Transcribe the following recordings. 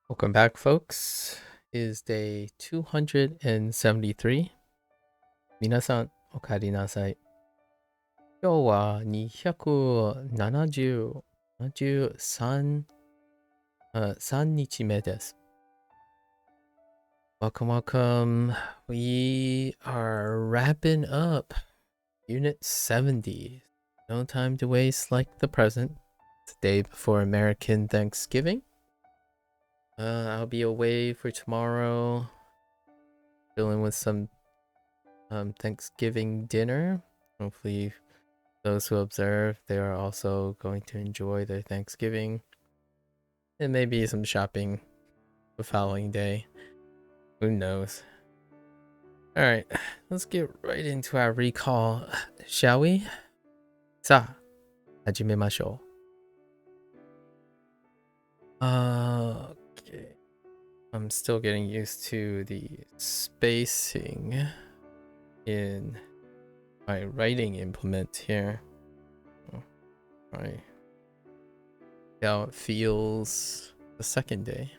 Welcome back, folks. It is day 273. 皆さん、お帰りなさい。今日は273、3日目です。Welcome, welcome. We are wrapping up Unit 70. No time to waste like the present. It's the day before American Thanksgiving. I'll be away for tomorrow, dealing with some Thanksgiving dinner. Hopefully, those who observe, they are also going to enjoy their Thanksgiving. And maybe some shopping the following day. Who knows? Alright, let's get right into our recall, shall we? さあ、始めましょう。Okay. I'm still getting used to the spacing in my writing implement here. Right. How it feels the second day.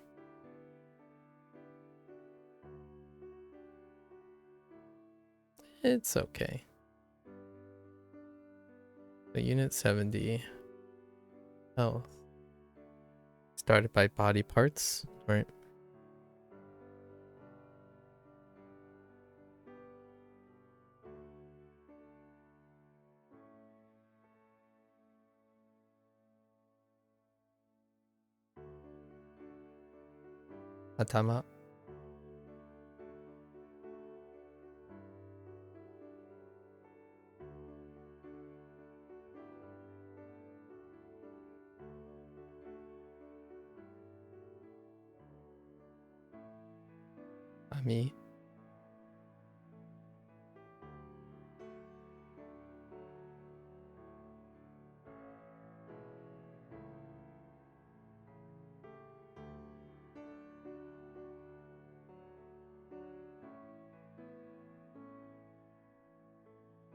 It's okay. The Unit 70 health. Started by body parts, right? Atama. Ami.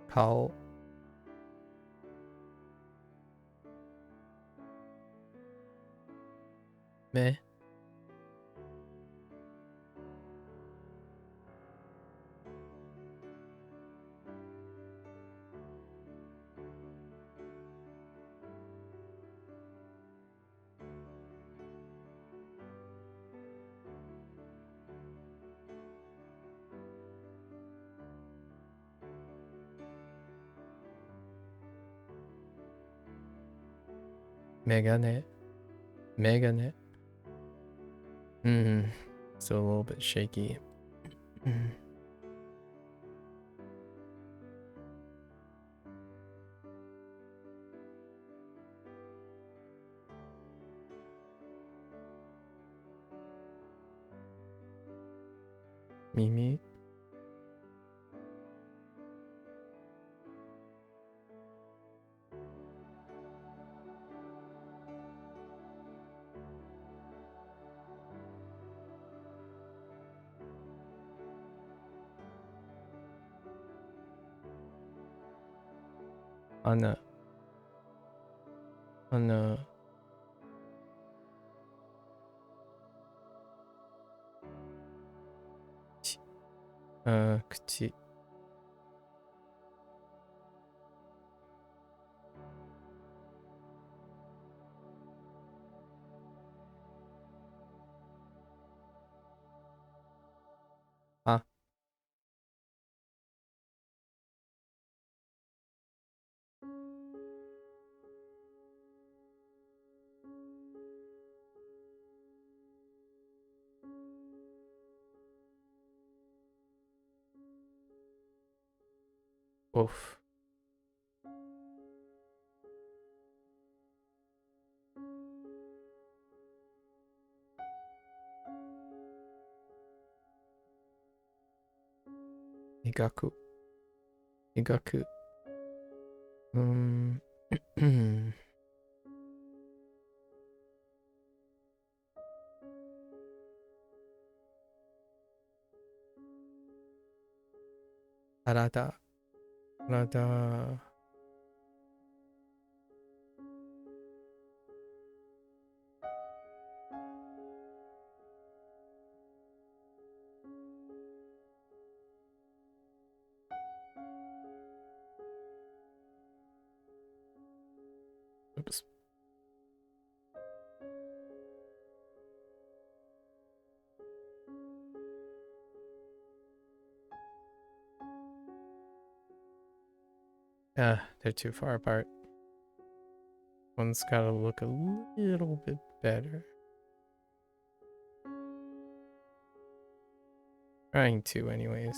Kao. Me. Megane. Megane. Still a little bit shaky. Mimi. Anna. Anna. Kuchi. Ah. Oof. Igaku. Igaku. Arada. Arada. Oops. They're too far apart. One's gotta look a little bit better. Trying to, anyways.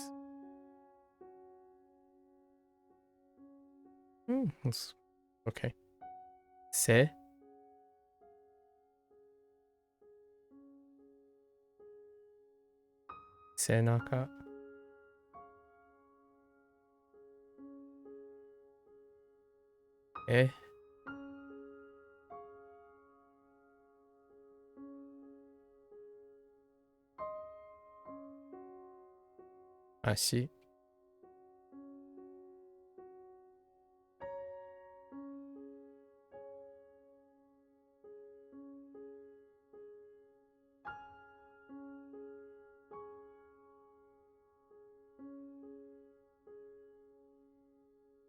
Okay. Se. Senaka. Eh. Ashi.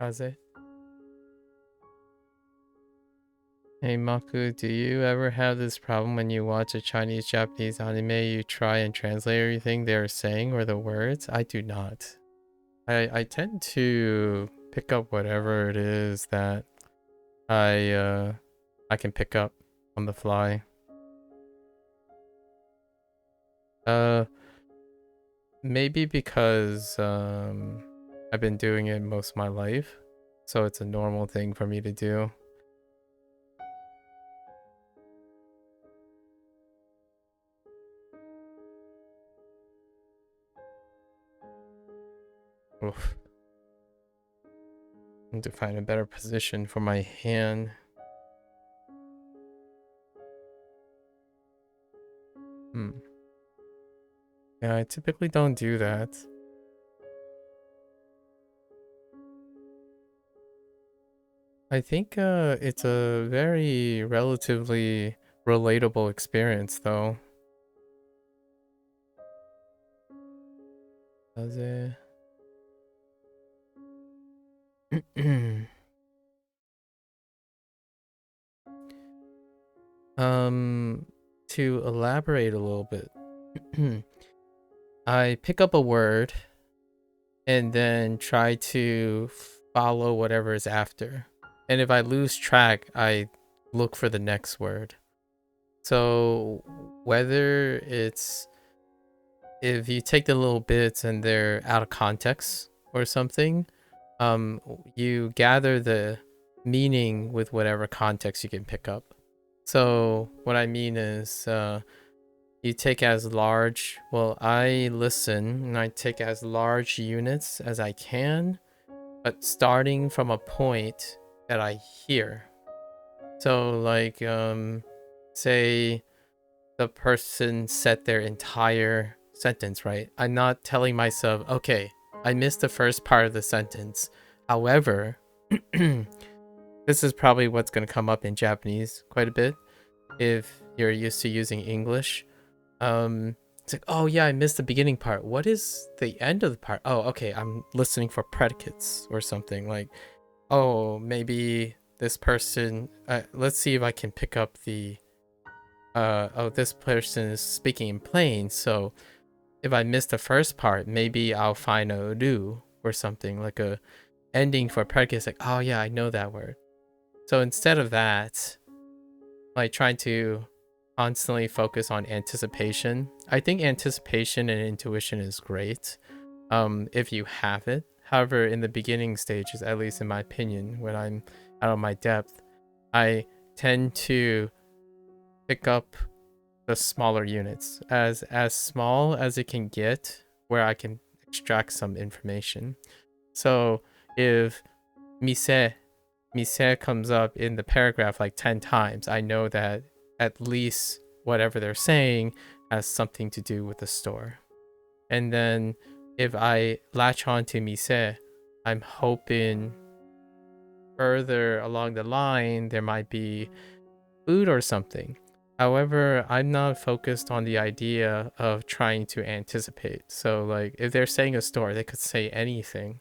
Kaze. Hey Maku, do you ever have this problem when you watch a Chinese Japanese anime, you try and translate everything they're saying or the words? I do not. I tend to pick up whatever it is that I can pick up on the fly. Maybe because I've been doing it most of my life, so it's a normal thing for me to do. Oof. I need to find a better position for my hand. Yeah, I typically don't do that. I think it's a very relatively relatable experience though. Does it? To elaborate a little bit. I pick up a word and then try to follow whatever is after. And if I lose track, I look for the next word. So whether it's if you take the little bits and they're out of context or something, you gather the meaning with whatever context you can pick up. So what I mean is you take as large, well, I listen and I take as large units as I can, but starting from a point that I hear. So like say the person said their entire sentence, right? I'm not telling myself, okay, I missed the first part of the sentence. However, this is probably what's going to come up in Japanese quite a bit if you're used to using English. It's like, oh yeah, I missed the beginning part. What is the end of the part? Oh, okay, I'm listening for predicates or something. Like, oh, maybe this person, let's see if I can pick up the oh, this person is speaking in plain, so if I miss the first part, maybe I'll find a ru or something, like a ending for predicate. Like, oh yeah, I know that word. So instead of that, like trying to constantly focus on anticipation. I think anticipation and intuition is great if you have it. However, in the beginning stages, at least in my opinion, when I'm out of my depth, I tend to pick up the smaller units as small as it can get, where I can extract some information. So if mise comes up in the paragraph like 10 times, I know that at least whatever they're saying has something to do with the store. And then if I latch on to mise, I'm hoping further along the line there might be food or something. However, I'm not focused on the idea of trying to anticipate. So like if they're saying a store, they could say anything.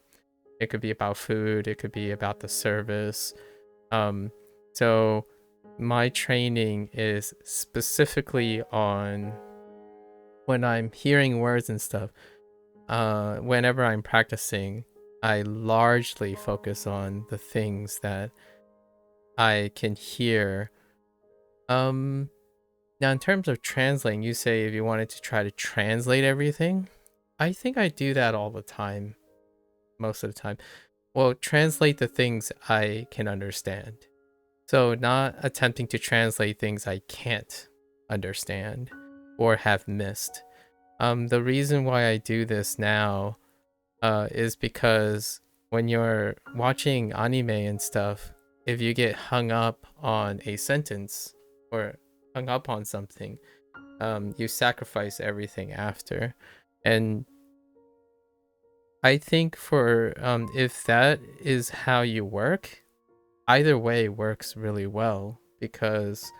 It could be about food, it could be about the service. So my training is specifically on when I'm hearing words and stuff. Whenever I'm practicing, I largely focus on the things that I can hear. Now in terms of translating, you say if you wanted to try to translate everything, I think I do that all the time, most of the time. Well, translate the things I can understand. So not attempting to translate things I can't understand or have missed. The reason why I do this now is because when you're watching anime and stuff, if you get hung up on a sentence or hung up on something, you sacrifice everything after. And I think for if that is how you work, either way works really well, because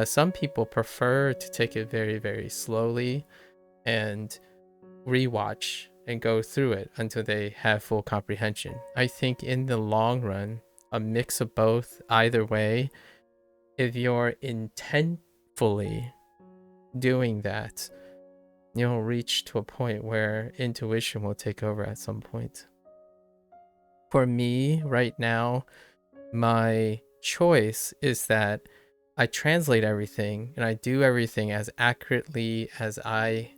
some people prefer to take it very, very slowly and rewatch and go through it until they have full comprehension. I think in the long run, a mix of both, either way, if you're intentfully doing that, you'll reach to a point where intuition will take over at some point. For me, right now, my choice is that I translate everything and I do everything as accurately as I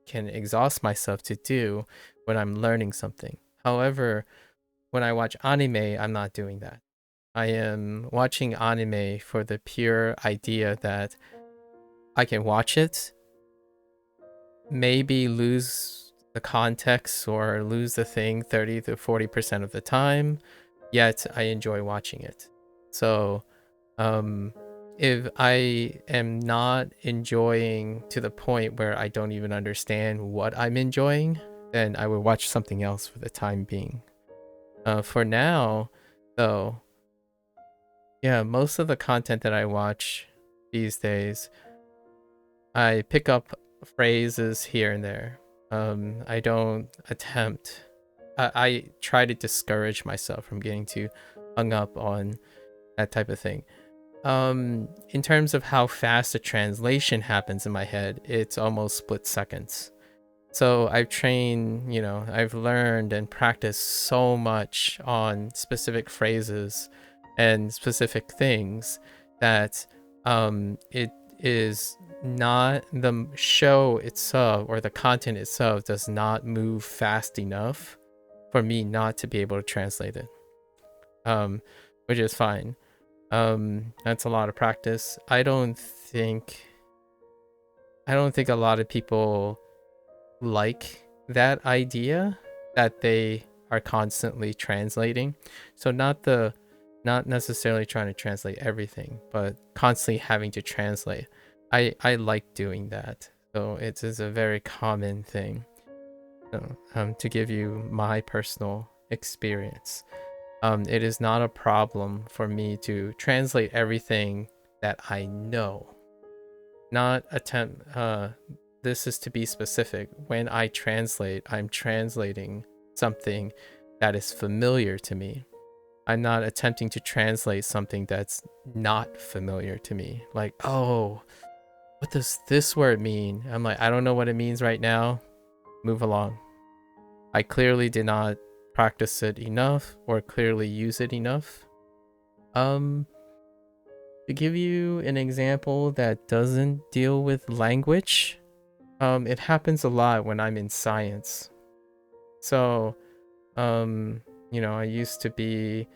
can exhaust myself to do when I'm learning something. However, when I watch anime, I'm not doing that. I am watching anime for the pure idea that I can watch it, maybe lose the context or lose the thing 30 to 40% of the time, yet I enjoy watching it. So, if I am not enjoying to the point where I don't even understand what I'm enjoying, then I would watch something else for the time being. For now, though, yeah, most of the content that I watch these days, I pick up phrases here and there. I don't attempt. I try to discourage myself from getting too hung up on that type of thing. In terms of how fast the translation happens in my head, it's almost split seconds. So I've trained, I've learned and practiced so much on specific phrases and specific things that it is not, the show itself or the content itself does not move fast enough for me not to be able to translate it, which is fine. That's a lot of practice. I don't think a lot of people like that idea that they are constantly translating. So not necessarily trying to translate everything, but constantly having to translate. I like doing that. So it is a very common thing. So, to give you my personal experience, it is not a problem for me to translate everything that I know. Not attempt. This is to be specific. When I translate, I'm translating something that is familiar to me. I'm not attempting to translate something that's not familiar to me. Like, oh, what does this word mean? I'm like, I don't know what it means right now. Move along. I clearly did not practice it enough or clearly use it enough. To give you an example that doesn't deal with language, it happens a lot when I'm in science. So, I used to be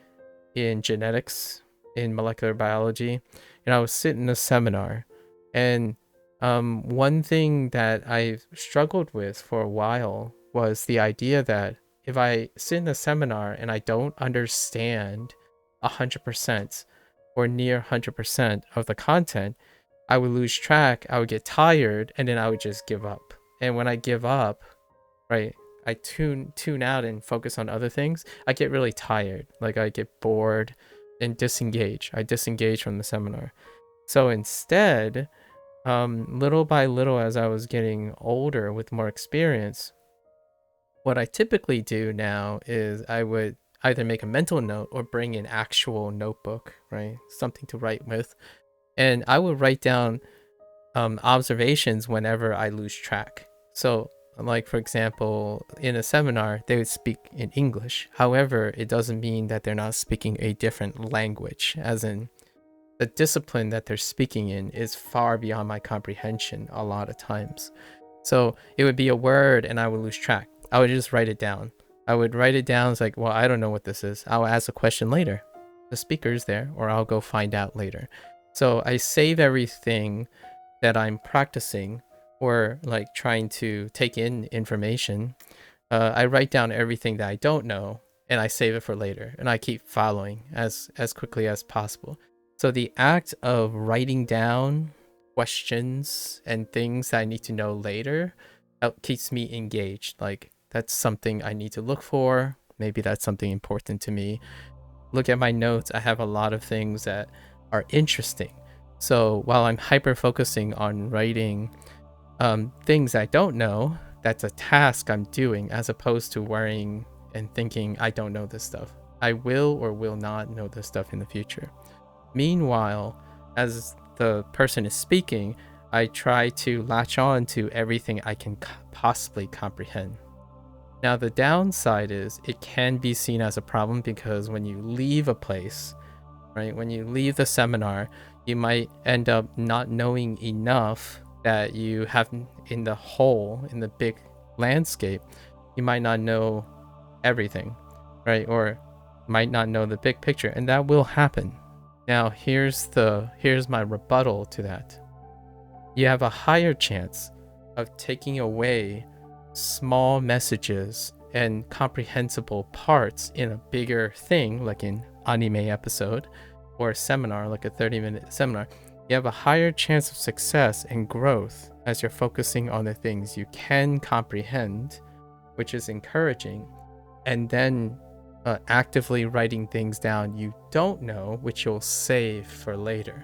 in genetics, in molecular biology, and I was sitting in a seminar, and one thing that I've struggled with for a while was the idea that if I sit in a seminar and I don't understand 100% or near 100% of the content, I would lose track, I would get tired, and then I would just give up. And when I give up, right, I tune out and focus on other things, I get really tired. Like I get bored and disengage. I disengage from the seminar. So instead, little by little, as I was getting older with more experience, what I typically do now is either make a mental note or bring an actual notebook, right? Something to write with. And I would write down observations whenever I lose track. So, like, for example, in a seminar, they would speak in English. However, it doesn't mean that they're not speaking a different language, as in the discipline that they're speaking in is far beyond my comprehension a lot of times. So it would be a word and I would lose track. I would just write it down. I would write it down. It's like, well, I don't know what this is. I'll ask a question later. The speaker's there, or I'll go find out later. So I save everything that I'm practicing or like trying to take in information. I write down everything that I don't know and I save it for later, and I keep following as quickly as possible. So the act of writing down questions and things that I need to know later keeps me engaged. Like, that's something I need to look for. Maybe that's something important to me. Look at my notes. I have a lot of things that are interesting. So while I'm hyper focusing on writing things I don't know, that's a task I'm doing, as opposed to worrying and thinking I don't know this stuff. I will or will not know this stuff in the future. Meanwhile, as the person is speaking, I try to latch on to everything I can possibly comprehend. Now, the downside is it can be seen as a problem, because when you leave a place, right, when you leave the seminar, you might end up not knowing enough that you have in the whole, in the big landscape. You might not know everything, right? Or might not know the big picture, and that will happen. Now, here's my rebuttal to that. You have a higher chance of taking away small messages and comprehensible parts in a bigger thing, like an anime episode or a seminar, like a 30-minute seminar. You have a higher chance of success and growth as you're focusing on the things you can comprehend, which is encouraging, and then actively writing things down you don't know, which you'll save for later.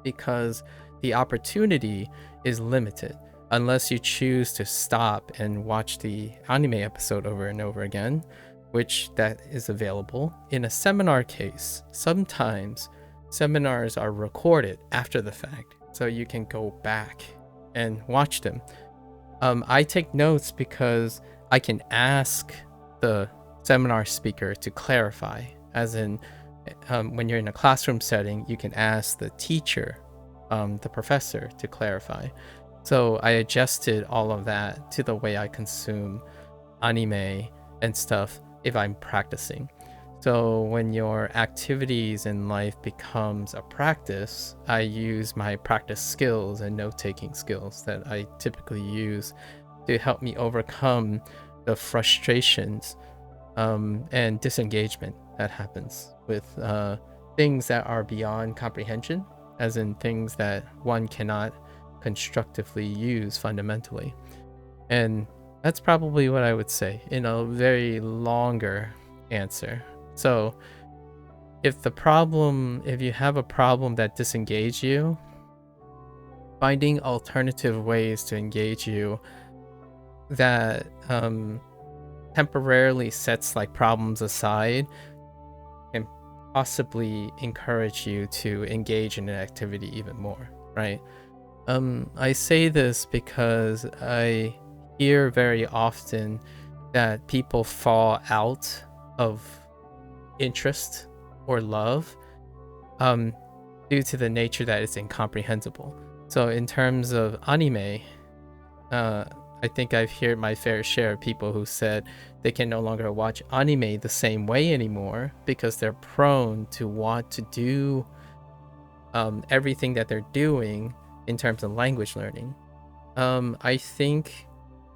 Because the opportunity is limited. Unless you choose to stop and watch the anime episode over and over again, which that is available. In a seminar case, sometimes seminars are recorded after the fact, so you can go back and watch them. I take notes because I can ask the seminar speaker to clarify, as in when you're in a classroom setting, you can ask the teacher, the professor, to clarify. So I adjusted all of that to the way I consume anime and stuff if I'm practicing. So when your activities in life becomes a practice, I use my practice skills and note-taking skills that I typically use to help me overcome the frustrations and disengagement that happens with things that are beyond comprehension, as in things that one cannot constructively use fundamentally. And that's probably what I would say in a very longer answer. So if you have a problem that disengages you, finding alternative ways to engage you that temporarily sets like problems aside can possibly encourage you to engage in an activity even more, right? I say this because I hear very often that people fall out of interest or love due to the nature that it's incomprehensible. So in terms of anime, I think I've heard my fair share of people who said they can no longer watch anime the same way anymore because they're prone to want to do everything that they're doing in terms of language learning. I think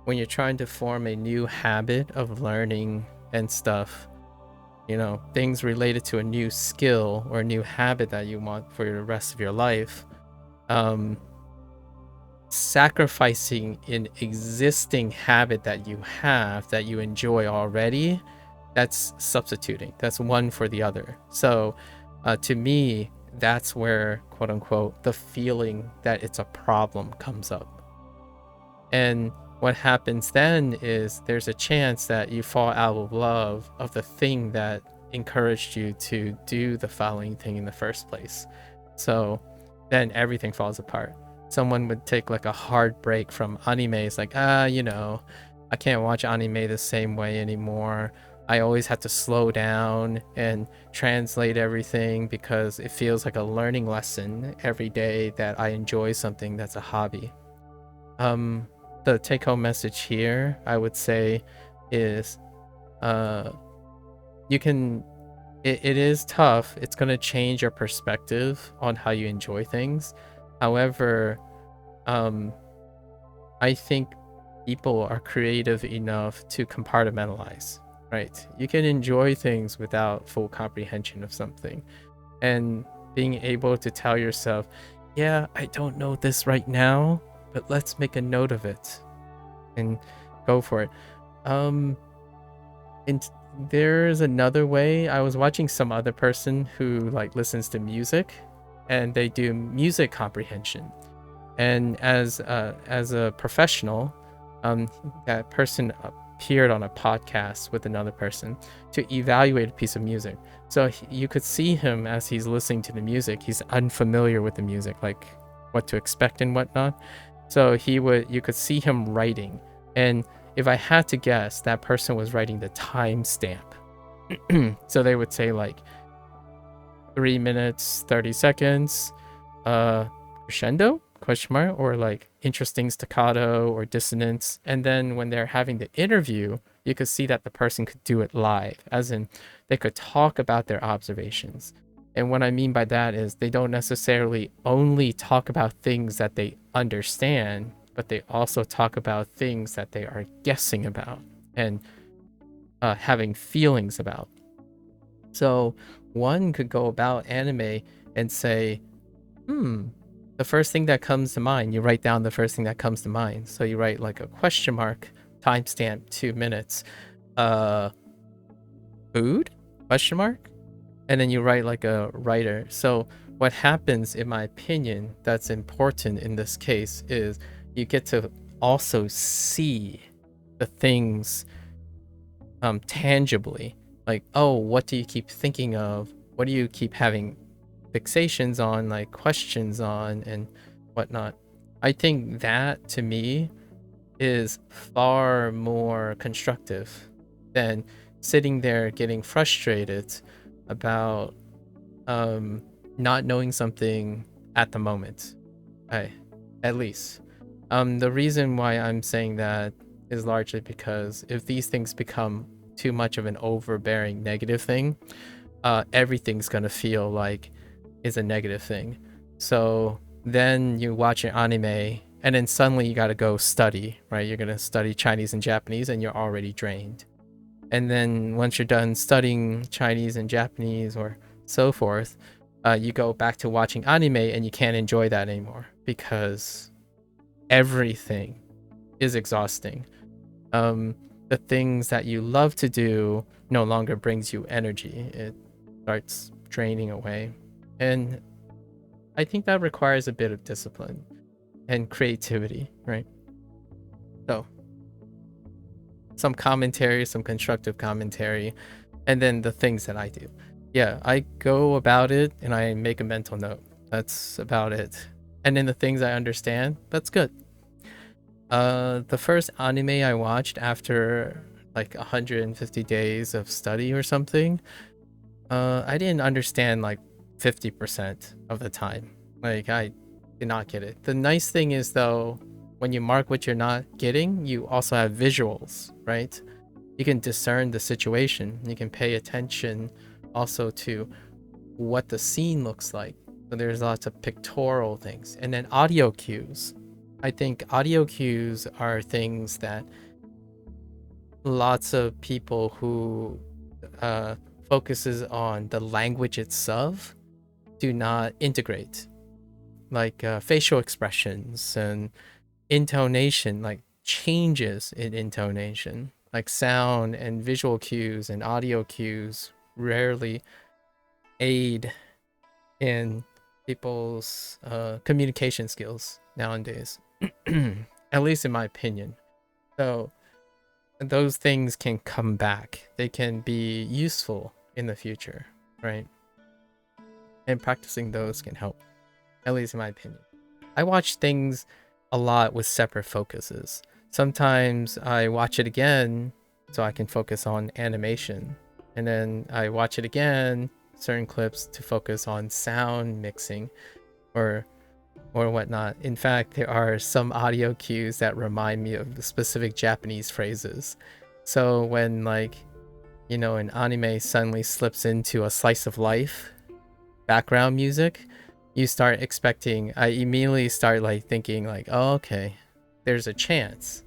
when you're trying to form a new habit of learning and stuff, things related to a new skill or a new habit that you want for the rest of your life, sacrificing an existing habit that you have that you enjoy already, that's substituting. That's one for the other. So to me, that's where, quote unquote, the feeling that it's a problem comes up. And what happens then is there's a chance that you fall out of love of the thing that encouraged you to do the following thing in the first place. So then everything falls apart. Someone would take like a hard break from anime. It's like, I can't watch anime the same way anymore. I always have to slow down and translate everything because it feels like a learning lesson every day that I enjoy something that's a hobby. The take-home message here, I would say, is you can it is tough. It's going to change your perspective on how you enjoy things. However, I think people are creative enough to compartmentalize, right? You can enjoy things without full comprehension of something, and being able to tell yourself, yeah, I don't know this right now, but let's make a note of it and go for it. And there's another way. I was watching some other person who like listens to music, and they do music comprehension. And as a professional, that person appeared on a podcast with another person to evaluate a piece of music. So you could see him as he's listening to the music. He's unfamiliar with the music, like what to expect and whatnot. So you could see him writing, and if I had to guess, that person was writing the timestamp. So they would say like 3 minutes 30 seconds, crescendo question mark, or like interesting staccato or dissonance. And then when they're having the interview, you could see that the person could do it live, as in they could talk about their observations. And what I mean by that is they don't necessarily only talk about things that they understand, but they also talk about things that they are guessing about and having feelings about. So one could go about anime and say, the first thing that comes to mind, you write down the first thing that comes to mind. So you write like a question mark, timestamp 2 minutes, food, question mark, and then you write like a writer. So what happens, in my opinion, that's important in this case is you get to also see the things tangibly. Like, oh, what do you keep thinking of? What do you keep having fixations on, like questions on and whatnot? I think that to me is far more constructive than sitting there getting frustrated about not knowing something at the moment. At least. The reason why I'm saying that is largely because if these things become too much of an overbearing negative thing, everything's gonna feel like is a negative thing. So then you watch an anime and then suddenly you gotta go study, right? You're gonna study Chinese and Japanese and you're already drained. And then once you're done studying Chinese and Japanese or so forth, you go back to watching anime and you can't enjoy that anymore because everything is exhausting. The things that you love to do no longer brings you energy. It starts draining away. And I think that requires a bit of discipline and creativity, right? So some commentary, some constructive commentary, and then the things that I do. Yeah, I go about it and I make a mental note. That's about it. And then the things I understand, that's good. The first anime I watched after like 150 days of study or something, I didn't understand like 50% of the time. Like I did not get it. The nice thing is though, when you mark what you're not getting, you also have visuals, right? You can discern the situation. You can pay attention also to what the scene looks like. So there's lots of pictorial things. And then audio cues. I think audio cues are things that lots of people who focuses on the language itself do not integrate, like facial expressions and intonation, like changes in intonation, like sound and visual cues and audio cues rarely aid in people's communication skills nowadays. At least in my opinion. So those things can come back. They can be useful in the future, right? And practicing those can help, at least in my opinion. I watch things a lot with separate focuses. Sometimes I watch it again so I can focus on animation. And then I watch it again, certain clips, to focus on sound mixing or whatnot. In fact, there are some audio cues that remind me of specific Japanese phrases. So when, like, you know, an anime suddenly slips into a slice of life background music, I immediately start like thinking like, oh, okay, there's a chance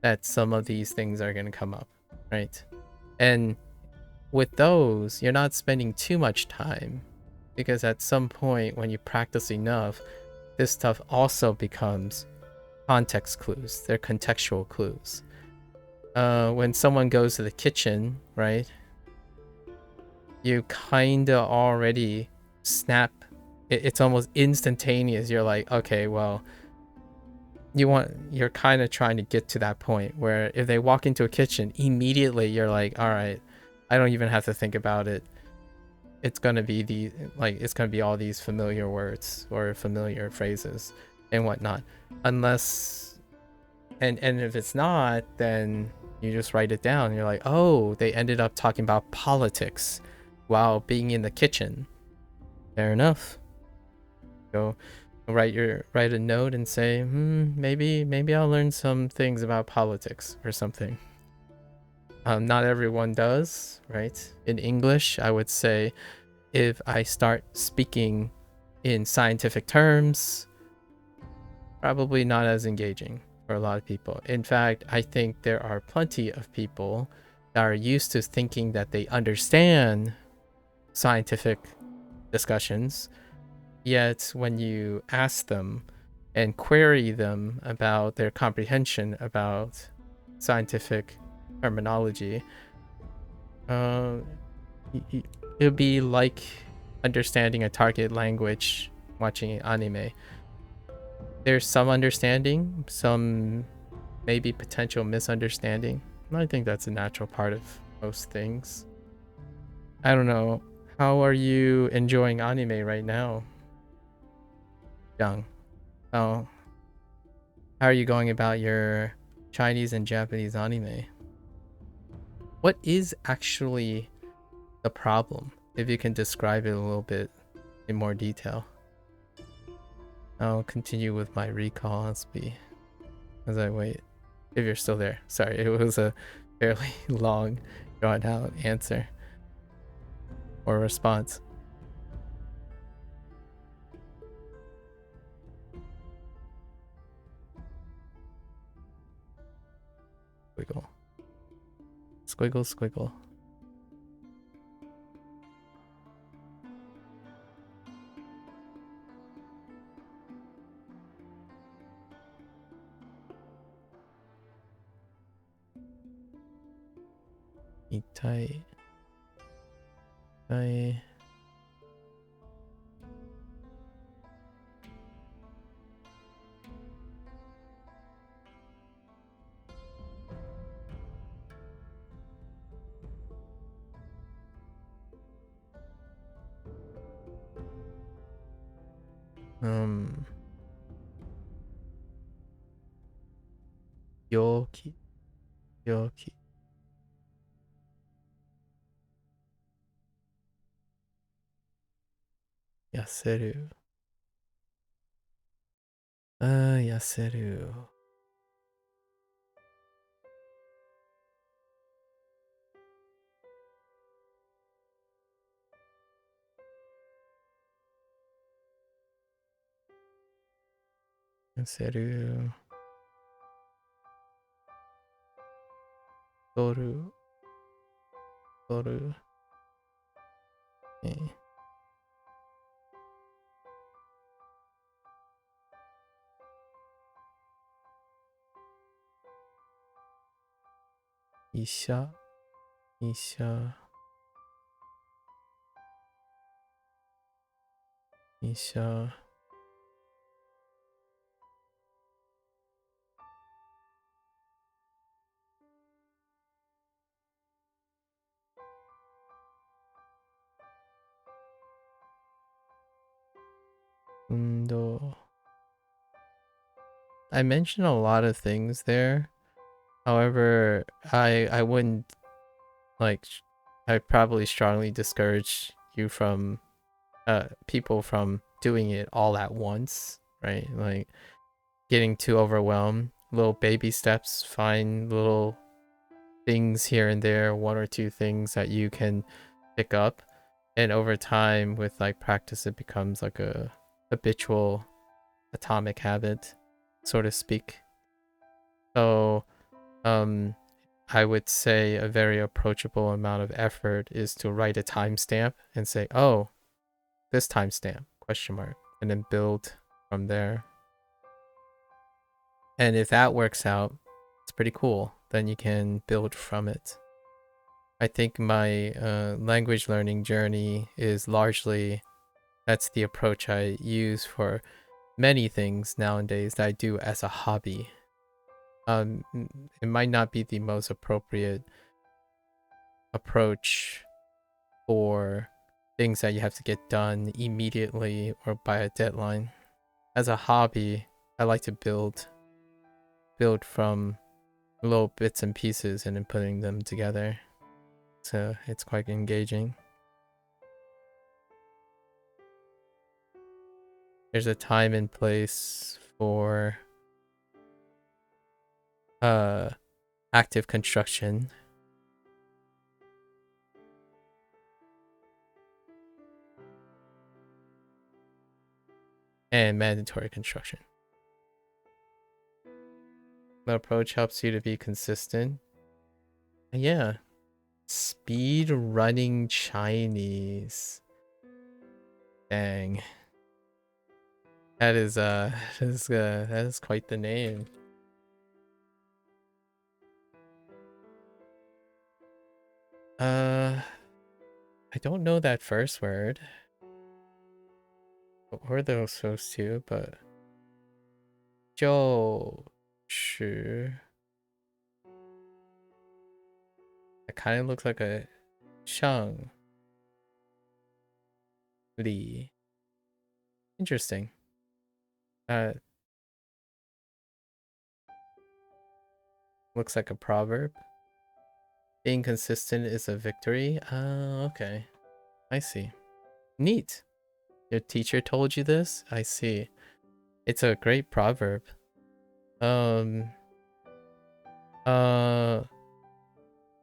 that some of these things are going to come up, right? And with those, you're not spending too much time, because at some point when you practice enough, this stuff also becomes context clues. They're contextual clues. When someone goes to the kitchen, right, you kind of already snap. It's almost instantaneous. You're like, okay, well, you're kind of trying to get to that point where if they walk into a kitchen, immediately you're like, all right, I don't even have to think about it. It's gonna be it's gonna be all these familiar words or familiar phrases and whatnot. Unless, and if it's not, then you just write it down. You're like, oh, they ended up talking about politics while being in the kitchen. Fair enough. Go write a note and say, maybe I'll learn some things about politics or something. Not everyone does, right? In English, I would say if I start speaking in scientific terms, probably not as engaging for a lot of people. In fact, I think there are plenty of people that are used to thinking that they understand scientific discussions, yet when you ask them and query them about their comprehension about scientific terminology, uh, it'll be like understanding a target language watching anime. There's some understanding, some maybe potential misunderstanding. I think that's a natural part of most things. I don't know. How are you enjoying anime right now, Young? How how are you going about your Chinese and Japanese anime? What is actually the problem? If you can describe it a little bit in more detail. I'll continue with my recall as I wait. If you're still there. Sorry, it was a fairly long, drawn out answer or response. Squiggle. Squiggle, squiggle. Itai. Itai. Yoki. Yoki. Yaseru. Yaseru. Yaseru. Toru. Toru. Isha. Isha. Isha. I mentioned a lot of things there. However, I wouldn't like. I probably strongly discourage you from people from doing it all at once, right? Like getting too overwhelmed. Little baby steps, find little things here and there, one or two things that you can pick up, and over time with like practice it becomes like a habitual atomic habit, so to speak. So I would say a very approachable amount of effort is to write a timestamp and say, oh, this timestamp, question mark, and then build from there. And if that works out, it's pretty cool. Then you can build from it. I think my language learning journey is largely, that's the approach I use for many things nowadays that I do as a hobby. It might not be the most appropriate approach for things that you have to get done immediately or by a deadline. As a hobby, I like to build from little bits and pieces and then putting them together. So it's quite engaging. There's a time and place for active construction and mandatory construction. The approach helps you to be consistent. Yeah. Speed running Chinese. Dang. That is that is quite the name. I don't know that first word. What were those supposed to, but 就是 it kind of looks like a 上 li. Interesting. Looks like a proverb. Being consistent is a victory. Okay. I see. Neat. Your teacher told you this? I see. It's a great proverb. What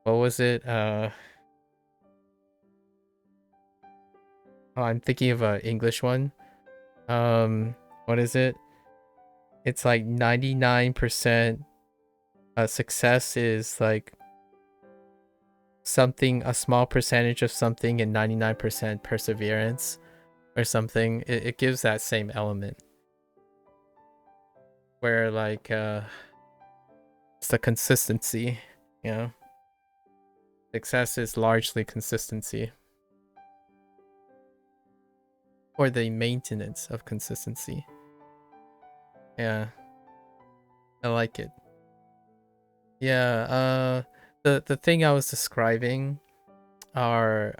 was it? Oh, I'm thinking of an English one. What is it? It's like 99% success is like something, a small percentage of something, and 99% perseverance or something. It gives that same element where like it's the consistency, you know. Success is largely consistency or the maintenance of consistency. Yeah, I like it. Yeah, the thing I was describing are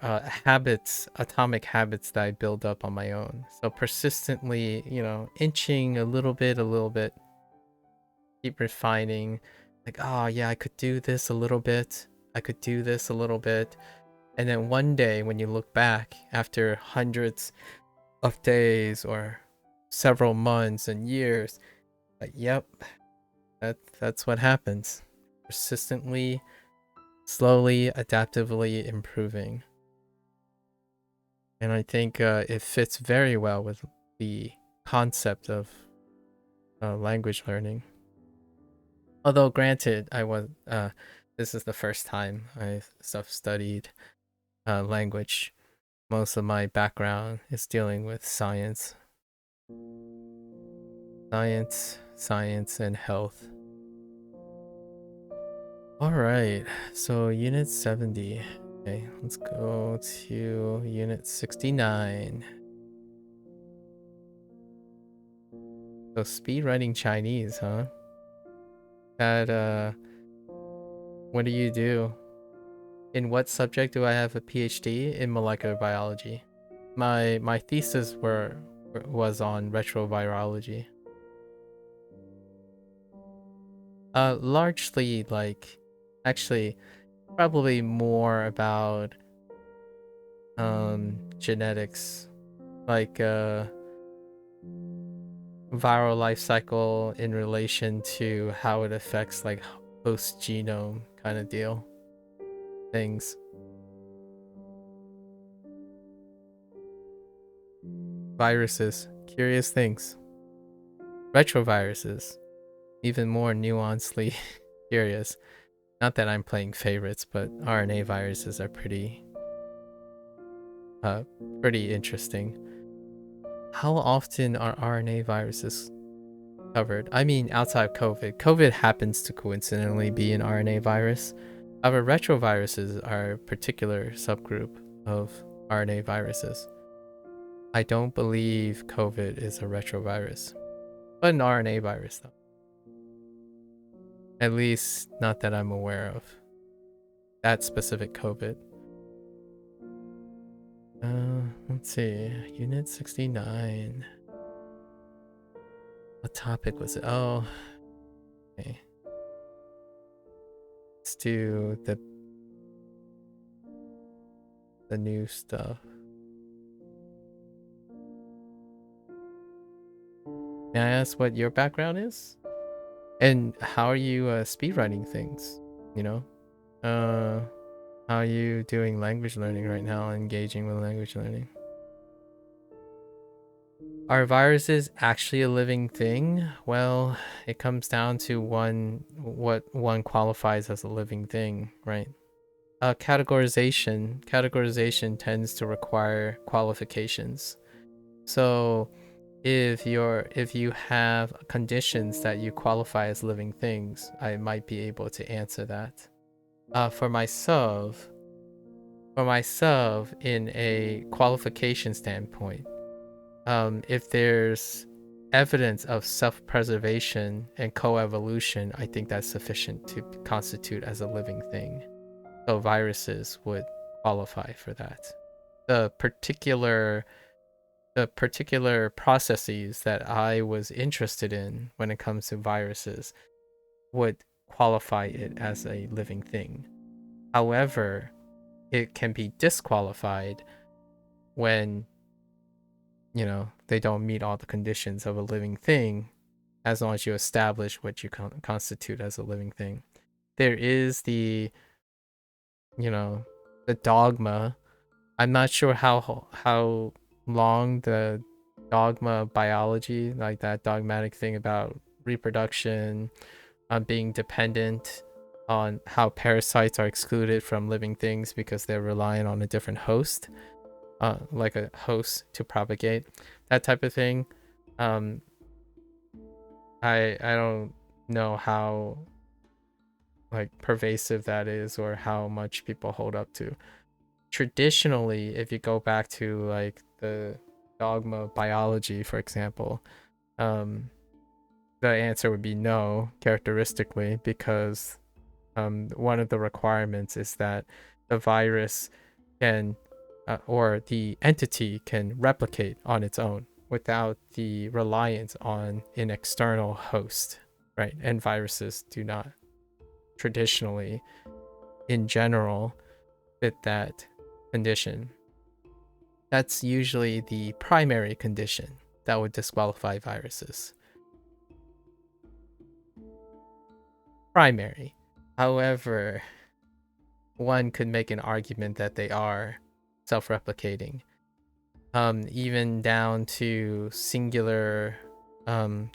habits, atomic habits that I build up on my own. So persistently, you know, inching a little bit, keep refining. Like, oh yeah, I could do this a little bit. I could do this a little bit. And then one day when you look back after hundreds of days or several months and years, like, yep, that's what happens. Persistently, slowly, adaptively improving. And I think it fits very well with the concept of language learning. Although, granted, this is the first time I've studied language. Most of my background is dealing with science, and health. All right, so unit 70. Okay, let's go to unit 69. So speedrunning Chinese, huh? That what do you do? In what subject do I have a PhD? In molecular biology. My thesis were was on retrovirology. Largely like, actually, probably more about genetics, like viral life cycle in relation to how it affects like host genome kind of deal things. Viruses, curious things. Retroviruses, even more nuancedly curious. Not that I'm playing favorites, but RNA viruses are pretty interesting. How often are RNA viruses covered? I mean, outside of COVID. COVID happens to coincidentally be an RNA virus. However, retroviruses are a particular subgroup of RNA viruses. I don't believe COVID is a retrovirus, but an RNA virus, though. At least, not that I'm aware of. That specific COVID. Let's see. Unit 69. What topic was it? Oh, okay. Let's do the new stuff. May I ask what your background is? And how are you speedrunning things? You know? How are you doing language learning right now, engaging with language learning? Are viruses actually a living thing? Well, it comes down to what one qualifies as a living thing, right? Categorization tends to require qualifications. So if you have conditions that you qualify as living things, I might be able to answer that. For myself, in a qualification standpoint, if there's evidence of self-preservation and coevolution, I think that's sufficient to constitute as a living thing. So viruses would qualify for that. The particular processes that I was interested in when it comes to viruses would qualify it as a living thing. However, it can be disqualified when, you know, they don't meet all the conditions of a living thing, as long as you establish what you constitute as a living thing. There is the, you know, the dogma. I'm not sure how long the dogma biology, like that dogmatic thing about reproduction, being dependent on how parasites are excluded from living things because they're relying on a different host, like a host to propagate, that type of thing. I don't know how like pervasive that is or how much people hold up to. Traditionally, if you go back to like the dogma of biology, for example, the answer would be no, characteristically, because one of the requirements is that the virus can or the entity can replicate on its own without the reliance on an external host, right? And viruses do not traditionally, in general, fit that condition. That's usually the primary condition that would disqualify viruses. Primary. However, one could make an argument that they are self-replicating. Even down to singular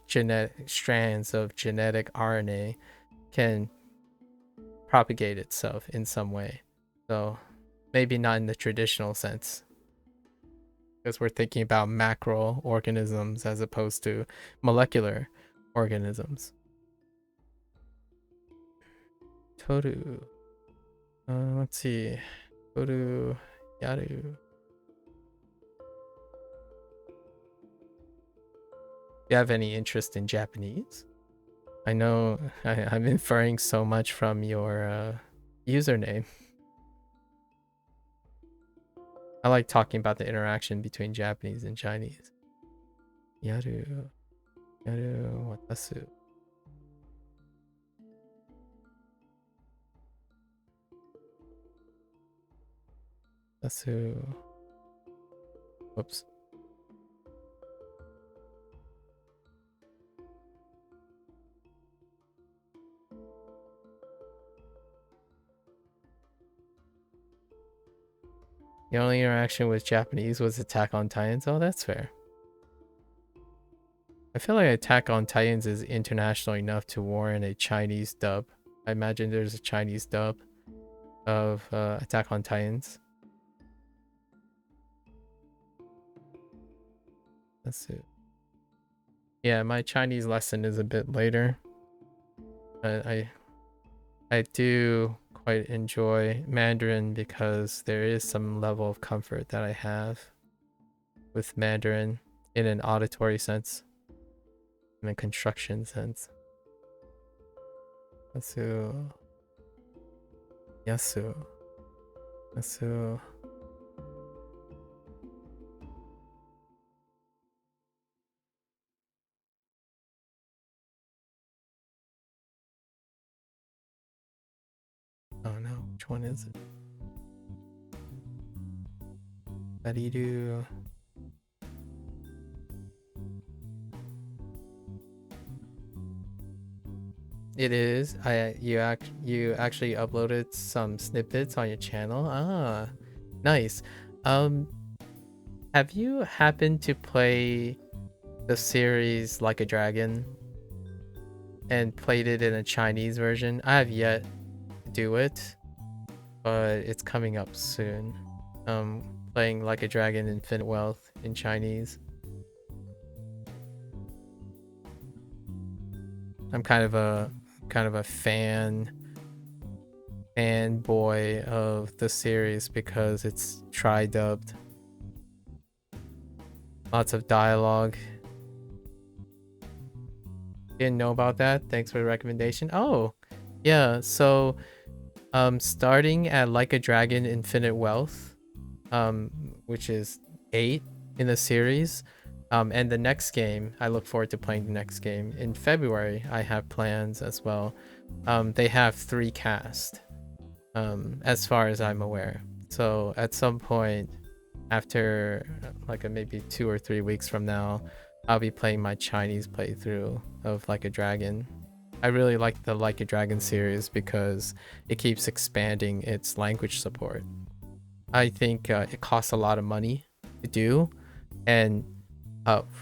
genetic strands of genetic RNA can propagate itself in some way. So maybe not in the traditional sense, because we're thinking about macro organisms as opposed to molecular organisms. Toru. Let's see. Toru Yaru. Do you have any interest in Japanese? I know I'm inferring so much from your username. I like talking about the interaction between Japanese and Chinese. Yaru. Yaru watasu. Watasu. Whoops. The only interaction with Japanese was Attack on Titans. Oh, that's fair. I feel like Attack on Titans is international enough to warrant a Chinese dub. I imagine there's a Chinese dub of Attack on Titans. Let's see. Yeah, my Chinese lesson is a bit later. I do quite enjoy Mandarin because there is some level of comfort that I have with Mandarin in an auditory sense, in a construction sense. Yasu. Yasu. Yasu. Oh no, which one is it? Bariru. It is. You actually uploaded some snippets on your channel. Ah, nice. Have you happened to play the series Like a Dragon and played it in a Chinese version? I have yet to do it, but it's coming up soon. Playing Like a Dragon Infinite Wealth in Chinese. I'm kind of a fanboy of the series because it's tri-dubbed. Lots of dialogue. Didn't know about that. Thanks for the recommendation. Oh, yeah. So, starting at Like a Dragon Infinite Wealth, which is 8 in the series, and the next game, I look forward to playing the next game in February. I have plans as well. They have 3 cast, as far as I'm aware. So at some point, after like maybe 2 or 3 weeks from now, I'll be playing my Chinese playthrough of Like a Dragon. I really like the Like a Dragon series because it keeps expanding its language support. I think it costs a lot of money to do, and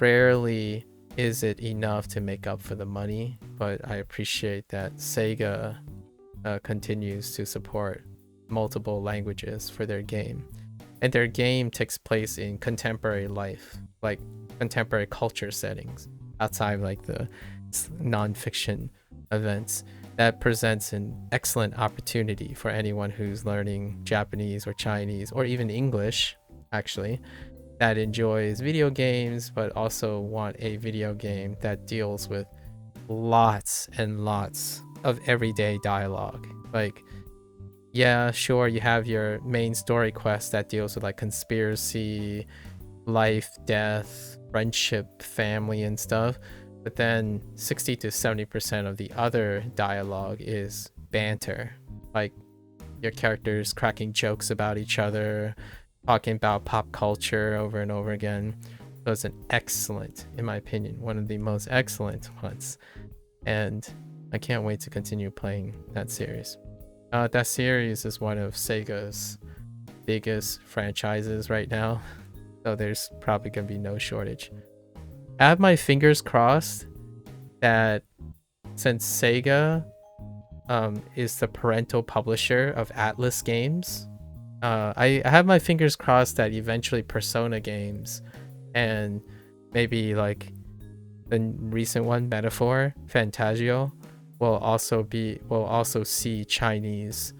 rarely is it enough to make up for the money, but I appreciate that Sega continues to support multiple languages for their game. And their game takes place in contemporary life, like contemporary culture settings, outside like the non-fiction events. That presents an excellent opportunity for anyone who's learning Japanese or Chinese or even English, actually, that enjoys video games but also want a video game that deals with lots and lots of everyday dialogue. Like, yeah, sure, you have your main story quest that deals with like conspiracy, life, death, friendship, family, and stuff. But then 60 to 70% of the other dialogue is banter. Like your characters cracking jokes about each other, talking about pop culture over and over again. So it's an excellent, in my opinion, one of the most excellent ones. And I can't wait to continue playing that series. That series is one of Sega's biggest franchises right now, so there's probably gonna be no shortage. I have my fingers crossed that since Sega is the parental publisher of Atlas games, I have my fingers crossed that eventually Persona games and maybe like the recent one, Metaphor Fantasio, will also see Chinese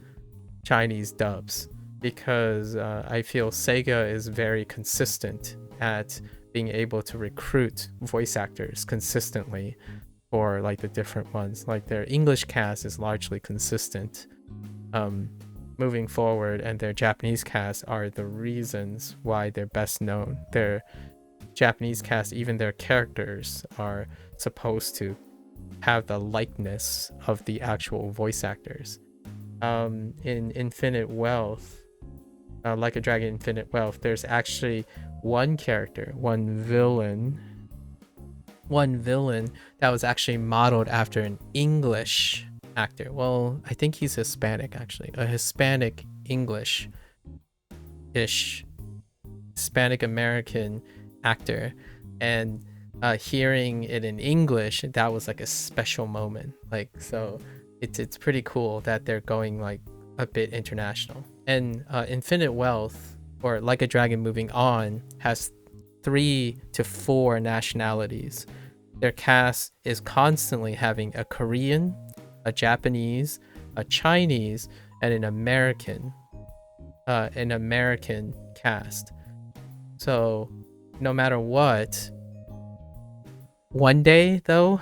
dubs, because I feel Sega is very consistent at being able to recruit voice actors consistently for like the different ones. Like their English cast is largely consistent moving forward, and their Japanese cast are the reasons why they're best known. Japanese cast, even their characters are supposed to have the likeness of the actual voice actors. In Infinite Wealth, Like a Dragon Infinite Wealth, there's actually one character, one villain that was actually modeled after an English actor. Well, I think he's Hispanic, actually. A Hispanic English-ish, Hispanic American actor. And hearing it in English, that was like a special moment. Like, so it's pretty cool that they're going like a bit international. And Infinite Wealth, or Like a Dragon Moving On, has 3 to 4 nationalities. Their cast is constantly having a Korean, a Japanese, a Chinese, and an American cast. So no matter what, one day though,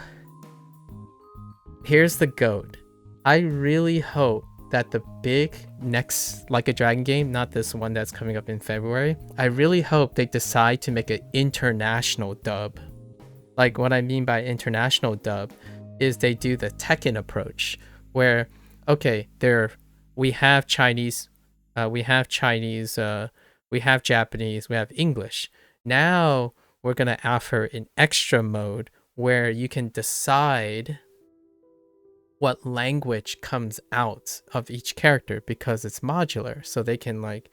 here's the GOAT. I really hope that the big next Like a Dragon game, not this one that's coming up in February, I really hope they decide to make an international dub. Like, what I mean by international dub is they do the Tekken approach, where, okay, we have Chinese, we have Japanese, we have English. Now we're gonna offer an extra mode where you can decide what language comes out of each character, because it's modular, so they can like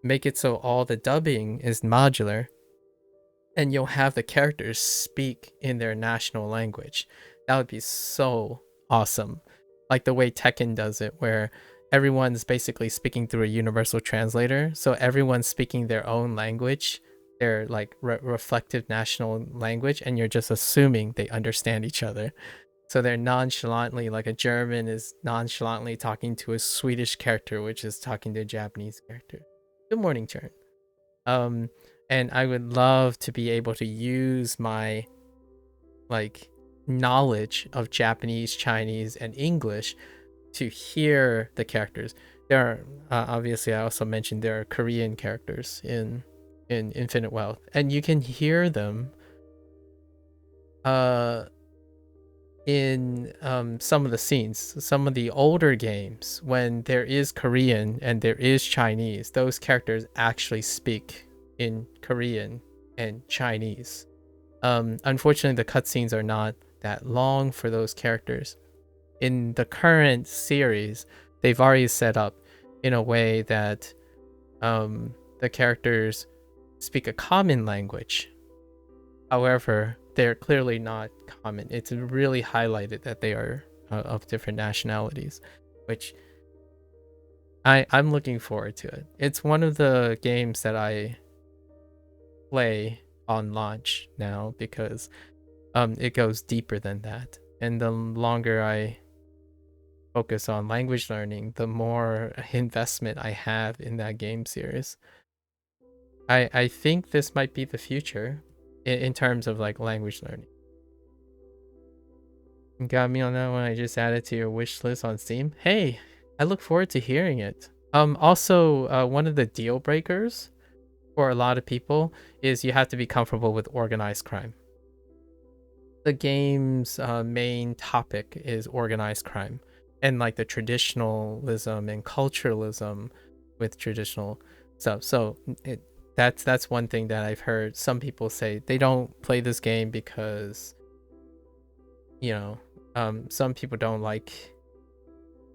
make it so all the dubbing is modular, and you'll have the characters speak in their national language. That would be so awesome. Like the way Tekken does it, where everyone's basically speaking through a universal translator, so everyone's speaking their own language, their like reflective national language, and you're just assuming they understand each other. So they're nonchalantly, like a German is nonchalantly talking to a Swedish character, which is talking to a Japanese character. Good morning, Chern. And I would love to be able to use my like knowledge of Japanese, Chinese, and English to hear the characters. There are obviously, I also mentioned there are Korean characters in Infinite Wealth, and you can hear them in some of the scenes. Some of the older games, when there is Korean and there is Chinese, those characters actually speak in Korean and Chinese. Unfortunately, the cutscenes are not that long for those characters. In the current series, they've already set up in a way that the characters speak a common language. However, they're clearly not common. It's really highlighted that they are of different nationalities, which I'm looking forward to it. It's one of the games that I play on launch now, because it goes deeper than that. And the longer I focus on language learning, the more investment I have in that game series. I think this might be the future in terms of like language learning. You got me on that one. I just added to your wish list on Steam. Hey, I look forward to hearing it. Also, one of the deal breakers for a lot of people is you have to be comfortable with organized crime. The game's main topic is organized crime, and like the traditionalism and culturalism with traditional stuff. So that's one thing that I've heard some people say. They don't play this game because, you know, some people don't like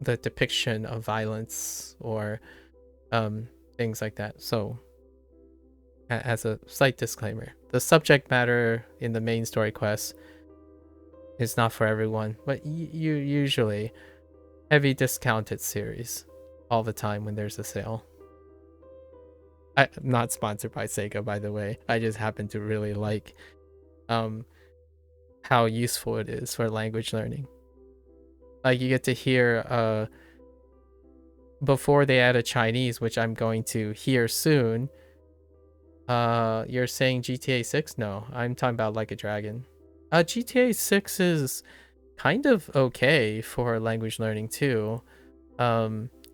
the depiction of violence or things like that. So as a slight disclaimer, the subject matter in the main story quest is not for everyone, but you usually heavy discounted series all the time when there's a sale. I'm not sponsored by Sega, by the way. I just happen to really like how useful it is for language learning. Like, you get to hear before they add a Chinese, which I'm going to hear soon. You're saying GTA 6? No, I'm talking about Like a Dragon. GTA 6 is kind of okay for language learning too,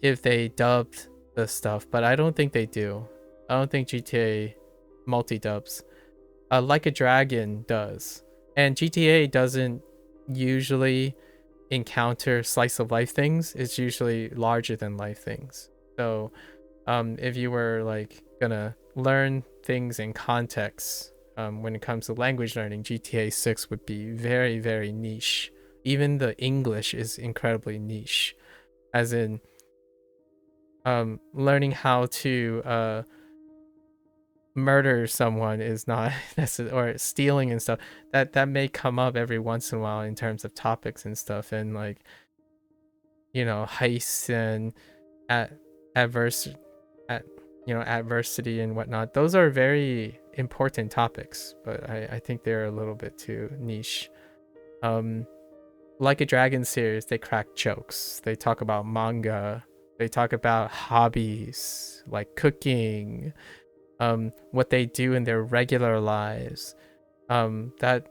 if they dubbed the stuff, but I don't think they do. I don't think GTA multi-dubs. Like a Dragon does, and GTA doesn't usually encounter slice of life things. It's usually larger than life things. So if you were like gonna learn things in context, when it comes to language learning, GTA 6 would be very, very niche. Even the English is incredibly niche, as in learning how to murder someone is not necessary, or stealing and stuff. That may come up every once in a while in terms of topics and stuff, and like, you know, heists and at adverse at adversity and whatnot. Those are very important topics, but I think they're a little bit too niche. um like a Dragon series, they crack jokes, they talk about manga, they talk about hobbies like cooking, what they do in their regular lives. That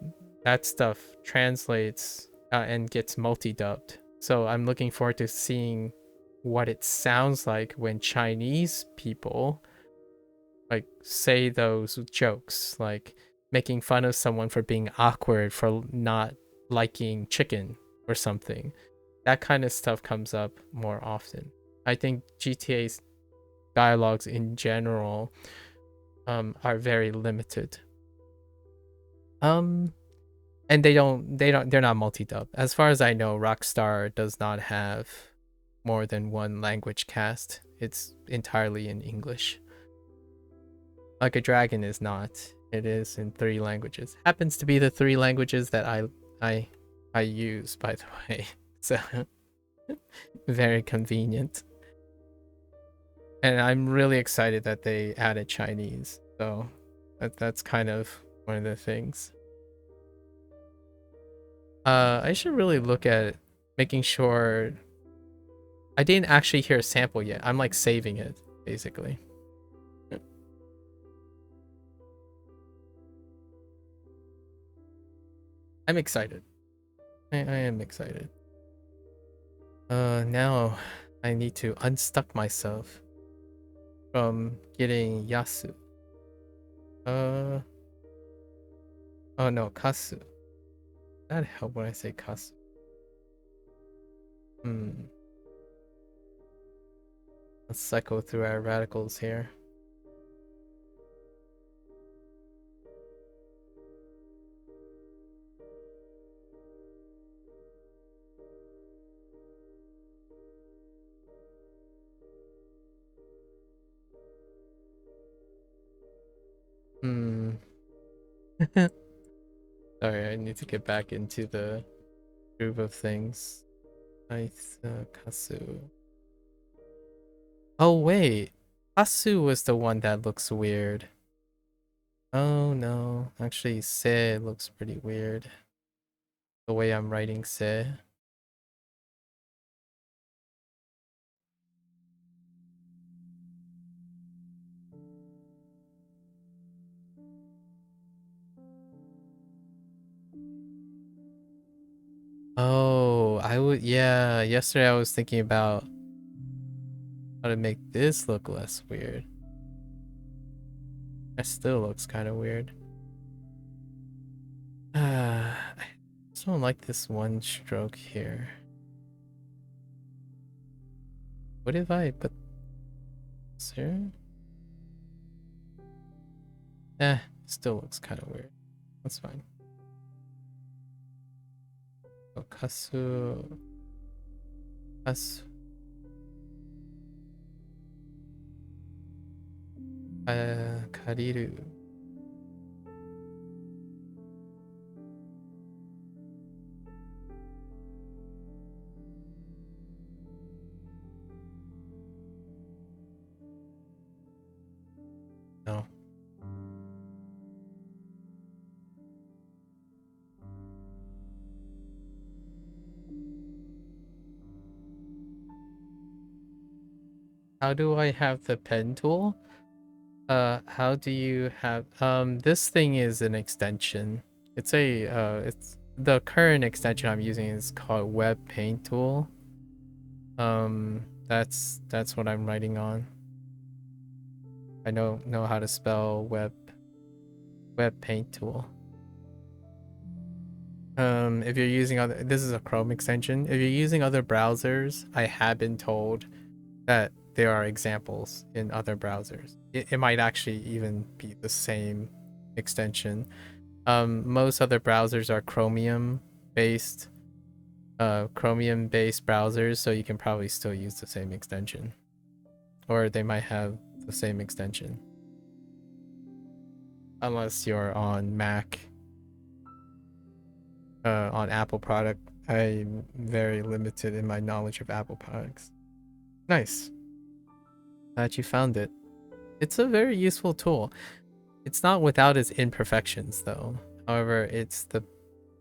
stuff translates and gets multi-dubbed. So I'm looking forward to seeing what it sounds like when Chinese people like say those jokes, like making fun of someone for being awkward for not liking chicken or something. That kind of stuff comes up more often. I think GTA's dialogues in general are very limited. And they're not multi-dub. As far as I know, Rockstar does not have more than one language cast. It's entirely in English. Like a Dragon is not. It is in 3 languages. Happens to be the 3 languages that I use, by the way. So very convenient. And I'm really excited that they added Chinese. So that's kind of one of the things. I should really look at making sure. I didn't actually hear a sample yet. I'm like saving it, basically. I'm excited. I am excited. Now I need to unstuck myself from getting Yasu. Oh no, Kasu. That help when I say Kasu. Let's cycle through our radicals here. Sorry, I need to get back into the groove of things. Nice, Kasu. Oh wait, Kasu was the one that looks weird. Oh no, actually Se looks pretty weird. The way I'm writing Se. Oh, yeah, yesterday I was thinking about how to make this look less weird. That still looks kind of weird. I just don't like this one stroke here. What if I put this here? Still looks kind of weird. That's fine. Oh, Kasu. Kariru. No. How do I have the pen tool? How do you have this thing is an extension. It's it's the current extension I'm using is called Web Paint Tool. That's what I'm writing on. I don't know how to spell web Web paint tool. If you're using other, this is a Chrome extension. If you're using other browsers, I have been told that there are examples in other browsers. It might actually even be the same extension. Most other browsers are Chromium based browsers, so you can probably still use the same extension, or they might have the same extension, unless you're on Mac. On Apple product, I'm very limited in my knowledge of Apple products. Nice. Glad you found it. It's a very useful tool. It's not without its imperfections, though. However, it's the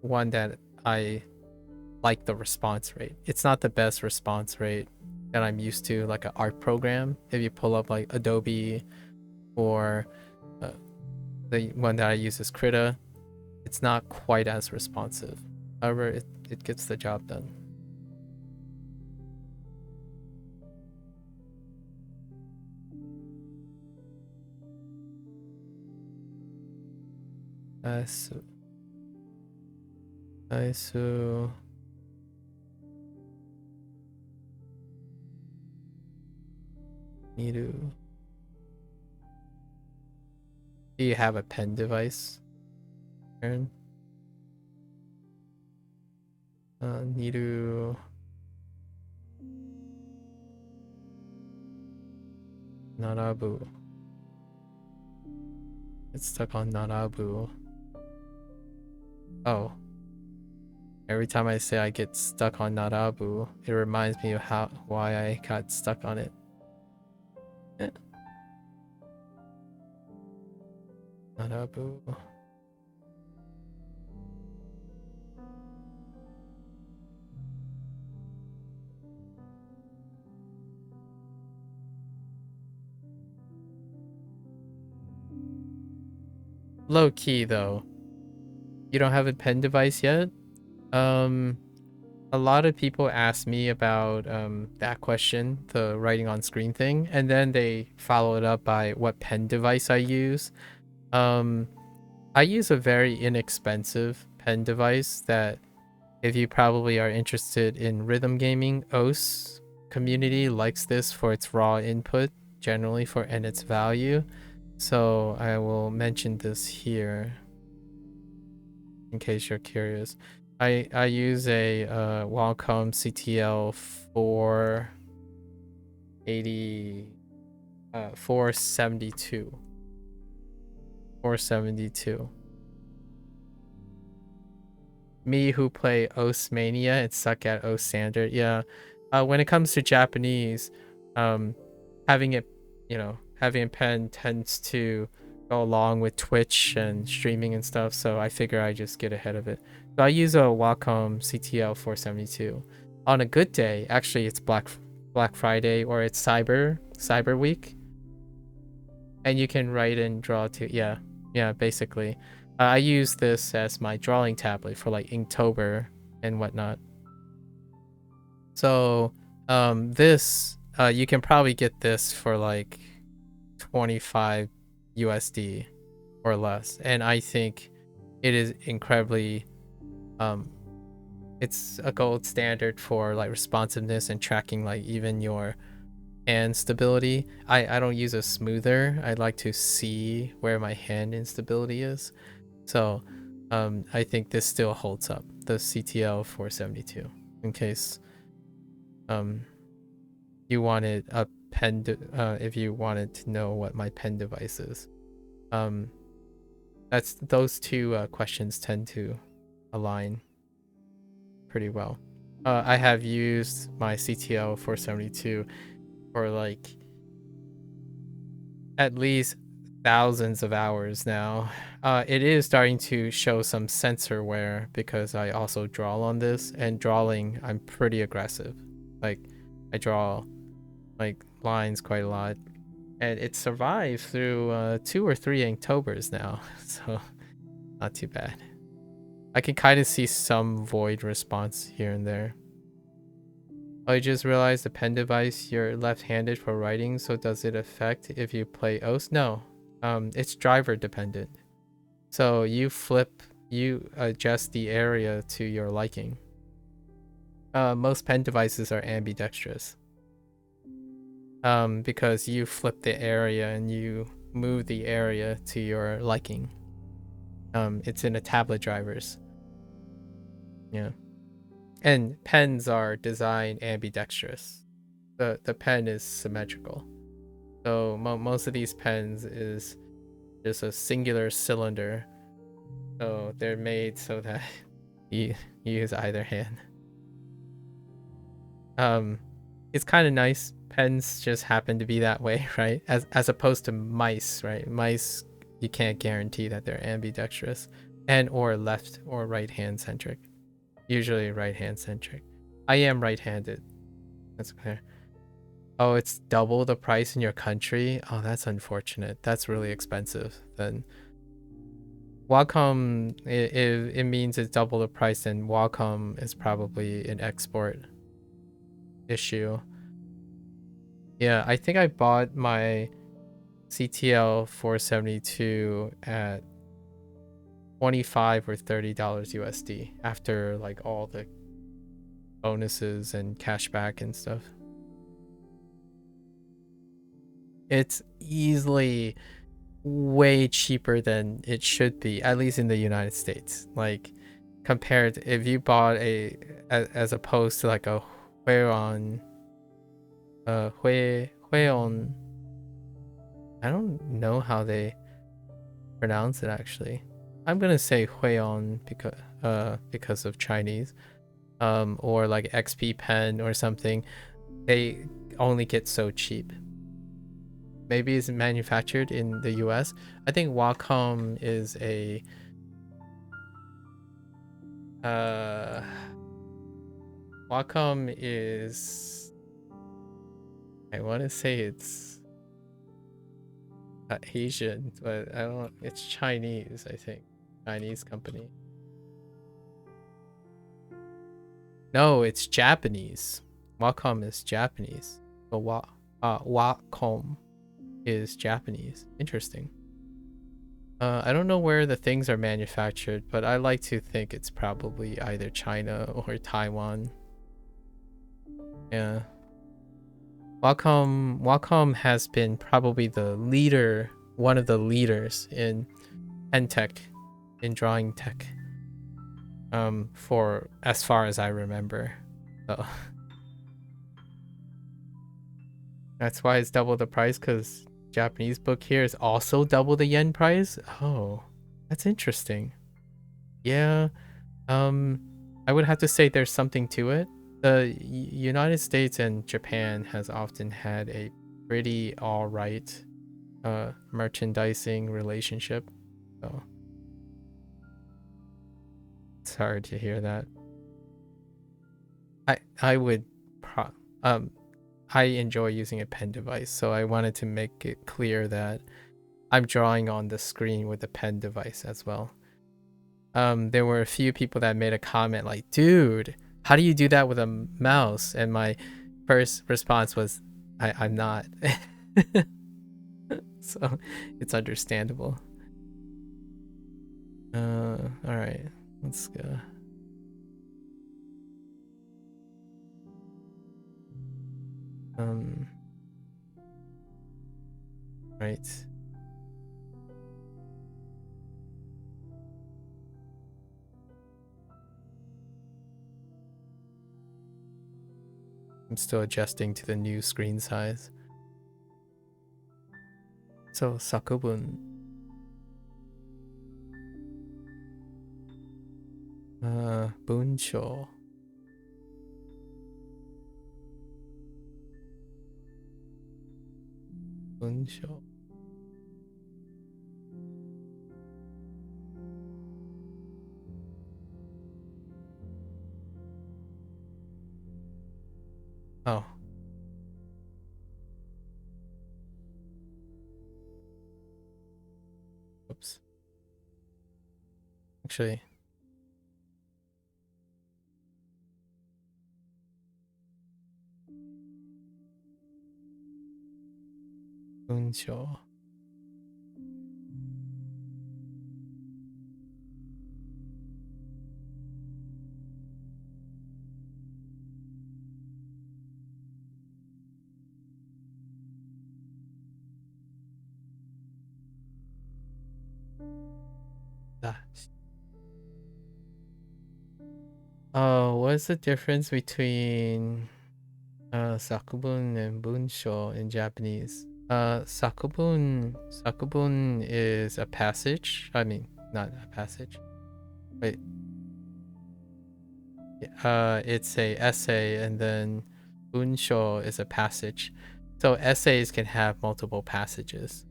one that I like the response rate. It's not the best response rate that I'm used to, like an art program. If you pull up like Adobe or the one that I use is Krita, it's not quite as responsive. However, it gets the job done. So Niru. Do you have a pen device, Aaron? Niru. Narabu. It's stuck on Narabu. Oh. Every time I say I get stuck on Narabu, it reminds me of why I got stuck on it. Narabu. Low key though. You don't have a pen device yet? A lot of people ask me about that question, the writing on screen thing, and then they follow it up by what pen device I use. I use a very inexpensive pen device that, if you probably are interested in rhythm gaming, OS community likes this for its raw input, generally and its value. So I will mention this here in case you're curious. I use a Wacom CTL 472. 472. Me who play OS Mania and suck at OS Standard, yeah. When it comes to Japanese, having a pen tends to go along with Twitch and streaming and stuff, so I figure I just get ahead of it. So I use a Wacom CTL 472. On a good day, actually it's Black Friday or it's Cyber Week, and you can write and draw too. Yeah, basically. I use this as my drawing tablet for like Inktober and whatnot. So this you can probably get this for like 25 USD or less, and I think it is incredibly it's a gold standard for like responsiveness and tracking like even your hand stability. I don't use a smoother. I like to see where my hand instability is. So I think this still holds up, the CTL 472, in case you wanted a pen if you wanted to know what my pen device is. That's those two questions tend to align pretty well. I have used my CTL 472 for like at least thousands of hours now. It is starting to show some sensor wear because I also draw on this, and drawing I'm pretty aggressive. Like I draw like lines quite a lot, and it survived through 2 or 3 Inktober's now, so not too bad. I can kind of see some void response here and there. I just realized the pen device, you're left-handed for writing, so does it affect if you play OS? No, it's driver dependent. So you adjust the area to your liking. Most pen devices are ambidextrous. Because you flip the area and you move the area to your liking. It's in the tablet drivers. Yeah. And pens are designed ambidextrous. The pen is symmetrical. So most of these pens is just a singular cylinder. So they're made so that you use either hand. It's kind of nice. Pens just happen to be that way, right? As opposed to mice, right? Mice, you can't guarantee that they're ambidextrous and or left or right hand centric. Usually right hand centric. I am right handed. That's clear. Oh, it's double the price in your country? Oh, that's unfortunate. That's really expensive. Then Wacom, if it means it's double the price, then Wacom is probably an export issue. Yeah, I think I bought my CTL 472 at $25 or $30 USD after like all the bonuses and cashback and stuff. It's easily way cheaper than it should be, at least in the United States. Like compared if you bought as opposed to like a Huion Huion, I don't know how they pronounce it actually. I'm gonna say Huion because of Chinese. Or like XP Pen or something. They only get so cheap. Maybe it's manufactured in the US. I think Wacom is a Wacom is, I want to say it's Asian, but I don't, it's Chinese, I think. Chinese company. No, it's Japanese. Wacom is Japanese. So Wacom is Japanese. Interesting. I don't know where the things are manufactured, but I like to think it's probably either China or Taiwan. Yeah. Wacom has been probably the leader, one of the leaders in pen tech, in drawing tech, for as far as I remember. So that's why it's double the price, because Japanese book here is also double the yen price. Oh, that's interesting. Yeah. I would have to say there's something to it. The United States and Japan has often had a pretty all right merchandising relationship. So it's hard to hear that. I would I enjoy using a pen device, so I wanted to make it clear that I'm drawing on the screen with a pen device as well. There were a few people that made a comment like, dude, how do you do that with a mouse? And my first response was, I'm not. So it's understandable. All right, let's go. Right. I'm still adjusting to the new screen size. So sakubun. Bunsho. Bunsho. Oh. Oops. Actually. Bunsho. Ah. Oh, what's the difference between sakubun and bunsho in Japanese? Sakubun is a passage. I mean, not a passage. Wait. It's a essay, and then bunsho is a passage. So essays can have multiple passages.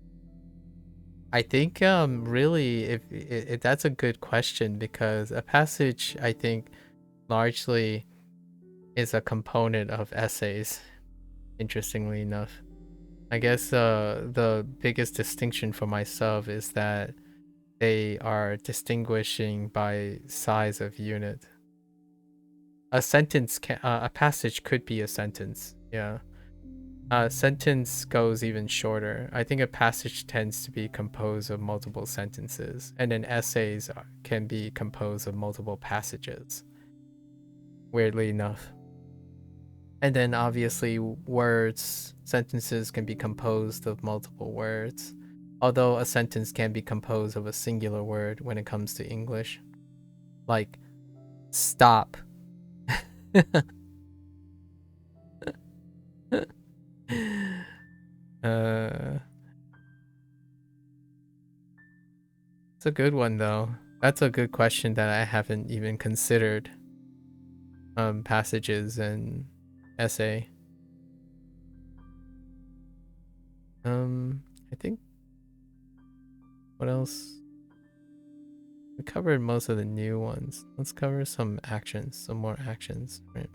I think really if that's a good question, because a passage I think largely is a component of essays, interestingly enough. I guess the biggest distinction for myself is that they are distinguishing by size of unit. A sentence can a passage could be a sentence. Yeah. A sentence goes even shorter. I think a passage tends to be composed of multiple sentences, and then essays can be composed of multiple passages, weirdly enough. And then obviously sentences can be composed of multiple words, although a sentence can be composed of a singular word when it comes to English. Like, stop. It's a good one though. That's a good question that I haven't even considered. Passages and essay. I think what else? We covered most of the new ones. Let's cover some more actions, right?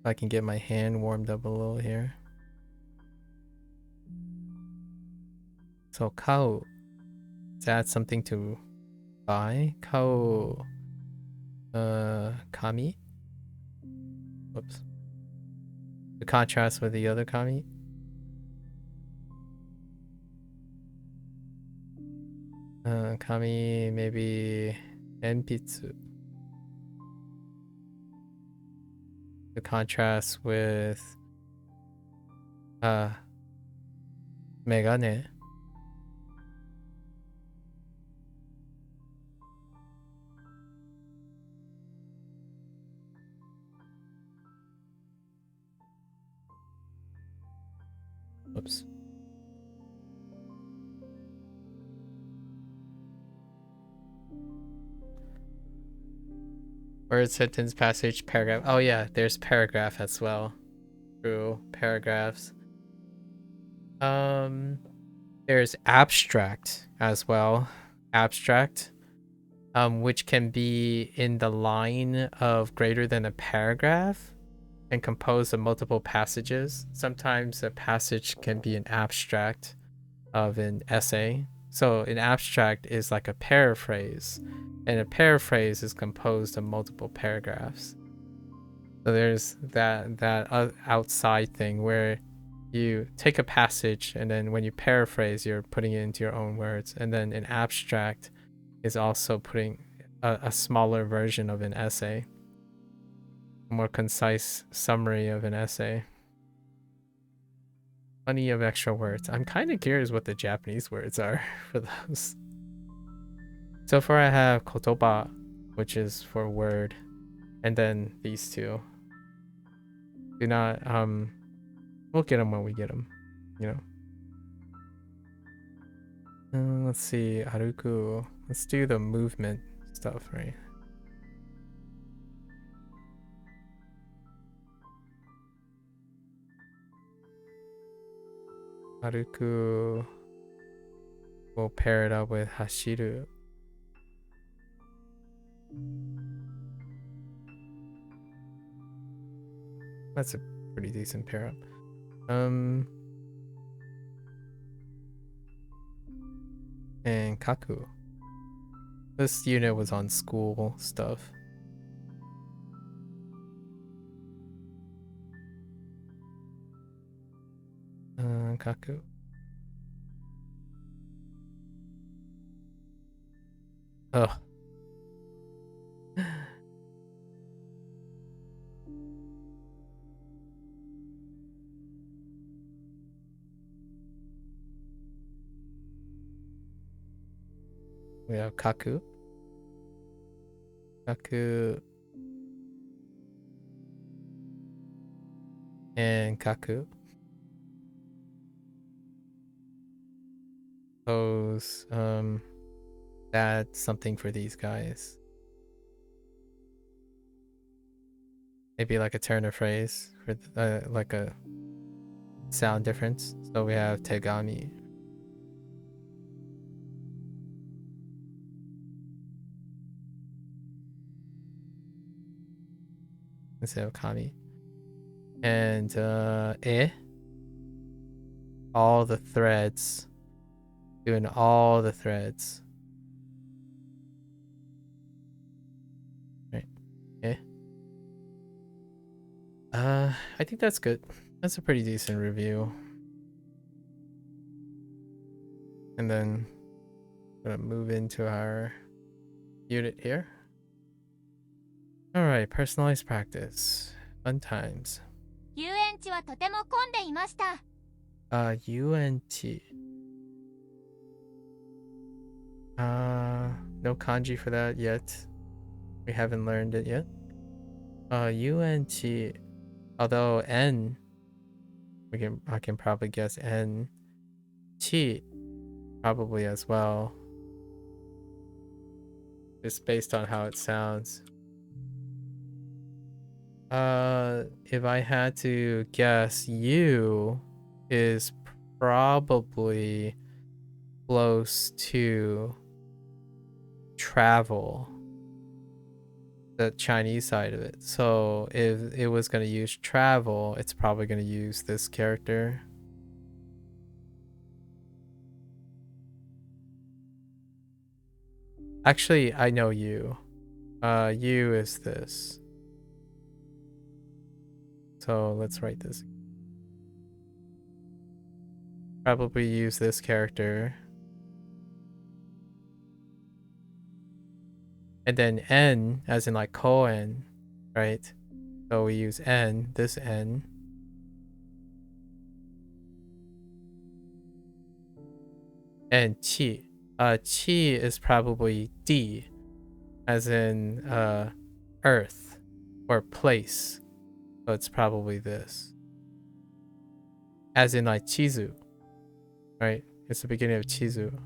If I can get my hand warmed up a little here. So kao. Is that something to buy? Kao kami? Whoops. The contrast with the other kami? Kami maybe enpitsu. The contrast with megane. Whoops. Word, sentence, passage, paragraph. Oh yeah, there's paragraph as well. True, paragraphs. There's abstract as well. Abstract, which can be in the line of greater than a paragraph and composed of multiple passages. Sometimes a passage can be an abstract of an essay. So an abstract is like a paraphrase, and a paraphrase is composed of multiple paragraphs. So there's that outside thing where you take a passage and then when you paraphrase, you're putting it into your own words. And then an abstract is also putting a smaller version of an essay, a more concise summary of an essay. Plenty of extra words. I'm kind of curious what the Japanese words are for those. So far I have kotoba, which is for word, and then these two. Do not, we'll get them when we get them, you know. Let's see, aruku. Let's do the movement stuff, right? Aruku. We'll pair it up with hashiru. That's a pretty decent pair up. And kaku. This unit was on school stuff. Kaku. Oh. We have Kaku. Kaku. And Kaku. Suppose that's something for these guys. Maybe like a turn of phrase for like a sound difference. So we have Tegami. Instead of Kami. And all the threads. Doing all the threads. Right. I think that's good. That's a pretty decent review. And then I'm gonna move into our unit here. Alright, personalized practice. Fun times. UNT. No kanji for that yet. We haven't learned it yet. UNT. Although N, I can probably guess N. T, probably as well. Just based on how it sounds. If I had to guess, U is probably close to travel, the Chinese side of it. So if it was going to use travel, it's probably going to use this character. Actually, I know U. U is this. So let's write this. Probably use this character. And then N, as in like Koen, right? So we use N, this N. And Qi. Qi is probably D, as in earth or place. So it's probably this. As in like Chizu, right? It's the beginning of Chizu.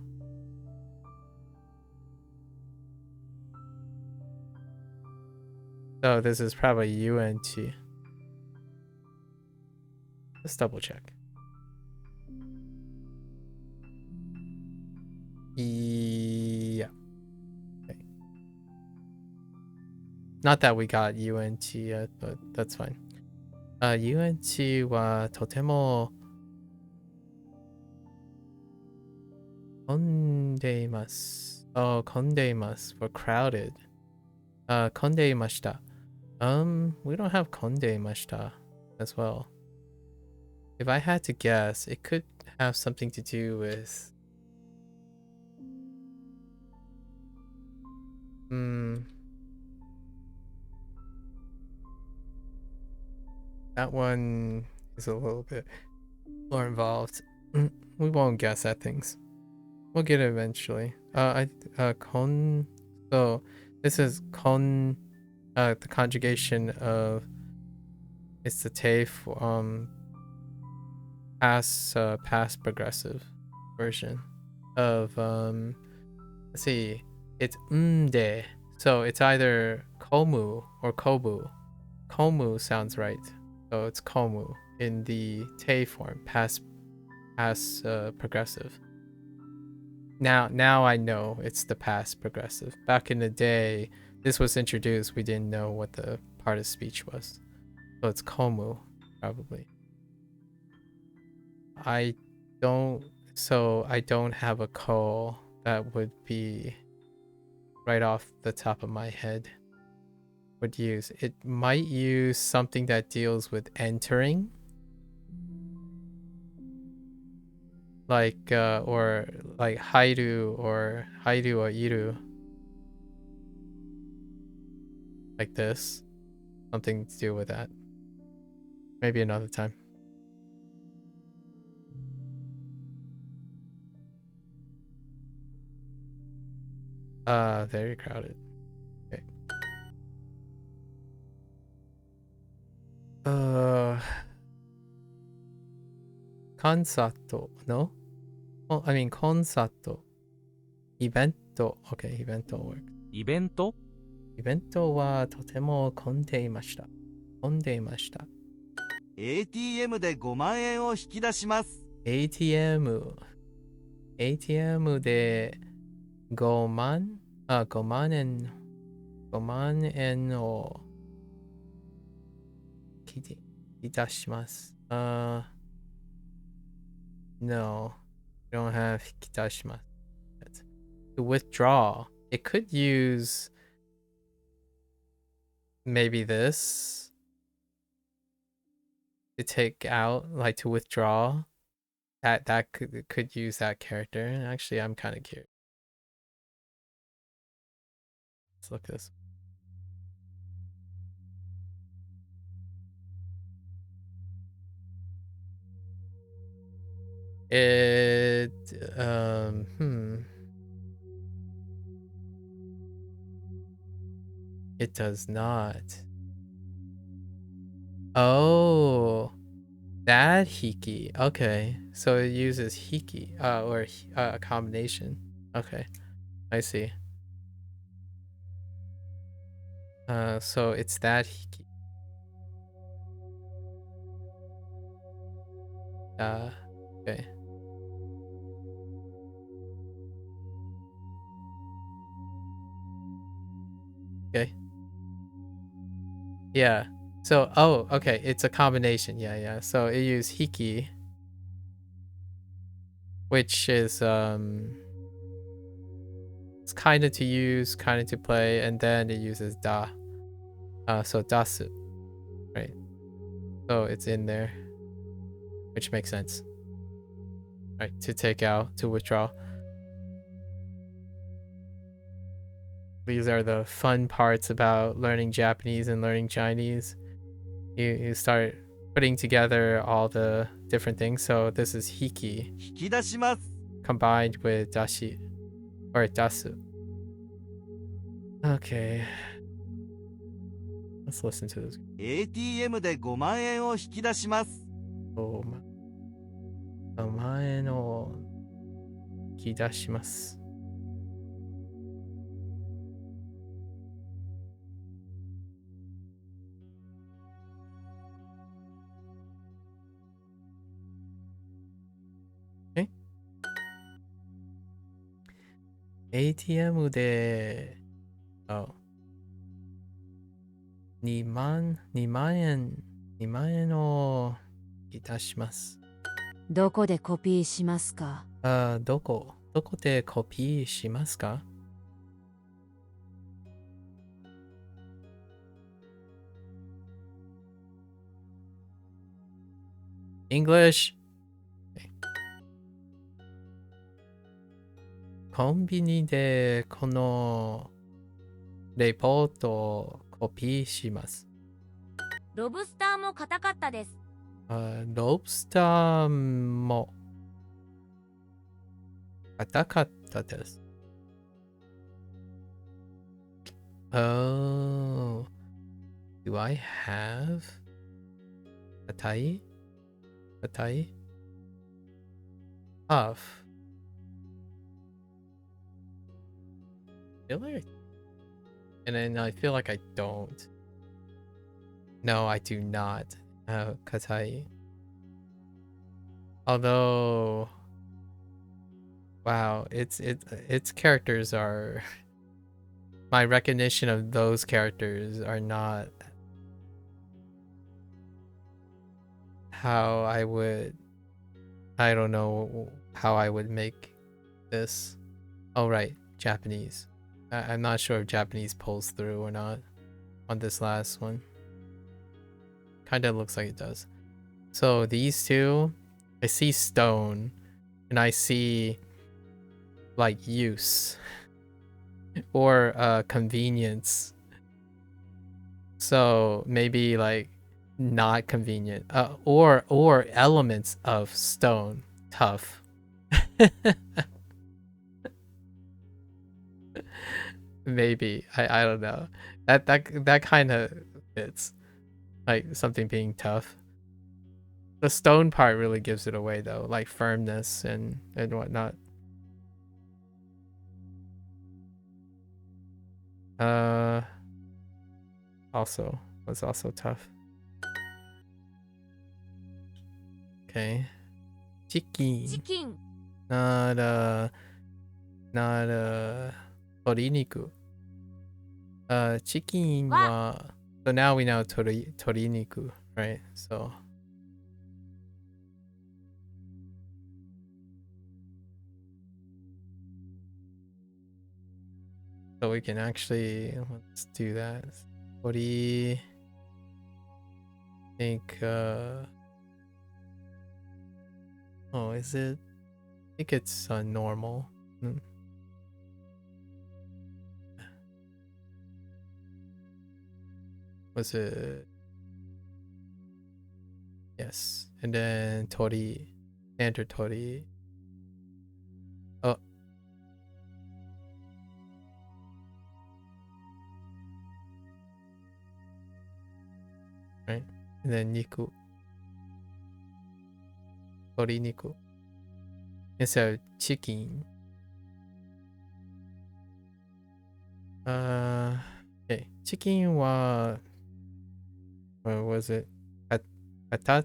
So this is probably UNT. Let's double check. Yeah. Okay. Not that we got UNT yet, but that's fine. UNT はとても混んでいます。Oh, 混んでいます for crowded. 混んでいました。We don't have 混んでいました as well. If I had to guess, it could have something to do with that one is a little bit more involved. We won't guess at things. We'll get it eventually. Kon. So this is kon. The conjugation of it's the te past progressive version of let's see. It's de. So it's either komu or kobu. Komu sounds right. So it's komu in the te form, past progressive. Now I know it's the past progressive. Back in the day, this was introduced, we didn't know what the part of speech was. So it's komu, probably. I don't have a ko that would be right off the top of my head. Would use. It might use something that deals with entering. Like or like hairu or iru. Like this. Something to do with that. Maybe another time. Very crowded. Okay. Concert, no? Oh, I mean concert. Event. Okay, event works. イベントイベントはとても混んでいました。混んでいました。ATM で5万円を引き出します。ATM で5万円を引き出します。No, you don't have 引き出します。To withdraw, it could use maybe this to take out, like to withdraw. That could use that character. Actually, I'm kind of curious. Let's look this. It It does not. Oh, that hiki. Okay, so it uses hiki, or a combination. Okay, I see. So it's that hiki. Okay. Okay. Yeah. So, oh, okay. It's a combination. Yeah. So it uses hiki, which is it's kind of to use, kind of to play, and then it uses da. So dasu, right? So it's in there, which makes sense, right? To take out, to withdraw. These are the fun parts about learning Japanese and learning Chinese. You start putting together all the different things. So this is hiki 引き出します。 combined with dashi or dasu. Okay. Let's listen to this. ATM で5万円を引き出します。5万円を引き出します。ATM で、2万円をいたします。どこでコピーしますか？どこでコピーしますか？ English. コンビニでこのレポートをコピーします。ロブスターも硬かったです。ロブスターも硬かったです。Oh, do I have 硬い Tough. And then I feel like I don't. No, I do not have katai. Although, wow, its characters are my recognition of those characters are not how I don't know how I would make this. Oh, right, Japanese. I'm not sure if Japanese pulls through or not on this last one. Kind of looks like it does. So these two, I see stone and I see like use or convenience. So maybe like not convenient, or elements of stone, tough. Maybe. I don't know. That kind of fits. Like something being tough. The stone part really gives it away though, like firmness and whatnot. Also was also tough. Okay. Chicken. チキン、 Not鶏肉. Chicken wa. So now we know tori niku, right? So we can actually, let's do that. Tori, I think oh, is it? I think it's normal. Was it? Yes. And then tori, standard tori. Oh. Right. And then niku. Tori niku. Instead of chicken. Okay. Chicken wa. What was it? Kata?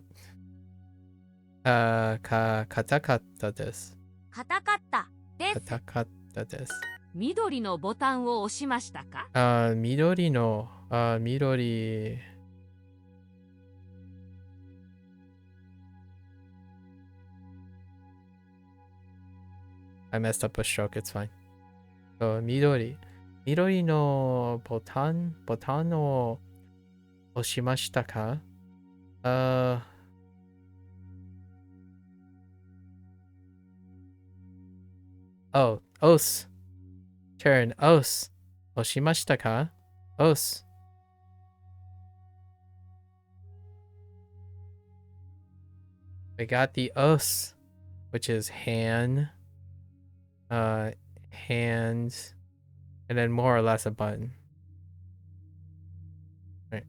Katakatta desu. 硬かったです。 Katakatta desu. 緑のボタンを押しましたか？ Midori no. Midori. I messed up a stroke, it's fine. So, Midori. Midori no botan o oshimashita ka? Oh, os. Turn, os. Oshimashita ka? Os. We got the os, which is hand, hands, and then more or less a button. Right.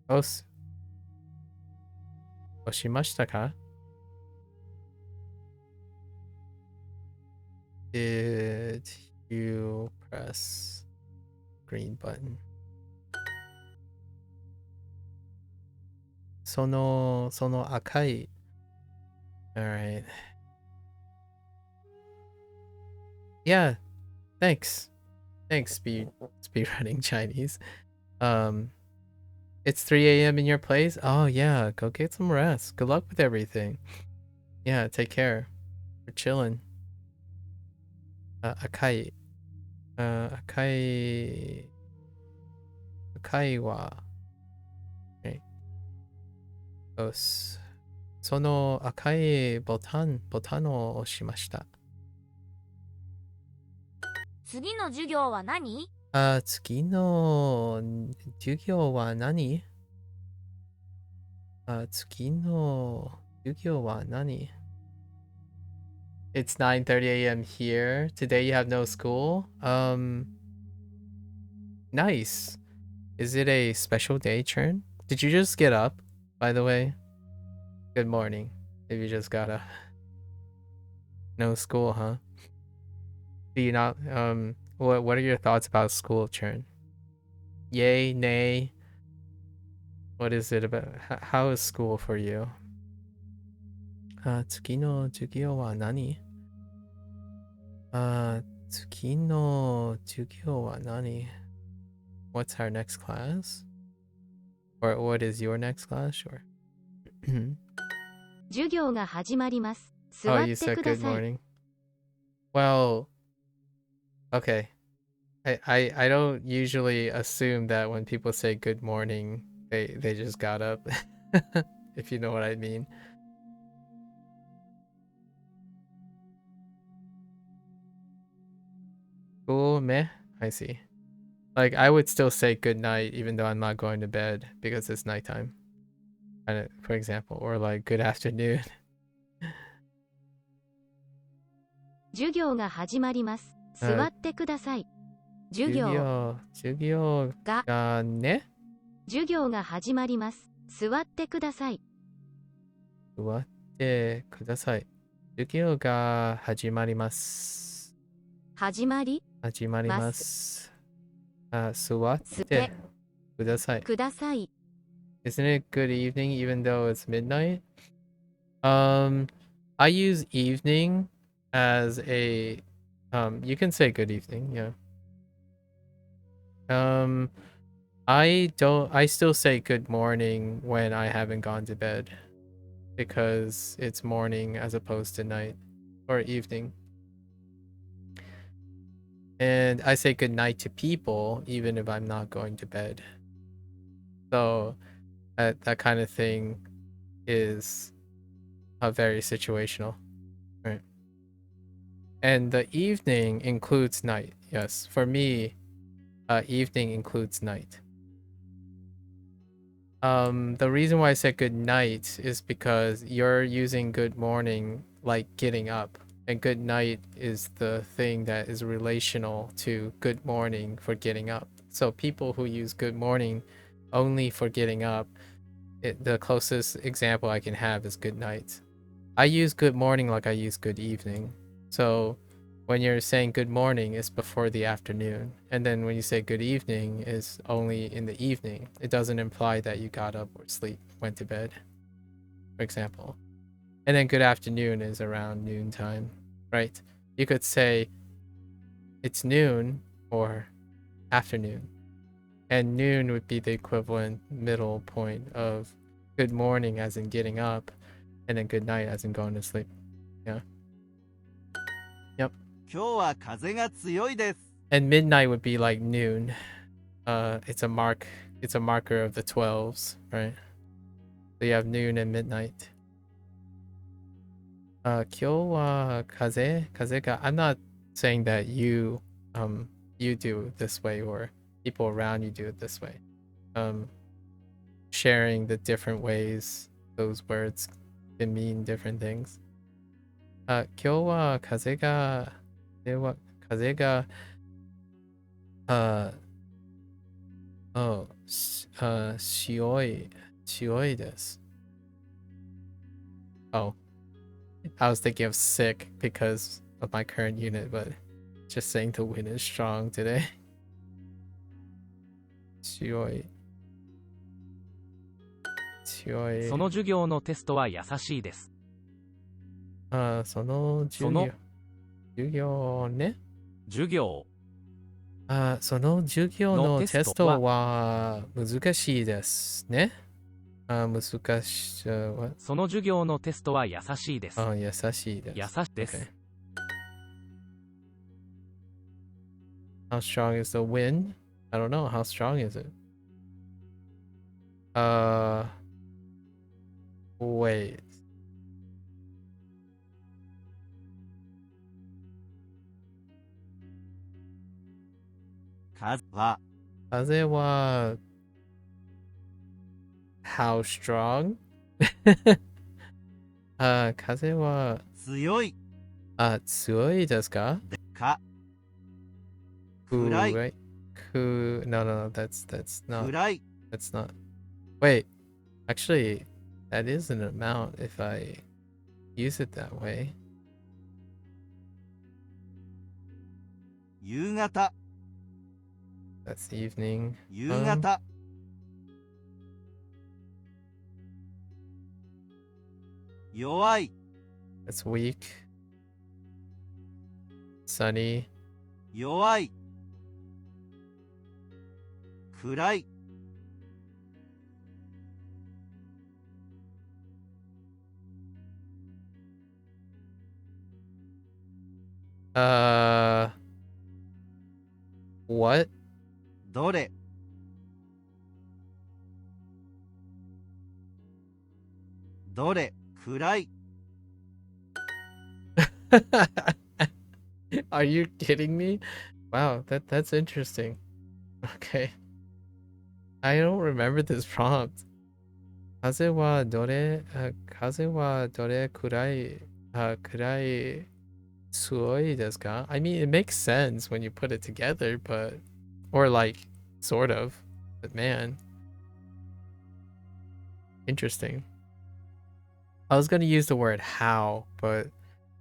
Os. Oshimashita ka? Did you press green button? Sono akai. All right. Yeah. Thanks. Speed running Chinese. It's 3 a.m. in your place? Oh yeah, go get some rest. Good luck with everything. Yeah, take care. We're chilling. Akai. Akai wa. Okay. Os. Sono akai botan o oshimashita. 次の授業は何？次の授業は何？次の授業は何？ It's 9:30 a.m. here. Today you have no school? Nice. Is it a special day, Churn? Did you just get up, by the way? Good morning. If you just got up. No school, huh? Do you not, what are your thoughts about school, Churn? Yay, nay? What is it about? How is school for you? 次の授業は何？次の授業は何？ What's our next class? Or what is your next class? Sure. 授業が始まります。 Oh, 座っ you て said くだ good さい。 morning. Well, okay. I don't usually assume that when people say good morning, they just got up. If you know what I mean. Cool, meh. I see. Like, I would still say good night even though I'm not going to bed because it's nighttime. For example, or like good afternoon. 授業が始まります。座ってください。授業授業がね。授業が始まります。座ってください。座ってください。授業が始まります。始まり始まります。座ってください。ください。Isn't it good evening even though it's midnight? I use evening as a you can say good evening, yeah. I still say good morning when I haven't gone to bed because it's morning as opposed to night or evening. And I say good night to people even if I'm not going to bed. So that kind of thing is very situational, right? And the evening includes night. Yes, for me, evening includes night. The reason why I said good night is because you're using good morning like getting up, and good night is the thing that is relational to good morning for getting up. So people who use good morning only for getting up, the closest example I can have is good night. I use good morning like I use good evening. So when you're saying good morning, it's before the afternoon. And then when you say good evening, it's only in the evening. It doesn't imply that you got up or went to bed, for example. And then good afternoon is around noontime, right? You could say it's noon or afternoon. And noon would be the equivalent middle point of good morning as in getting up, and then good night as in going to sleep. Yeah. Yep. 今日は風が強いです。 And midnight would be like noon. It's a marker of the 12s, right? So you have noon and midnight. 今日は風が I'm not saying that you do it this way or people around you do it this way. Sharing the different ways those words can mean different things. 今日は風が強いです。Oh, I was thinking of sick because of my current unit, but just saying the wind is strong today. 強い。その授業のテストは優しいです。その授業ね。授業。その授業のテストは難しいですね。難しい。その授業のテストは優しいです。優しいです。優しいです。Okay. How strong is the wind? I don't know. How strong is it? Wait. Kaze wa how strong? 風は強い。強いですか？か。暗い。No, that's not. 暗い。That's not. Wait, actually, that is an amount if I use it that way. 夕方。That's evening. 夕方。弱い。That's weak. Sunny. 弱い。暗い。What? どれ。どれ。暗い。Are you kidding me? Wow, that's interesting. Okay. I don't remember this prompt. 風はどれ暗い Sui desu ka? I mean, it makes sense when you put it together, but or like sort of. But man, interesting. I was gonna use the word how, but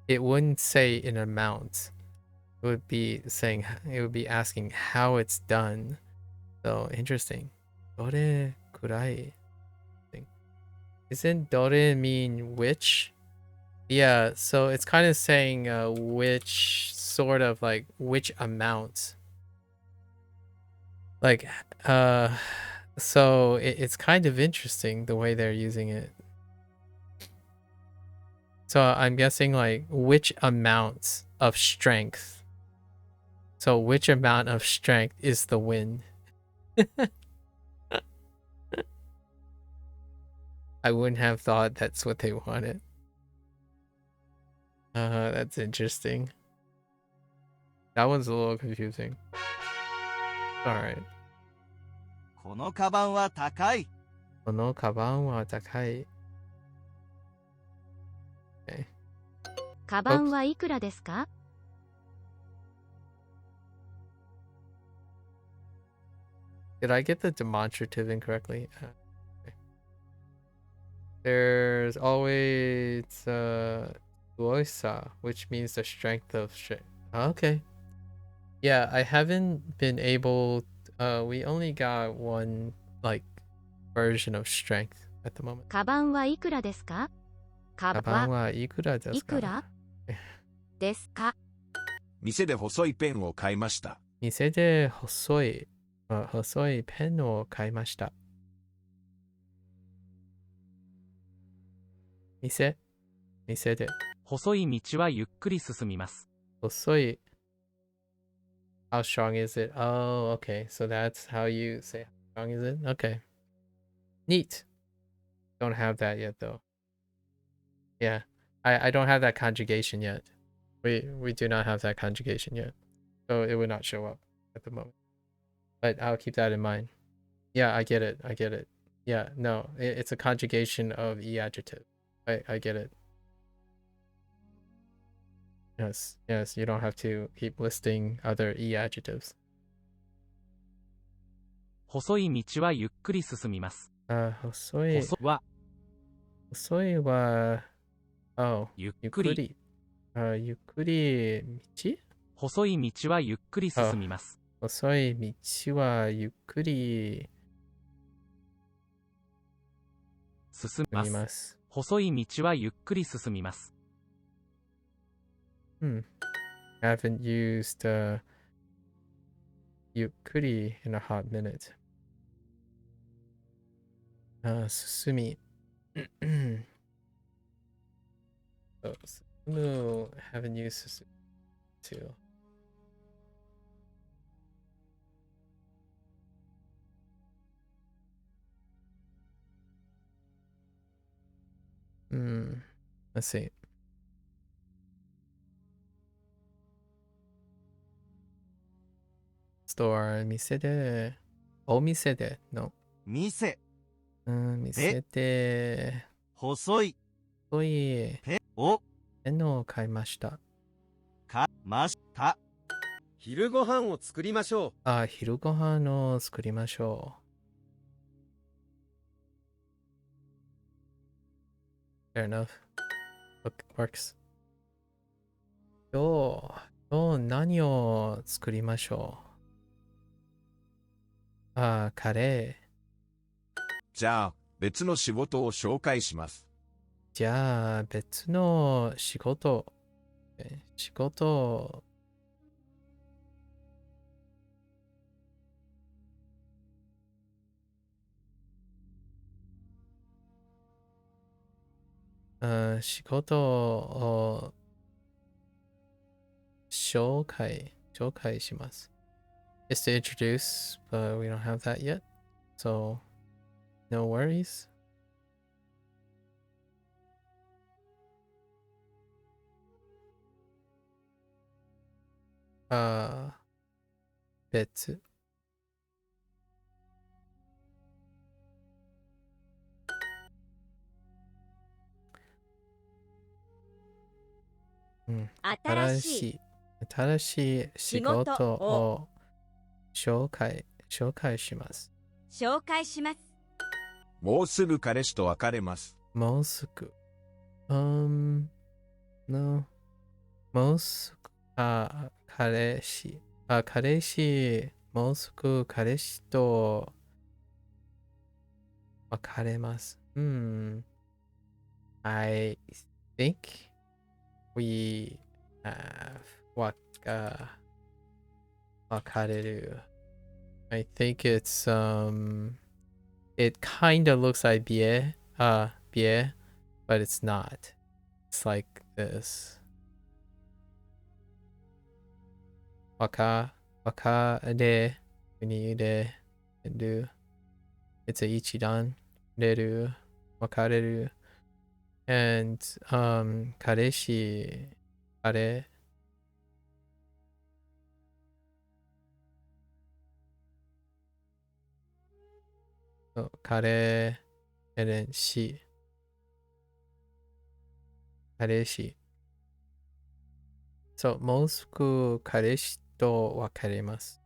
it wouldn't say an amount. It would be saying it would be asking how it's done. So interesting. Dore kurai. Isn't dore mean which? Yeah, so it's kind of saying which sort of like which amount. Like so it's kind of interesting the way they're using it. So I'm guessing like which amount of strength. So which amount of strength is the wind? I wouldn't have thought that's what they wanted. That's interesting. That one's a little confusing. Alright. このカバンは高い。このカバンは高い。Okay. カバンはいくらですか？ Did I get the demonstrative incorrectly? Okay. There's always Duoisa, which means the strength of strength. Okay. Yeah, I haven't been able we only got one like version of strength at the moment. カバンはいくらですか？カカバンはいくらですか？いくらですか？店で細いペンを買いました。店で細いペンを買いました。店で細い道はゆっくり進みます。細い How strong is it? Oh, okay. So that's how you say how strong is it? Okay. Neat. Don't have that yet though. Yeah. I don't have that conjugation yet. We do not have that conjugation yet. So it would not show up at the moment. But I'll keep that in mind. Yeah, I get it. Yeah, no. It's a conjugation of e adjective. I get it. Yes, you don't have to keep listing other e adjectives. 細い道はゆっくり進みます。細いはゆっくり。ゆっくり道？細い道はゆっくり進みます。細い道はゆっくり進みます。細い道はゆっくり進みます。I haven't used ゆっくり in a hot minute. 進み。So, 進む haven't used 進む too. Let's see. Store 店でお店で no 店店で細い細いペをペンを買いましたかました昼ご飯を作りましょう。昼ご飯を作りましょう Fair enough. Works. 今日何を作りましょうカレー。じゃあ、別の仕事を紹介します。じゃあ、別の仕事。仕事を紹介します。Just to introduce, but we don't have that yet. So, no worries.別。新しい仕事を紹介します。もうすぐ彼氏と別れます。もうすぐ。no. もうすぐ、彼氏。もうすぐ彼氏と別れます。I think we have 別れる。I think it's it kind of looks like bien, but it's not. It's like this. 別れる。It's a 一段れる。別れる。And 彼氏彼彼氏彼氏。そう、もうすぐ彼氏と別れます。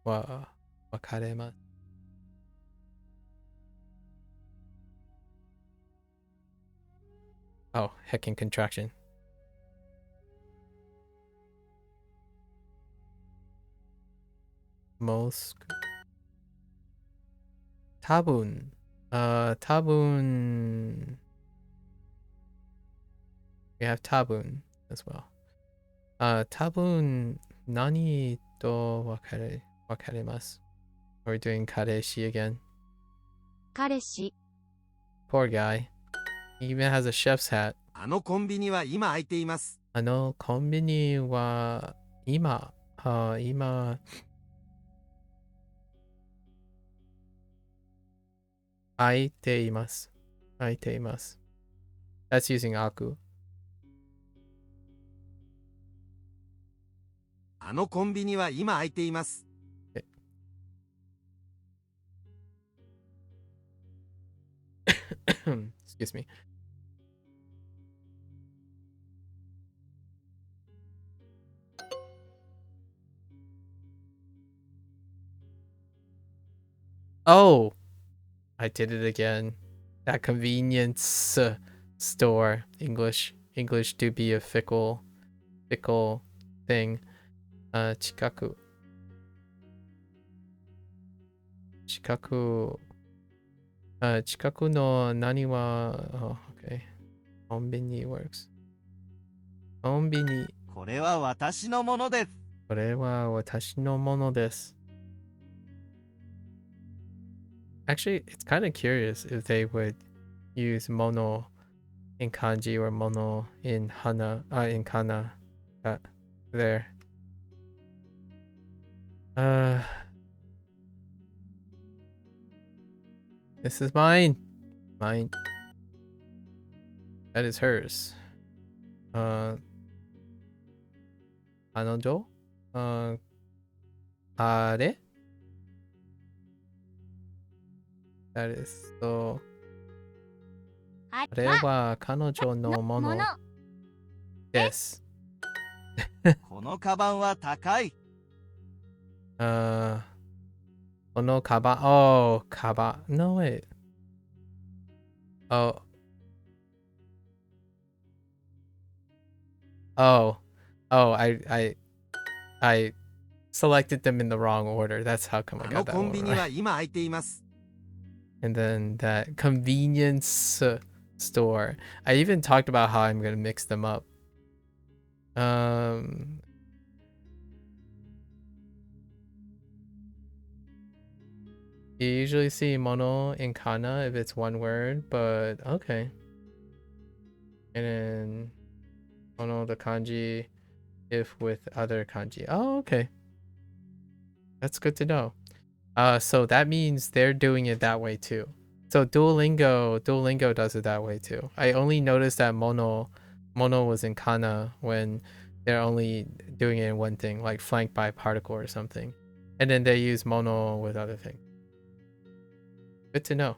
別れます。Oh, heckin' contraction. もうすぐ。多分。We have 多分 as well. 多分何と別れます。We're doing 彼氏 again. 彼氏。Poor guy. He even has a chef's hat. あのコンビニは今空いています。あのコンビニは今空いています。That's using MAKU. あのコンビニは今空いています。Excuse me. Oh, I did it again. That convenience store. English to be a fickle thing. 近くの何は、okay. コンビニ works. コンビニ。これは私のものです。これは私のものです。Actually, it's kind of curious if they would use mono in kanji or mono in in kana. There. This is mine. That is hers. 彼女彼ですと、これは彼女のものです。このカバンは高い。このカバン、oh, カバン。No, wait. Oh, I selected them in the wrong order. That's how come I got that one right. And then that convenience store. I even talked about how I'm gonna mix them up. You usually see mono in kana if it's one word, but okay. And then mono the kanji if with other kanji. Oh, okay. That's good to know. So that means they're doing it that way too. So Duolingo does it that way too. I only noticed that mono was in kana when they're only doing it in one thing, like flanked by particle or something. And then they use mono with other things. Good to know.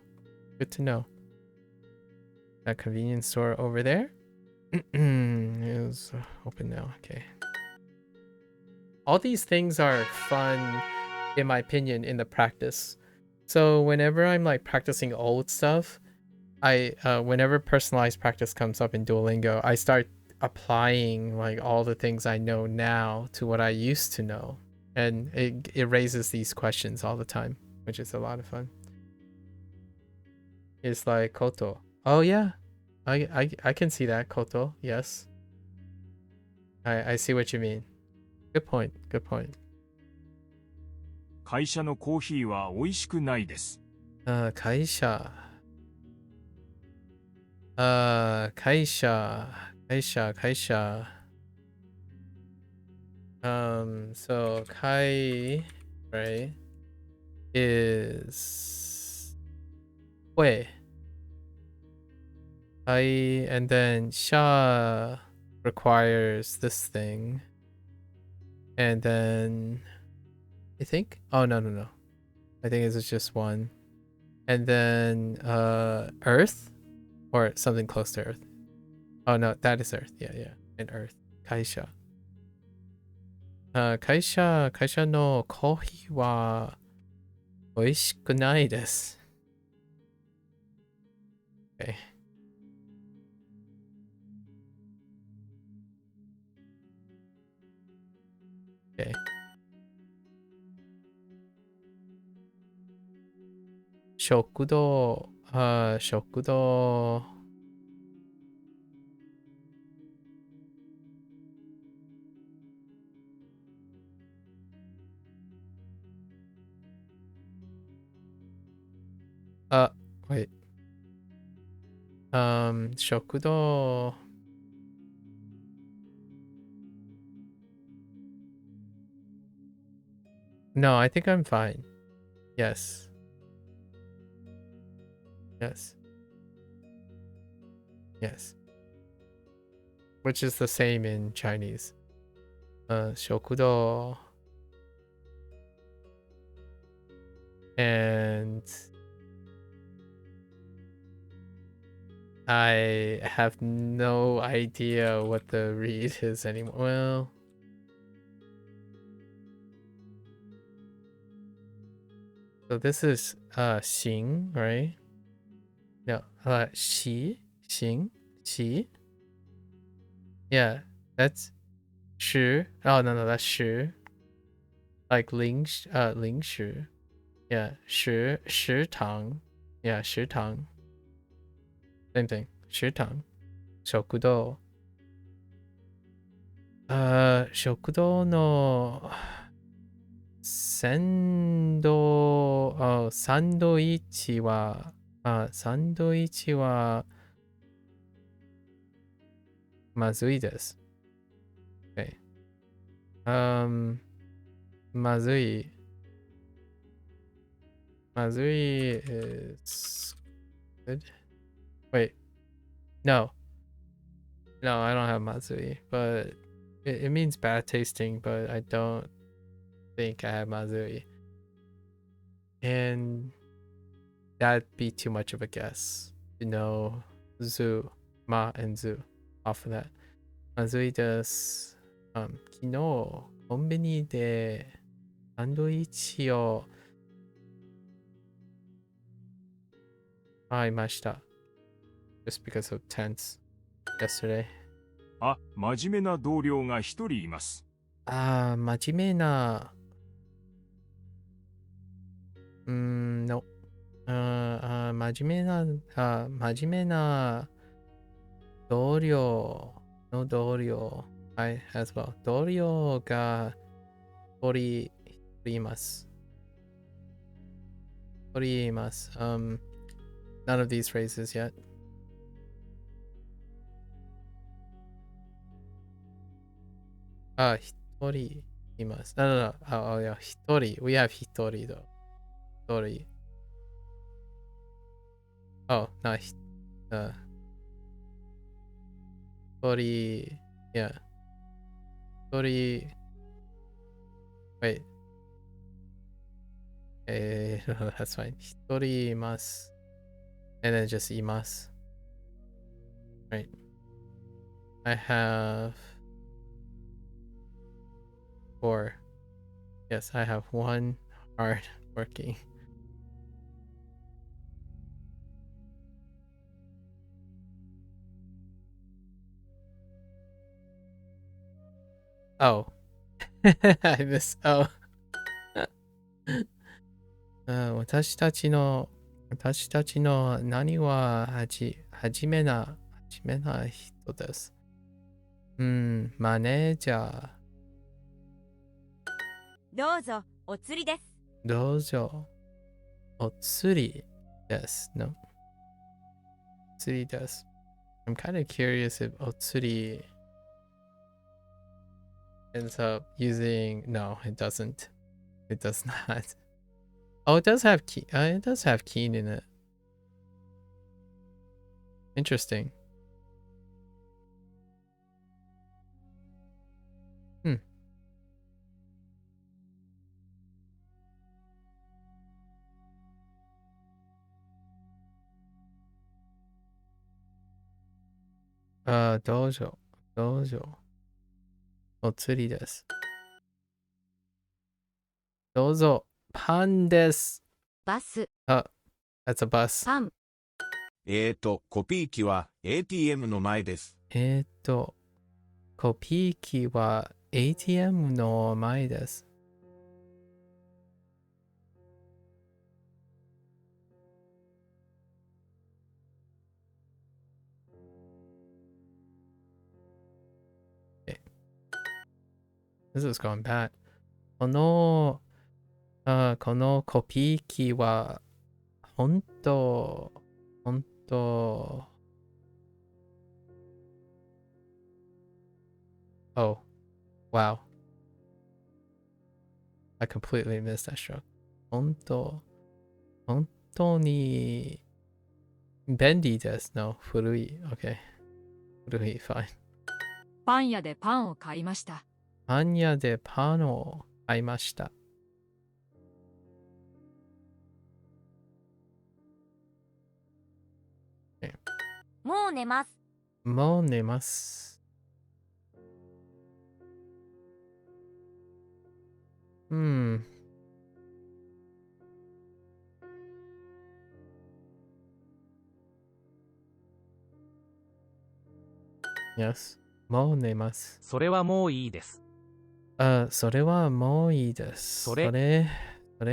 That convenience store over there. It was open now. Okay. All these things are fun, in my opinion, in the practice. So whenever I'm like practicing old stuff, whenever personalized practice comes up in Duolingo, I start applying like all the things I know now to what I used to know, and it raises these questions all the time, which is a lot of fun. It's like koto. Oh yeah, I can see that, koto. Yes, I see what you mean. Good point. Good point. 会社のコーヒーは美味しくないです。会社。会社。So kai, right, is 会. Kai, and then sha requires this thing. And then I think, oh no. I think it's just one. And then earth or something close to earth. Oh no, that is earth. Yeah. And earth. Kaisha. 会社のコーヒーは美味しくないです。Okay. Okay. 食堂。Wait. 食堂。No, I think I'm fine. Yes. Which is the same in Chinese. 食堂. And I have no idea what the read is anymore. Well, so this is xing, right? No, xi. Yeah, that's 食. Oh no, that's 食. Like 零食. Yeah, 食堂. Yeah, 食堂. Same thing. 食堂. 食堂. 食堂のサンドイッチはまずいです。Okay. まずい is good. Wait. No, I don't have mazui, but it means bad tasting, but I don't think I have mazui. And that'd be too much of a guess to know zu, ma, and zu off of that. Mazui desu. 昨日コンビニでサンドイッチを買いました。Just because of tense yesterday. 真面目な同僚が一人います。真面目なno. 真面目な同僚の同僚 I as well 同僚が一人います。None of these phrases yet. Hitori imasu. No. Oh yeah, hitori. We have hitori though. Hitori. Oh, not hitori. Yeah. Hitori. Wait. No, that's fine. Hitori imasu. And then just imasu. Right. I have 4. Yes, I have 1 hard working. Oh. I miss. Oh. 私たちの何ははじめな人です。マネージャー。どうぞ、お釣りです。どうぞ、お釣りです。No. 釣りです。I'm kind of curious if お釣り ends up using. No, it doesn't. It does not. Oh, it does have key. It does have keen in it. Interesting. Hmm. Dojo. O tsuri desu. Dozo. Pan desu. バス、 That's a bus. パン、コピー機は ATM の前です。コピー機は ATM の前です。This is going bad. このコピー機は本当 Oh, wow. I completely missed that stroke. 本当に便利です。No, 古い。Okay. 古い、fine. パン屋でパンを買いました。パン屋でパンを買いました。もう寝ます。もう寝ます。Yes. もう寝ます。それはもういいです。それはもういいです。それ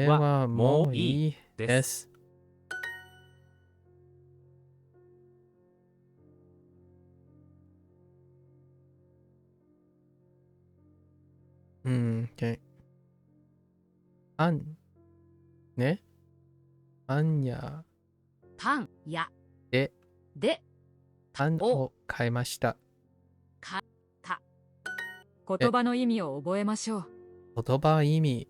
はもういいです。Okay. パン屋でパンを買いました。言葉の意味を覚えましょう。言葉の意味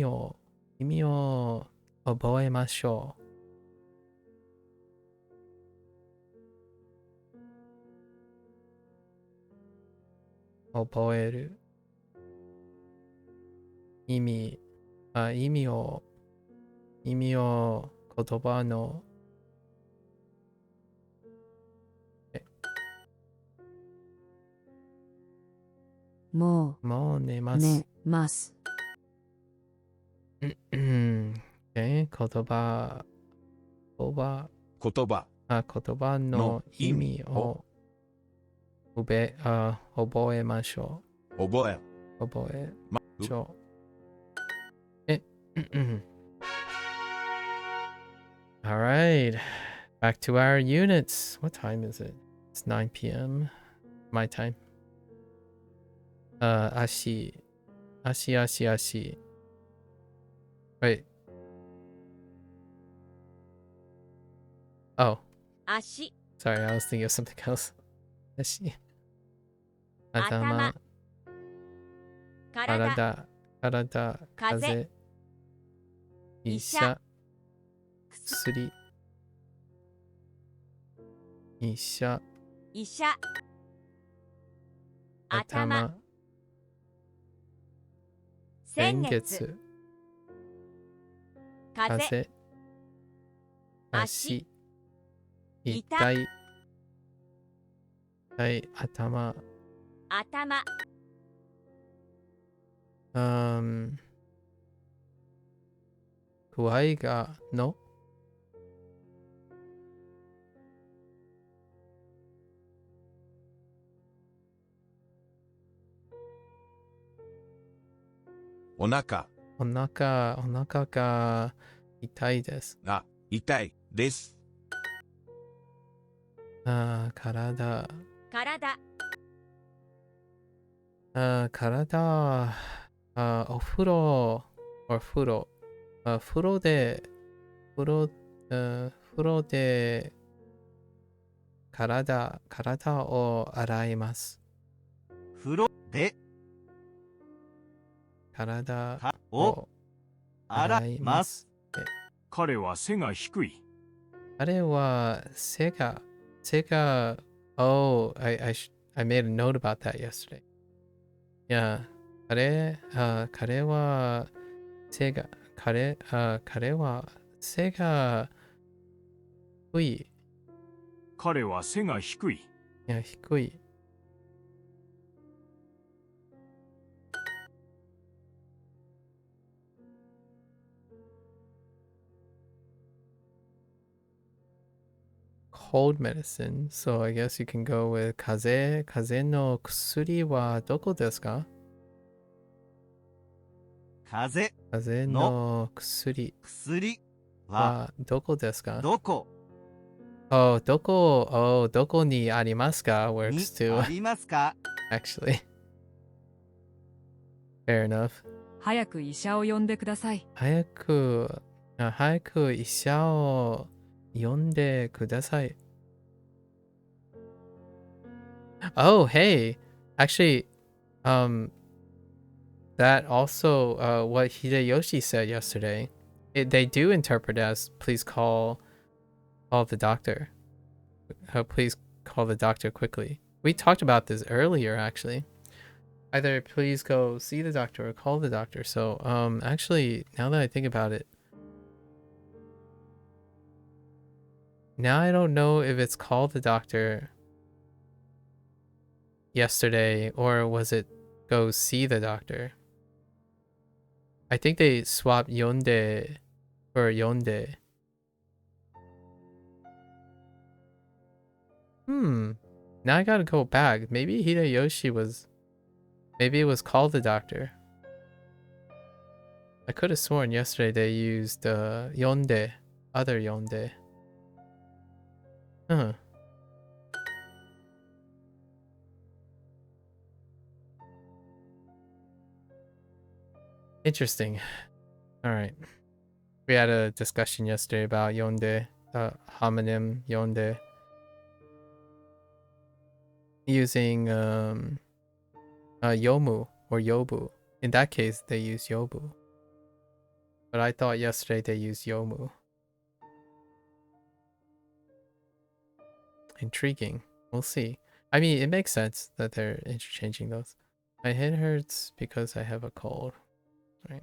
を覚えましょう。覚える意味を言葉のもう寝まうす。寝ます。言葉の意味を覚えましょう。覚えましょう。Alright, back to our units. What time is it? It's 9 p.m. my time. 足。Wait. Oh. 足。Sorry, I was thinking of something else. 足。頭。体。風。医者。薬。医者。頭。先月。風。足。痛い。痛い。頭。頭。具合がのお腹が痛いです。が痛いです。体。お風呂。風呂で体を洗います。風呂で体を洗います。彼は背が低い。彼は背がOh, I made a note about that yesterday. Yeah. 彼は背が低い。彼は背が低い。いや、低い。Cold medicine. So I guess you can go with 風邪の薬はどこですか？風邪の薬はどこですか？どこ Oh, どこにありますか works に too. ありますか Actually. Fair enough. 早く医者を呼んでください。早く医者を呼んでください。Oh, hey. Actually, that also what Hideyoshi said yesterday. They do interpret as please call the doctor. Please call the doctor quickly. We talked about this earlier, actually. Either please go see the doctor or call the doctor. So, actually, now that I think about it, now I don't know if it's call the doctor yesterday or was it go see the doctor. I think they swapped yonde for yonde. Now I gotta go back. Maybe Hideyoshi was... Maybe it was call the doctor. I could have sworn yesterday they used yonde. Other yonde. Huh. Interesting. Alright. We had a discussion yesterday about yonde. Homonym yonde. Using yomu or yobu. In that case, they use yobu. But I thought yesterday they used yomu. Intriguing. We'll see. I mean, it makes sense that they're interchanging those. My head hurts because I have a cold. Right.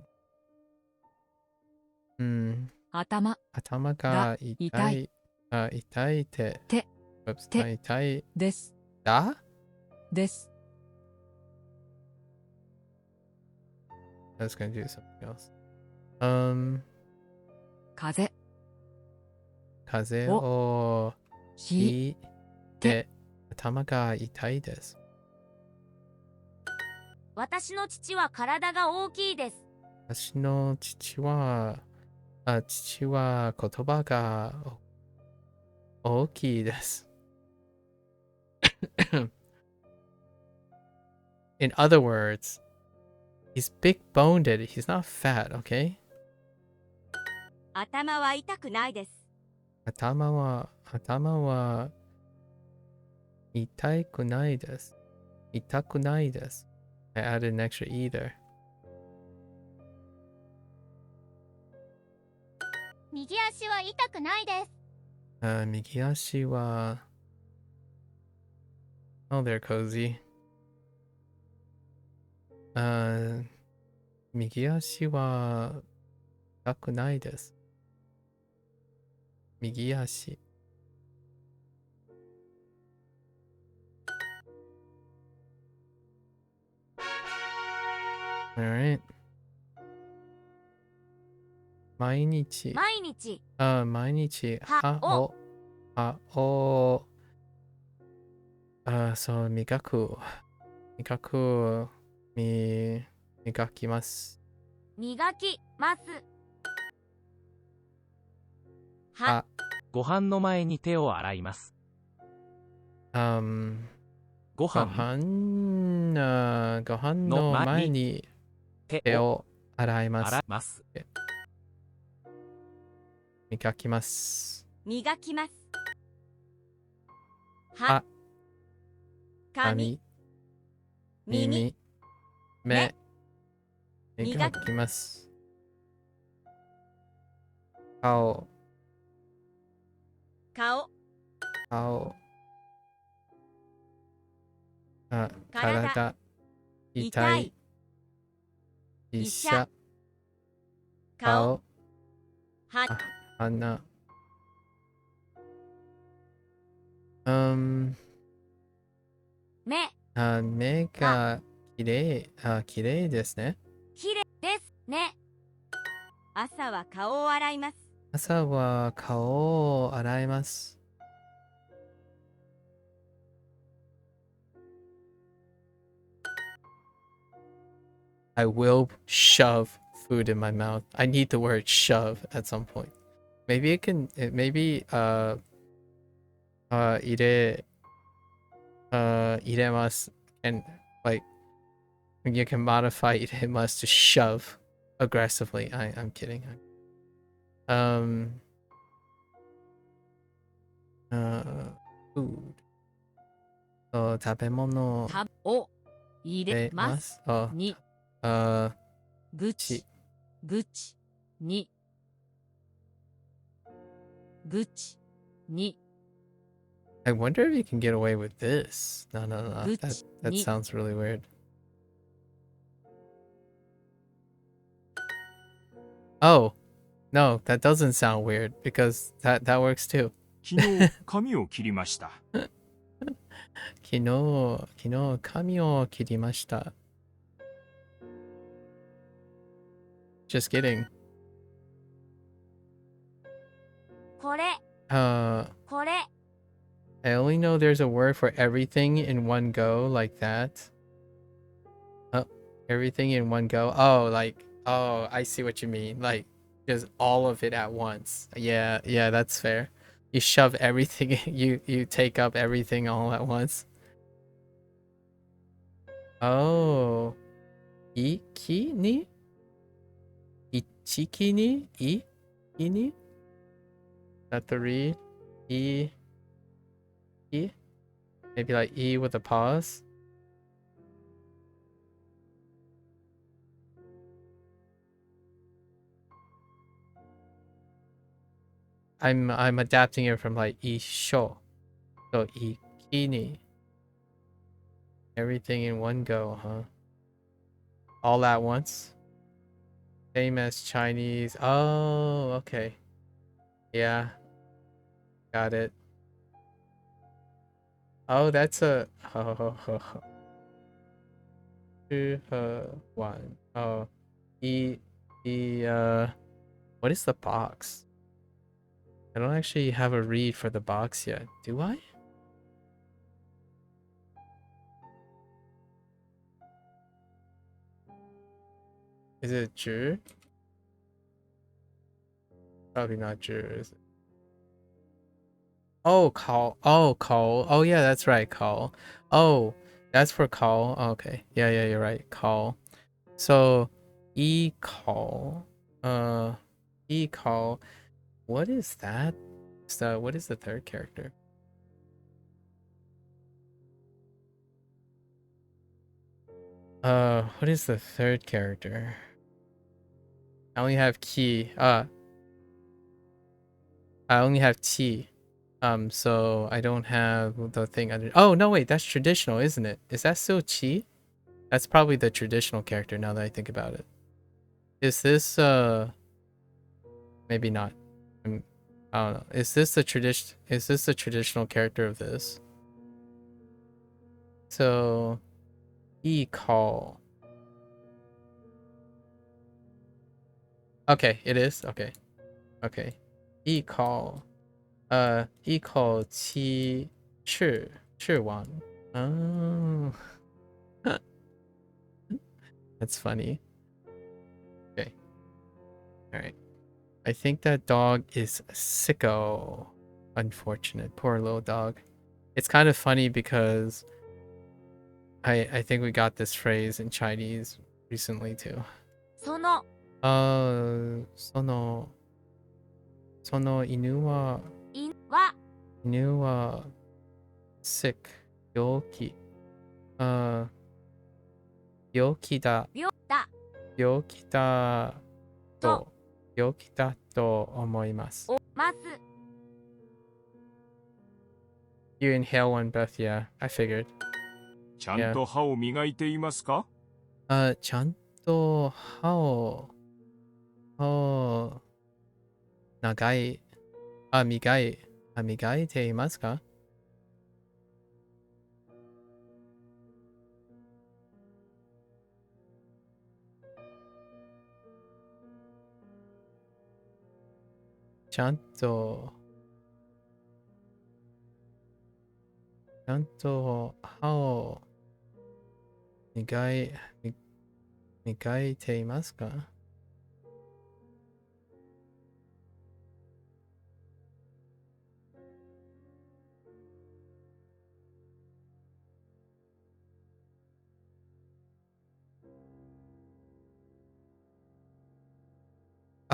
頭が痛い。痛いて。痛い。です。です。I was gonna do something else. 風をひいて頭が痛いです。私の父は体が大きいです。私の父は言葉が大きいです。In other words, he's big-boned. He's not fat, okay? 頭は痛くないです。頭は痛くないです。痛くないです。I added an extra E there. 右足は痛くないです。右足は Oh, they're cozy. 右足は痛くないです。右足 Alright 毎日毎日毎日歯を歯をそう磨く磨きます磨きますあご飯の前に手を洗います。ご飯の前に手を洗います。磨きます。磨きます。歯、髪、耳、目、磨きます。顔、体、痛い、医者、顔、鼻、目がきれいですね。きれいですね。朝は顔を洗います。朝は顔を洗います。I will shove food in my mouth. I need the word shove at some point. Maybe it can maybe 入れます and like you can modify 入れます to shove aggressively. I'm kidding. Food. 食べ物を入れます。にぐちにぐちに I wonder if you can get away with this. No. That sounds really weird. Oh, no, that doesn't sound weird because that works too. 昨日髪を切りました。昨日髪を切りました。Just kidding. これ I only know there's a word for everything in one go like that. Oh, everything in one go. Oh, I see what you mean. Like just all of it at once. Yeah, that's fair. You shove everything, you take up everything all at once. Oh. Ikini? Ichikini? Ikini? That the read? E? Maybe like E with a pause? I'm adapting it from like isho. So ikini. Everything in one go, huh? All at once? Same as Chinese. Oh, okay. Yeah. Got it. Oh, that's a one. Oh, what is the box? I don't actually have a read for the box yet. Do I? Is it 直? Probably not 直, is it? Oh, call. Oh, call. Oh, yeah, that's right, call. Oh, that's for call. Okay. Yeah, you're right. Call. So, e-call. E-call. What is that? So, what is the third character? What is the third character? I only have key. I only have T. So I don't have the thing under. Oh no, wait, that's traditional, isn't it? Is that still Chi? That's probably the traditional character now that I think about it. Is this maybe not. I don't know. Is this the traditional character of this? So, call. Okay, it is. Okay. Okay. call. call 七王. Oh. That's funny. Okay. All right. I think that dog is sicko. Unfortunate. Poor little dog. It's kind of funny because I think we got this phrase in Chinese recently too. その その犬は犬は sick 病気病気だと思います。You inhale one breath, yeah, I figured. ちゃんと歯を磨いていますか？ちゃんと歯を磨いていますか？ちゃんと歯を磨いていますか？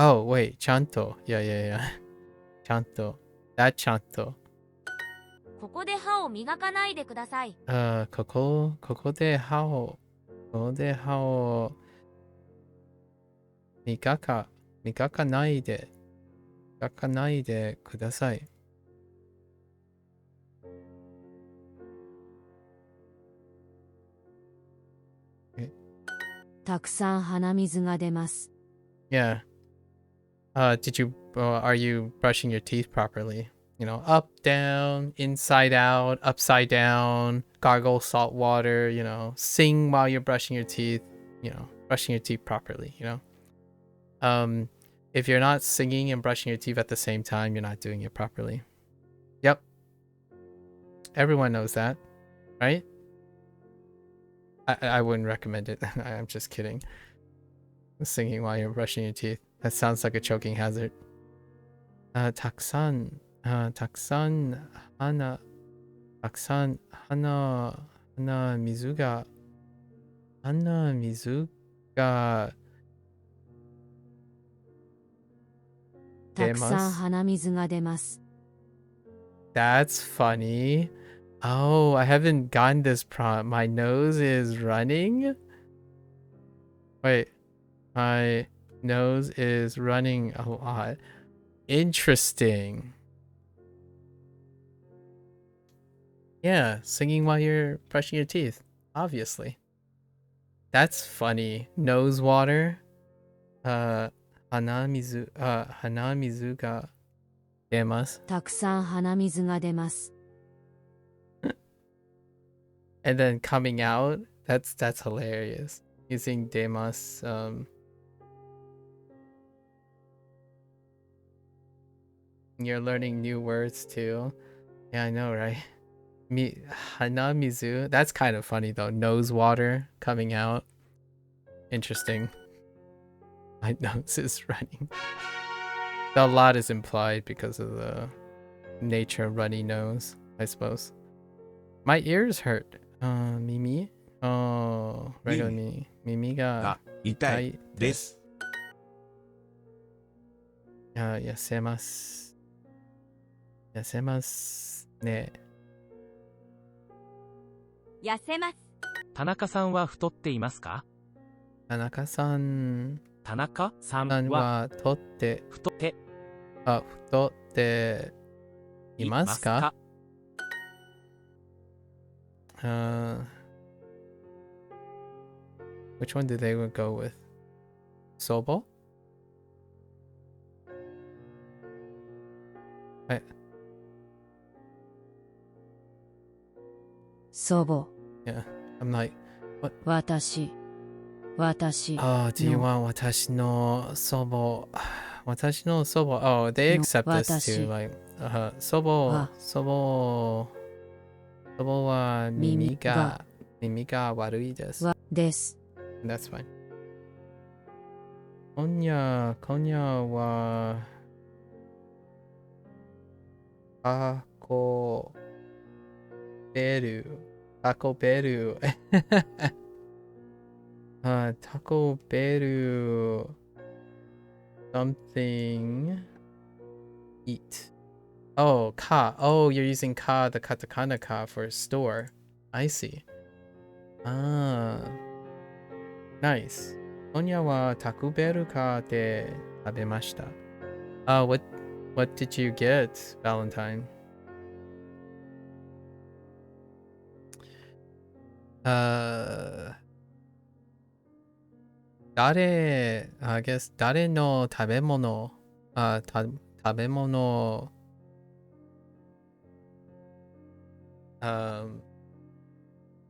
Oh, wait, ちゃんと. Yeah. ちゃんと. That ちゃんと. ここで歯を磨かないでください。ここで歯を磨かないでください。たくさん鼻水が出ます。Yeah. Are you brushing your teeth properly? You know, up, down, inside out, upside down, gargle salt water, you know, sing while you're brushing your teeth, you know, brushing your teeth properly, you know. If you're not singing and brushing your teeth at the same time, you're not doing it properly. Yep. Everyone knows that, right? I wouldn't recommend it. I'm just kidding. Singing while you're brushing your teeth. That sounds like a choking hazard. たくさん水が出ます。That's funny. Oh, I haven't gotten this prompt. My nose is running? Wait. My nose is running a lot. Interesting. Yeah, singing while you're brushing your teeth. Obviously. That's funny. Nose water. 鼻水が出ます。たくさん鼻水が出ます。And then coming out, that's hilarious. Using demas. You're learning new words too. Yeah, I know, right? Hanamizu. That's kind of funny though. Nose water coming out. Interesting. My nose is running. A lot is implied because of the nature of runny nose, I suppose. My ears hurt. Mimi? Oh, regular me. Mimi ga itai desu. 痩せますね。痩せます。田中さんは太っていますか？田中さんは太っていますか？Which one did they go with? Sobo? I, 祖母 yeah, I'm like, what? 私 Oh, do you no. want watashi no sobo? Watashi no sobo. Oh, they No, accept this too. watashi Like, sobo, sobo wa Mimi ga mimi ga warui desu. はです That's fine. Konya wa Taco Bell. Taco Bell. Something. Eat. Oh, ka. Oh, you're using ka, the katakana ka for store. I see. Ah. Nice. Konya wa Taco Bell ka de tabemashita. What did you get, Valentine? I guess 誰の食べ物、食べ物、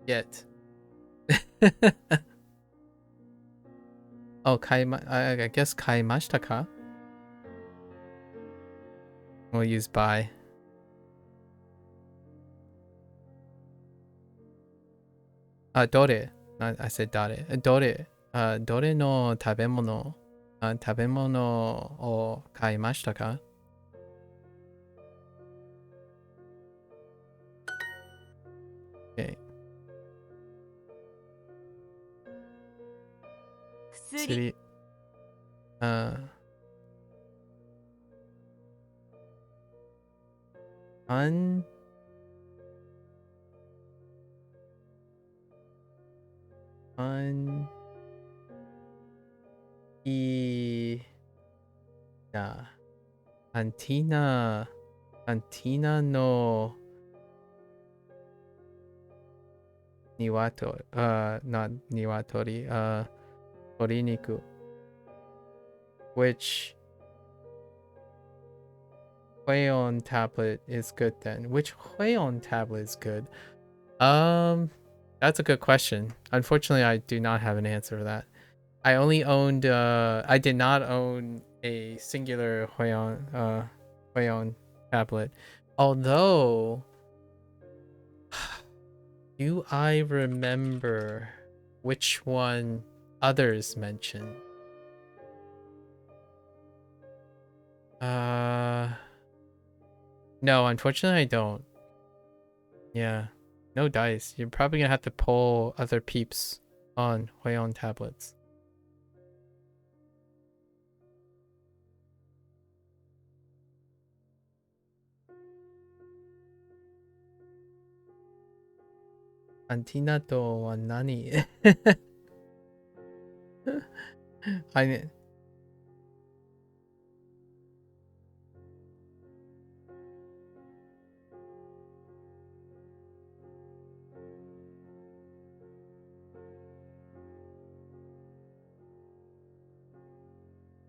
get. Oh, I guess 買いましたか? We'll use buy. Dore. I said dare. Dore. どれの食べ物を買いましたか? Okay. 薬。アンティナの鶏、鶏肉 which Huion tablet is good then? Which Huion tablet is good? That's a good question. Unfortunately, I do not have an answer for that. I only owned I did not own a singular Huion tablet. Although do I remember which one others mentioned? No, unfortunately I don't. Yeah. No dice. You're probably gonna have to pull other peeps on Huion tablets. Antina to wa nani?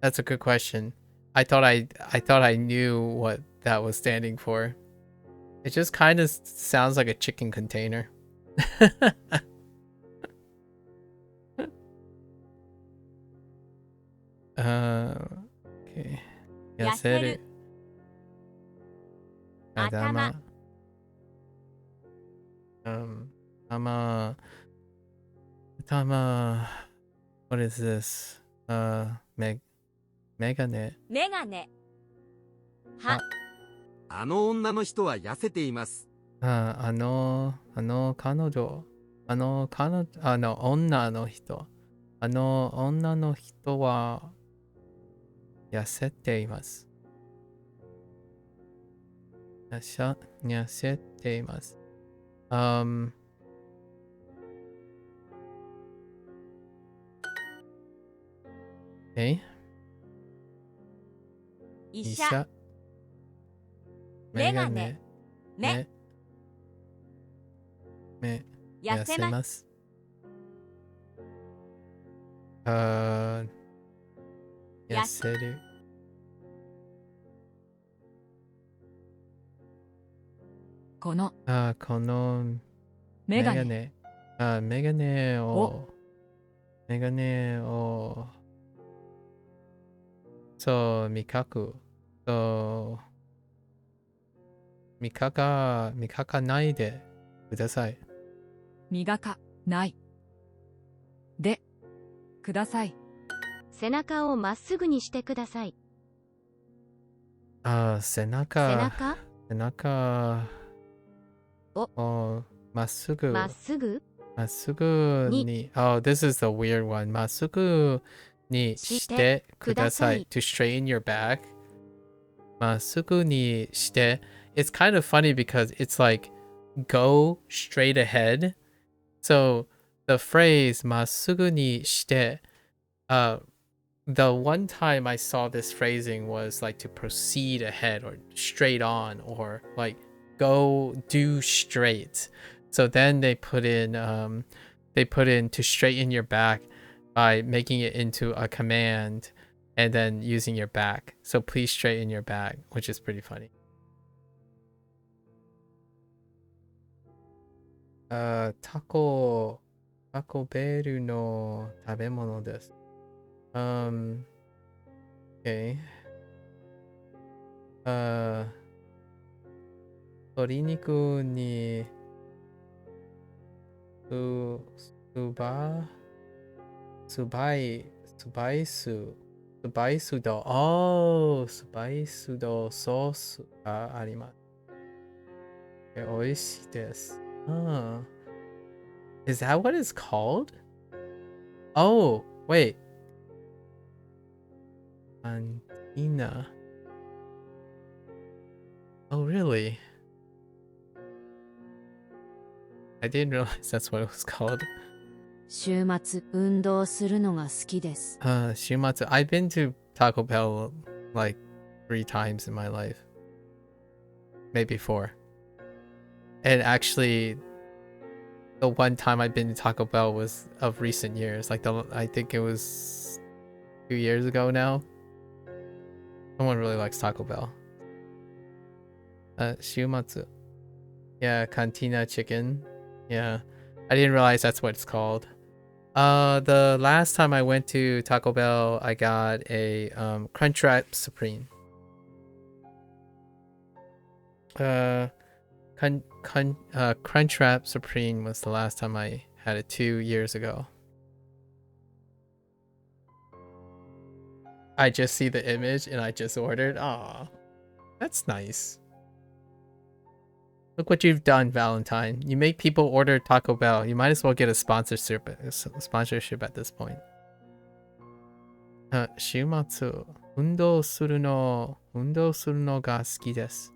That's a good question. I thought I knew what that was standing for. It just kind of sounds like a chicken container. Okay. Yaseru. Adama. Tama. What is this? Megane. メガネはあの女の人は痩せています。女の人。あの女の人は痩せています。痩せています。医者メガネ目痩せます。痩せる。このこのメガネメガネをそう、味覚そう、見かないでください。磨かないでください。背中をまっすぐにしてください。背中をまっすぐにOh, this is a weird one. まっすぐにしてください。To straighten your back. まっすぐにして It's kind of funny because it's like go straight ahead. So the phrase まっすぐにして the one time I saw this phrasing was like to proceed ahead or straight on or like go do straight. So then they put in to straighten your back by making it into a command and then using your back. So please straighten your back, which is pretty funny. Taco Bell の食べ物です。Okay. 鶏肉にスパイスドソースがあります。美味しいです。Is that what it's called? Oh, wait. Cantina. Oh, really? I didn't realize that's what it was called. 週末運動するのが好きです。週末 I've been to Taco Bell like 3 times in my life. Maybe 4. And actually, the one time I've been to Taco Bell was of recent years. Like I think it was 2 years ago now. Someone really likes Taco Bell. 週末. Yeah, Cantina chicken. Yeah. I didn't realize that's what it's called. The last time I went to Taco Bell, I got a Crunchwrap Supreme. Crunchwrap Supreme was the last time I had it 2 years ago. I just see the image and I just ordered. Aw, that's nice. Look what you've done, Valentine. You make people order Taco Bell. You might as well get a sponsorship at this point. 週末運動するのが好きです。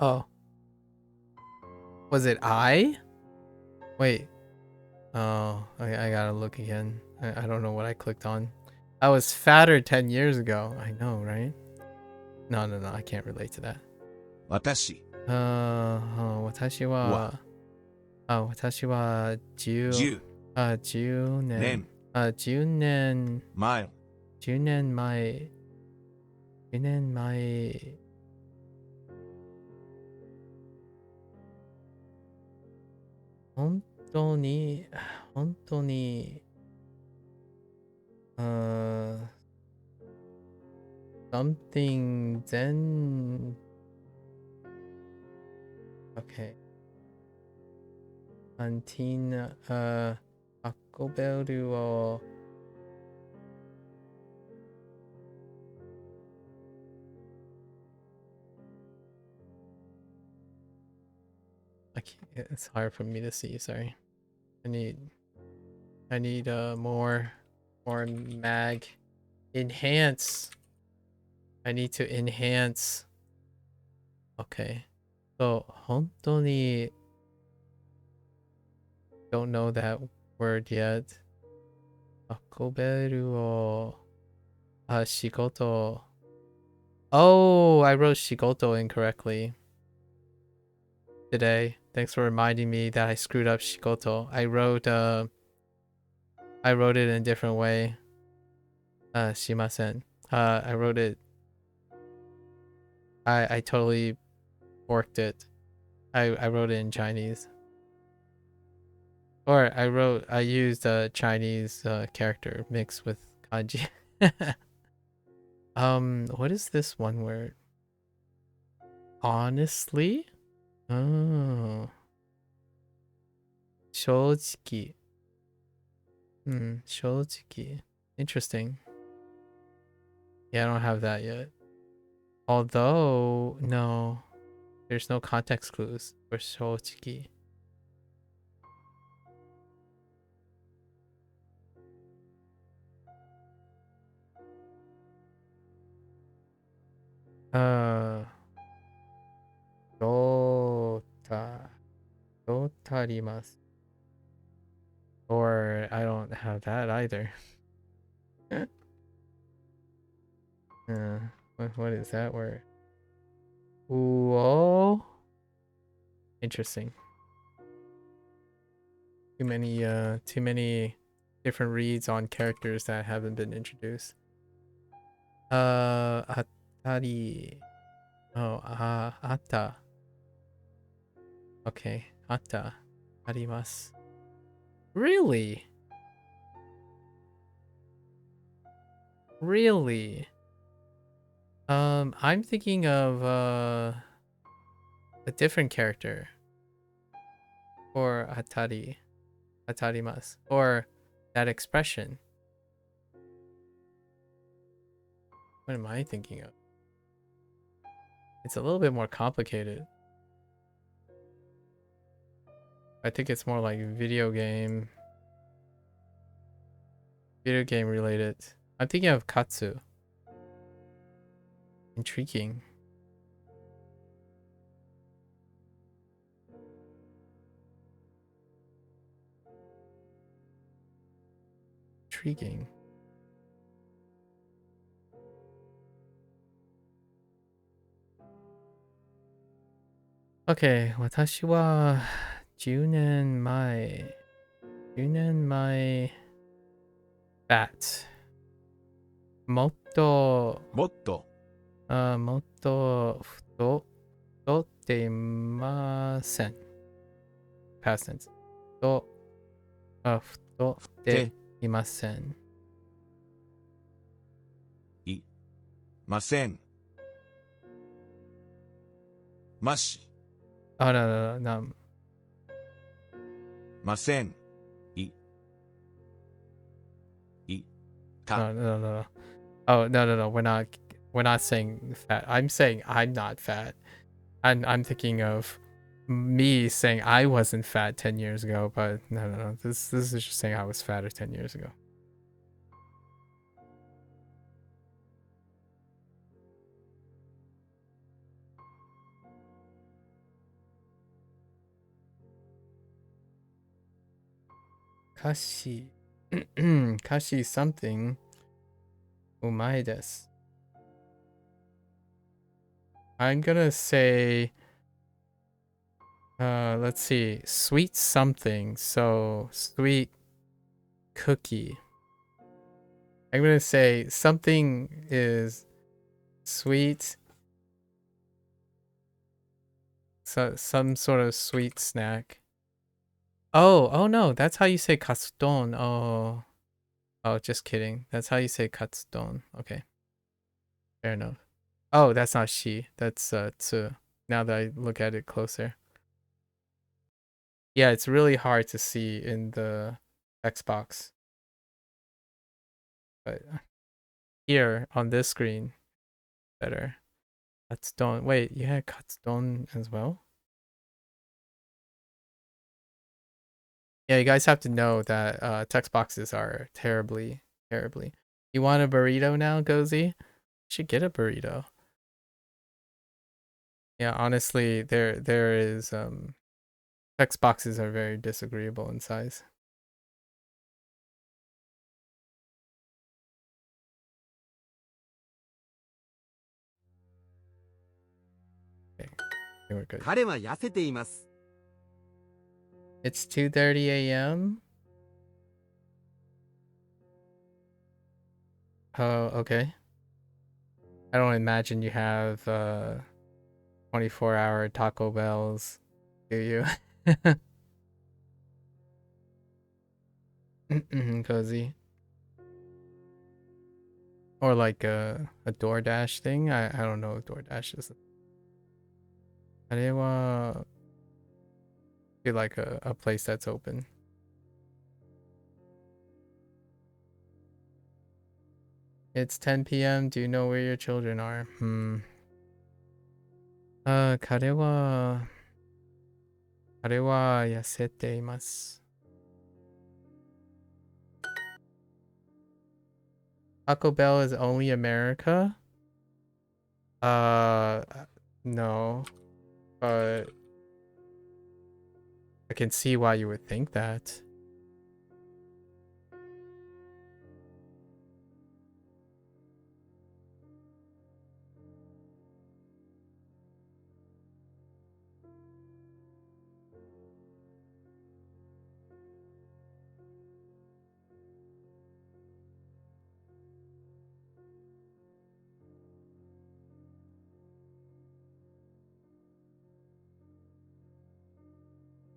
Oh. Was it I? Wait. Oh, I gotta look again. I don't know what I clicked on. I was fatter 10 years ago. I know, right? No, I can't relate to that. 私私は10年前本当にsomething then okay cantina Taco Bell をIt's hard for me to see, sorry. I need more mag. Enhance. I need to enhance. Okay. So, 本当に don't know that word yet. Taco Bell を仕事. Oh, I wrote 仕事 incorrectly today. Thanks for reminding me that I screwed up Shikoto. I wrote I wrote it in a different way. Shimasen. I wrote it. I totally forked it. I wrote it in Chinese. Or I used a Chinese character mixed with kanji. What is this one word? Honestly? Oh. 正直. Hmm, 正直. Interesting. Yeah, I don't have that yet. Although, no. There's no context clues for 正直. Dotarimasu. Or I don't have that either. What is that word? Whoa. Interesting. Too many different reads on characters that haven't been introduced. Atari. Oh, atta. Okay, atta. Arimasu. Really? Really? I'm thinking of a different character. Or atarimasu. Or that expression. What am I thinking of? It's a little bit more complicated. I think it's more like video game related. I'm thinking of katsu. Intriguing. Intriguing. Okay, 私は10年前 fat もっと太っていません past tense 太っていませんませんまし Oh no. ませんた No. Oh no. We're not saying fat. I'm saying I'm not fat. I'm thinking of me saying I wasn't fat 10 years ago, but no. This is just saying I was fatter 10 years ago. Kashi. Kashi something. Umai desu. I'm gonna say let's see, sweet something. So sweet cookie. I'm gonna say something is sweet. So some sort of sweet snack. Oh no, that's how you say katsudon. Oh, just kidding. That's how you say katsudon. Okay, fair enough. Oh, that's not shi. That's tsu. Now that I look at it closer. Yeah, it's really hard to see in the Xbox. But here on this screen, better. Katsudon. Wait, you had katsudon as well? Yeah, you guys have to know that text boxes are terribly. You want a burrito now, Gozy? You should get a burrito. Yeah, honestly, there is text boxes are very disagreeable in size. Okay, we're good. 彼は痩せています。 It's 2:30 a.m. Oh, okay. I don't imagine you have 24-hour Taco Bells, do you? Cozy. Or like a DoorDash thing. I don't know if DoorDash is. あれは be like a place that's open. It's 10 p.m. Do you know where your children are? 彼は痩せています。Taco Bell is only America? No. But I can see why you would think that.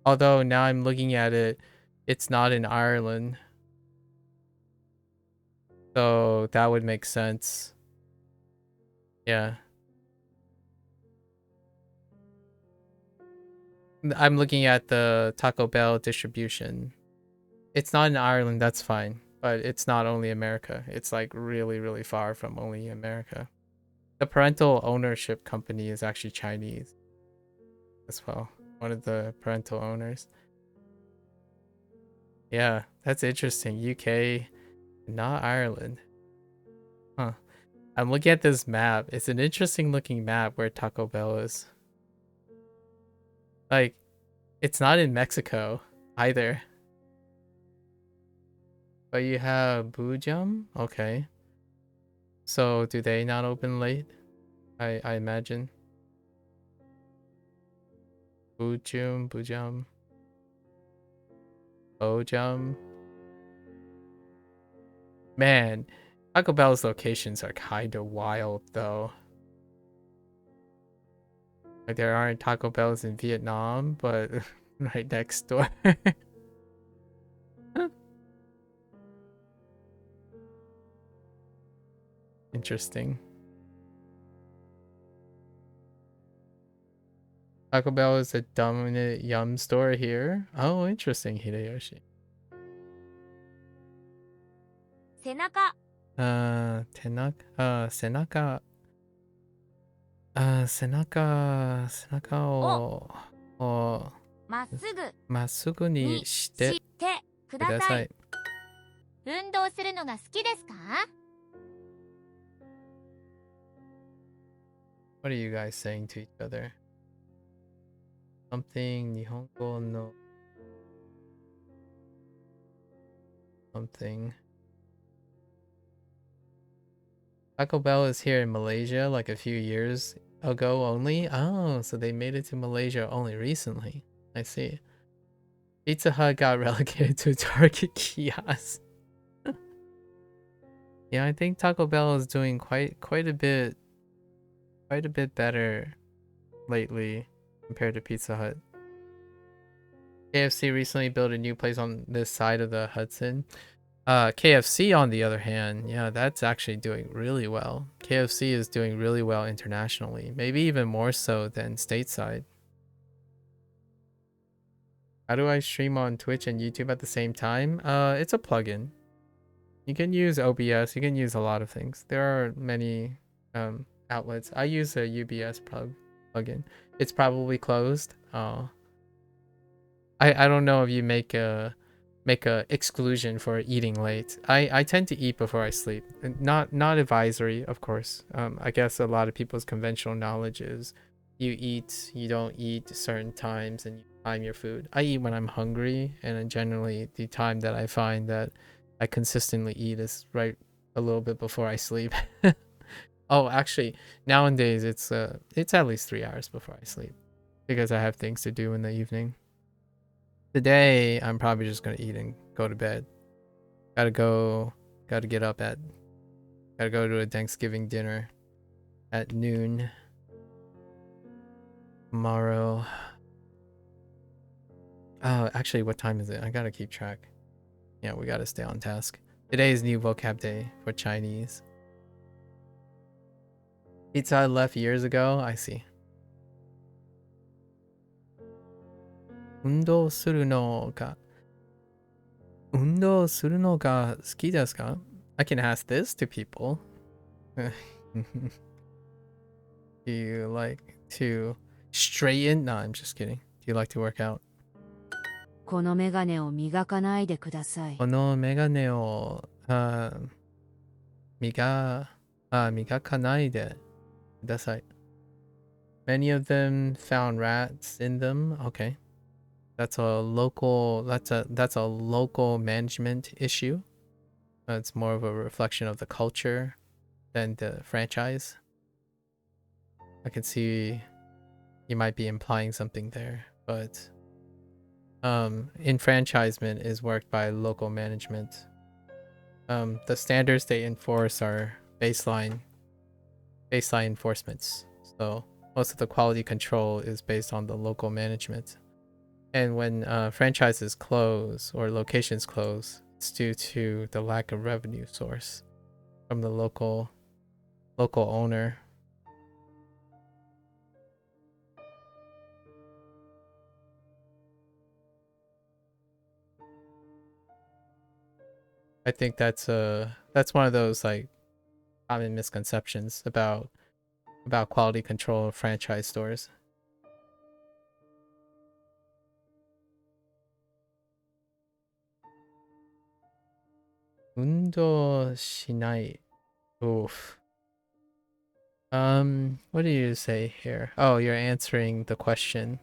Although now I'm looking at it, it's not in Ireland. So that would make sense. Yeah. I'm looking at the Taco Bell distribution. It's not in Ireland, that's fine. But it's not only America. It's like really, really far from only America. The parental ownership company is actually Chinese as well. One of the parental owners. Yeah, that's interesting. UK, not Ireland. Huh. I'm looking at this map. It's an interesting looking map where Taco Bell is. Like, it's not in Mexico either. But you have Bujum? Okay. So do they not open late? I imagine. Bujum. Bojum. Man, Taco Bell's locations are kind of wild though. Like there aren't Taco Bells in Vietnam, but right next door. Interesting. Taco Bell is a dominant yum store here. Oh, interesting, Hideyoshi. 背中 背中をまっすぐまっすぐにしてくください。運動するのが好きですか？ What are you guys saying to each other? Something 日本語の something. Taco Bell is here in Malaysia like a few years ago only. Oh, so they made it to Malaysia only recently. I see. Pizza Hut got relegated to a Target kiosk. Yeah, I think Taco Bell is doing quite a bit better lately compared to Pizza Hut. KFC recently built a new place on this side of the Hudson. KFC on the other hand, yeah, that's actually doing really well. KFC is doing really well internationally, maybe even more so than stateside. How do I stream on Twitch and YouTube at the same time? It's a plugin. You can use OBS, you can use a lot of things. There are many outlets. I use a UBS plugin. It's probably closed. I don't know if you make a exclusion for eating late. I tend to eat before I sleep. Not advisory, of course. I guess a lot of people's conventional knowledge is you don't eat certain times and you time your food. I eat when I'm hungry, and then generally the time that I find that I consistently eat is right a little bit before I sleep. Oh, actually, nowadays it's at least 3 hours before I sleep because I have things to do in the evening. Today, I'm probably just gonna eat and go to bed. Gotta get up at Gotta go to a Thanksgiving dinner at noon tomorrow. Oh, actually, what time is it? I gotta keep track. Yeah, we gotta stay on task. Today is new vocab day for Chinese. Pizza left years ago. I see. 運動するのが好きですか? I can ask this to people. Do you like to straighten? No, I'm just kidding. Do you like to work out? このメガネを磨かないでください。このメガネを磨かないでください. Many of them found rats in them. Okay. That's a local management issue. It's more of a reflection of the culture than the franchise. I can see you might be implying something there, but enfranchisement is worked by local management. The standards they enforce are baseline enforcements. So most of the quality control is based on the local management. And when franchises close or locations close, it's due to the lack of revenue source from the local owner. I think that's one of those like common misconceptions about quality control of franchise stores. Undo shinai. Oof. What do you say here? Oh, you're answering the question.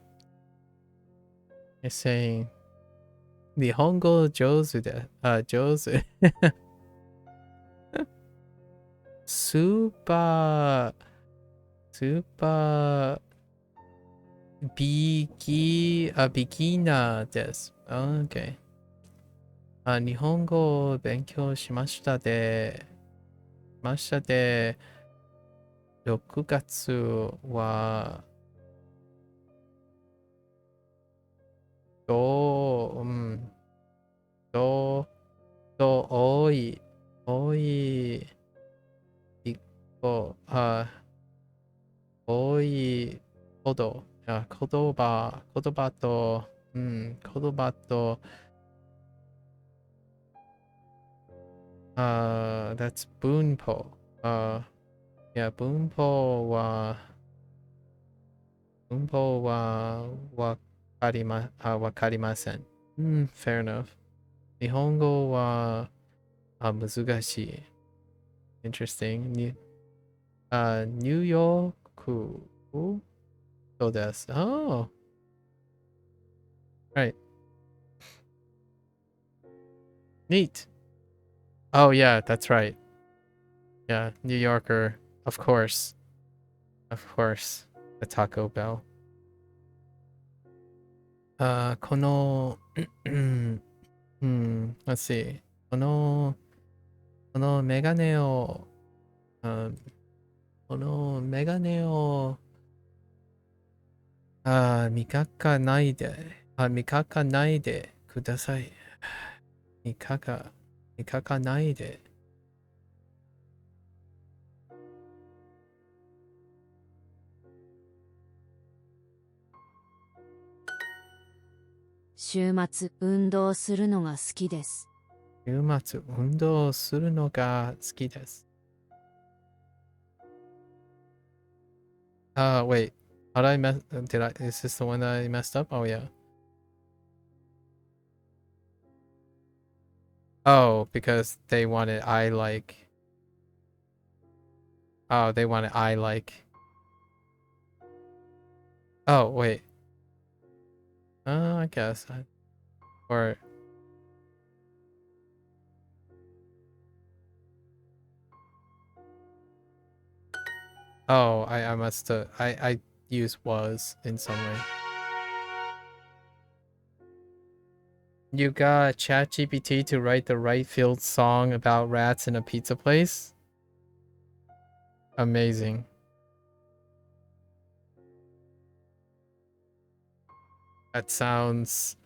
You're saying Nihongo jozu de jozu. Super beginner desu. Okay. 日本語を勉強しましたで、6月は、多いほど、言葉と、that's 文法。yeah, 文法はわかりません。fair enough. 日本語は難しい。Interesting. ニューヨークそうです。Oh. Right. Neat. Oh yeah, that's right. Yeah, New Yorker, of course. The Taco Bell. このlet's see. このメガネを磨かないでください。磨かないで。週末運動するのが好きです。週末運動するのが好きです。Wait. Is this the one that I messed up? Oh, yeah. Oh, because they wanted I like. Oh, they wanted I like. Oh, wait. I guess. Or. Oh, I must have. I used was in some way. You got ChatGPT to write the right field song about rats in a pizza place? Amazing. That sounds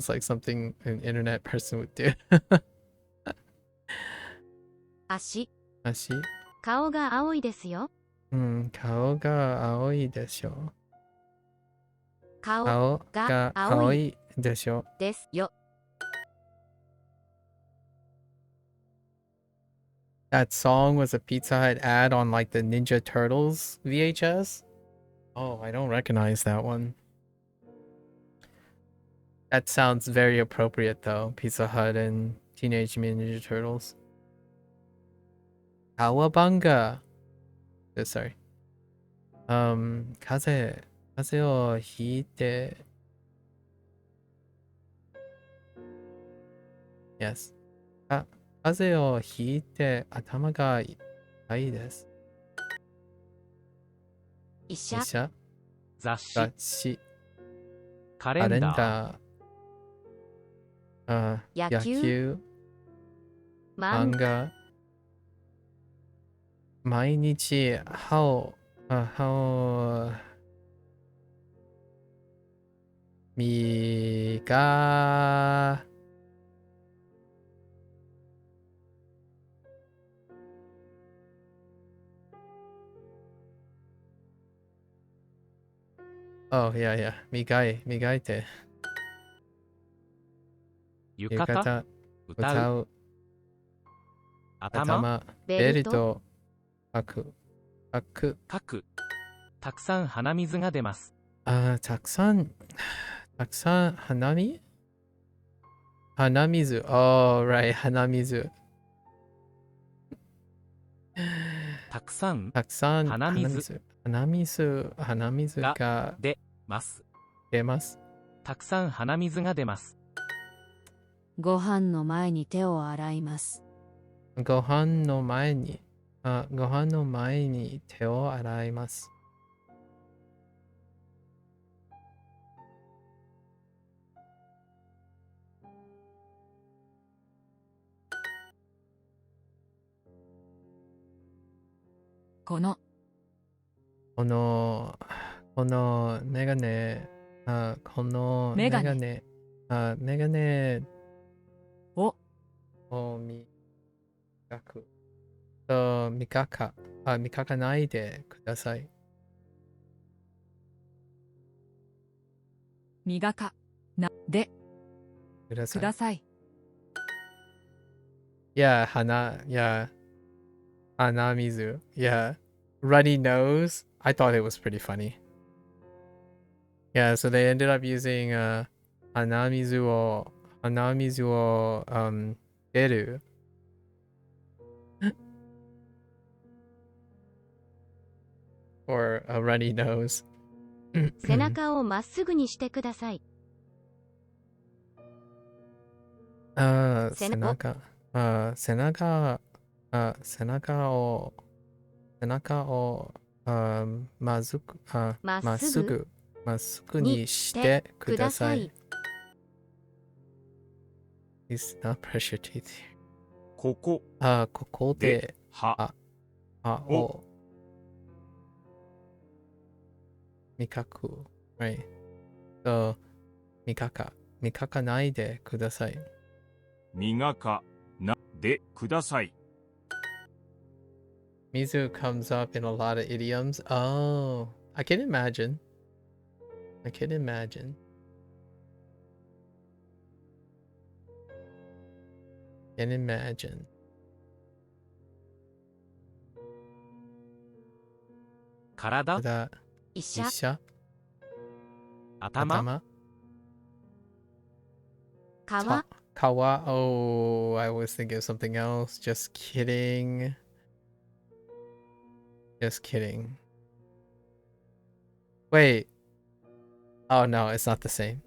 like something an internet person would do. 足。足。顔が青いですよ。顔が青いでしょ。顔が青いでしょ。ですよ。That song was a Pizza Hut ad on like the Ninja Turtles VHS. Oh, I don't recognize that one. That sounds very appropriate though. Pizza Hut and Teenage Mutant Ninja Turtles. Cowabunga. Oh, sorry. 風をひいて Yes. 風邪をひいて頭が痛いです。医者。雑誌。雑誌。カレンダー。野球。漫画。毎日歯を磨Oh, yeah. 磨いて。浴衣。歌う。頭。ベルト。書く。たくさん鼻水が出ます。たくさん鼻水。Oh, right. 鼻水。たくさん鼻水が出ます。たくさん鼻水が出ます。ご飯の前に手を洗います。ご飯の前に手を洗います。このメガネ、このメガネを磨く。磨かないでください。磨かなでください。Yeah, 鼻水。Yeah. Runny nose. I thought it was pretty funny. Yeah, so they ended up using 鼻水を出る。or a runny nose. 背中をまっすぐにしてください。背中をまっすぐにしてください。It's not pressure teeth. ここで歯を磨く。Right. So 磨かないでください。磨かなでください。Mizu comes up in a lot of idioms. Oh, I can imagine. Karada. 医者。頭。川。Oh, I was thinking of something else. Just kidding. Wait. Oh no, it's not the same.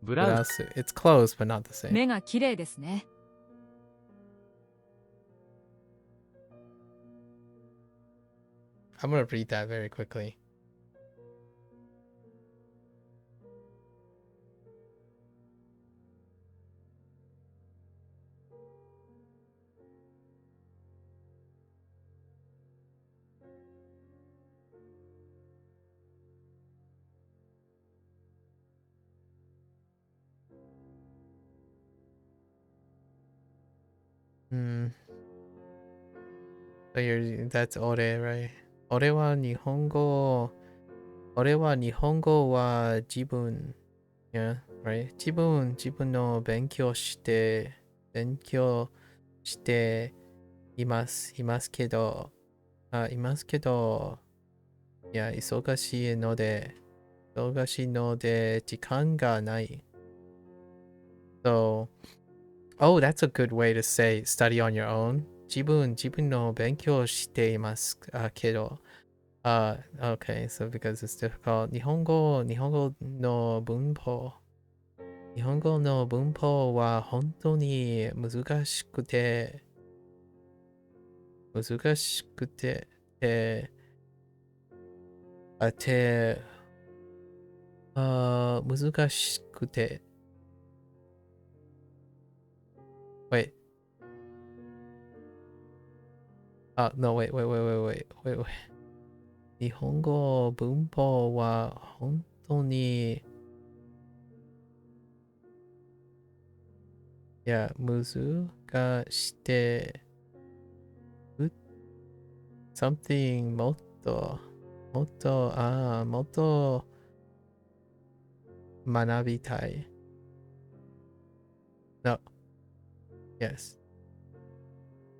ブラウス。It's close, but not the same. 目が綺麗ですね。I'm gonna read that very quickly. Hmm. So that's ore, right? Ore wa nihongo. Ore wa nihongo wa jibun. Yeah, right? Jibun no benkyou shite imasu kedo. Imasu kedo. Yeah, isogashi no de jikan ga nai. So, oh, that's a good way to say study on your own. Jibun no benkyou shite imasu kedo. Okay, so because it's difficult. Nihongo no bunpo. Nihongo no bunpo wa hontou ni muzukashikute. Muzukashikute. Wait. No, wait. Nihongo bunpo wa hontou ni muzukashite something moto manabitai. No. Yes.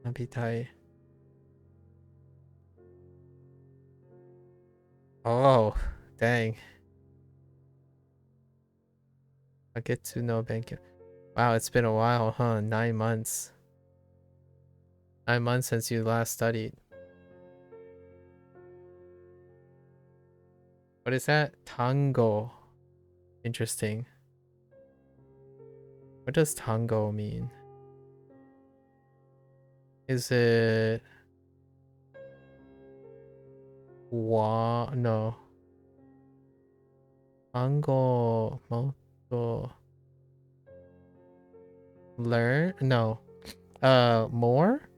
Manabitai. Oh, dang. I get to know Benkyo. Wow, it's been a while, huh? 9 months. 9 months since you last studied. What is that? Tango. Interesting. What does tango mean? Is it... No. Tango moto... Learn? No. More?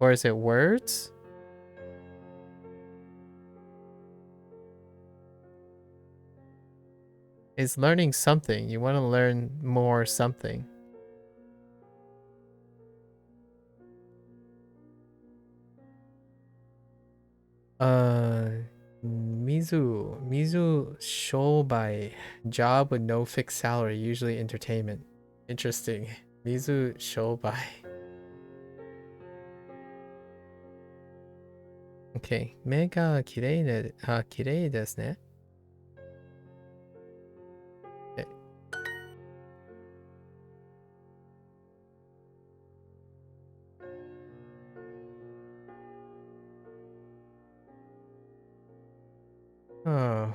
Or is it words? It's learning something. You want to learn more something. Mizu Shobai. Job with no fixed salary, usually entertainment. Interesting. Mizu Shobai. Okay. 目が綺麗ですね。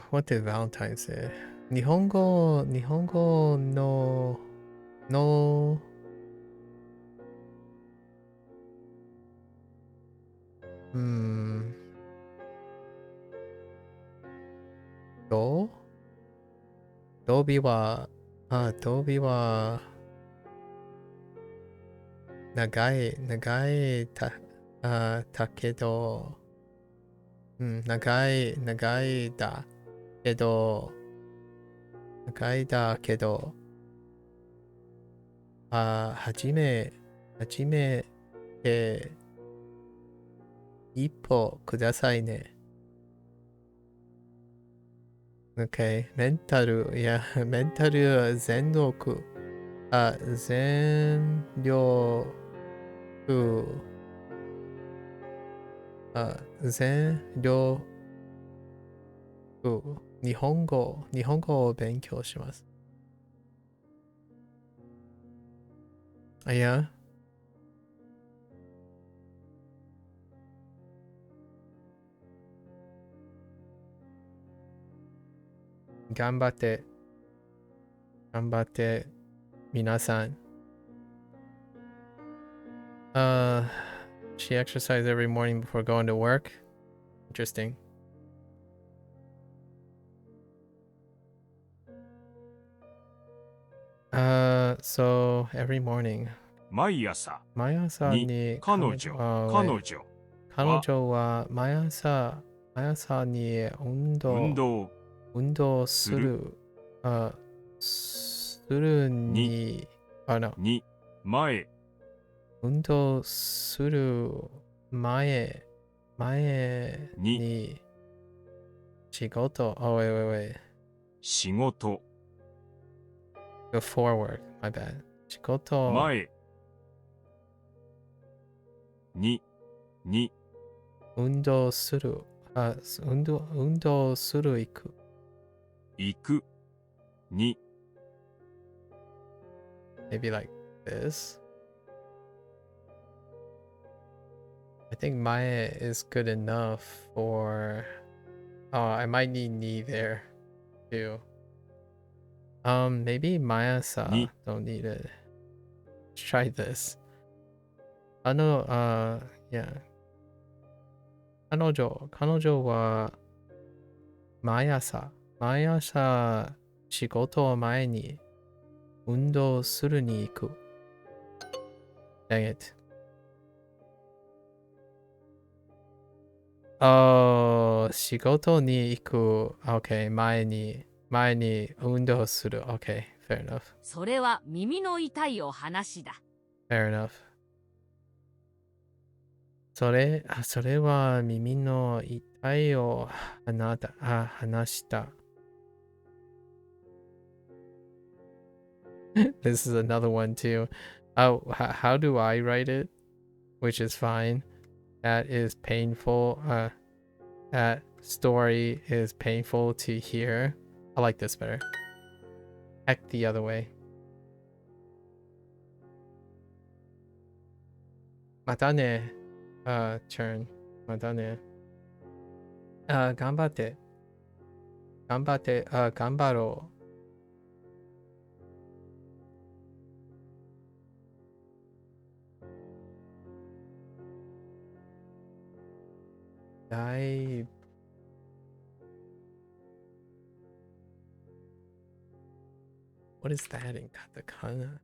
What did Valentine say? 日本語の動詞は長いだけど長いだけど初めて一歩くださいね。Okay, メンタル全力日本語を勉強します。いや頑張って皆さん。She exercises every morning before going to work. Interesting. So every morning. 毎朝に彼女は毎朝に運動するに前運動する前に仕事 Oh, wait. 仕事 Before work, my bad. 仕事前に運動する運動する行く行くに Maybe like this. I think mae is good enough for I might need ni there too. Maybe mayasa Ni. don't need it. Let's try this. Yeah. 彼女は毎朝仕事を前に運動するに行く。Dang it. Oh, 仕事に行く。Okay, 前に運動する。Okay, fair enough. それは耳の痛いお話だ。Fair enough. それは耳の痛いを話した。This is another one too. How do I write it? Which is fine. That is painful. That story is painful to hear. I like this better. Heck the other way. またね。turn. またね。頑張って。頑張ろう。What is that in katakana?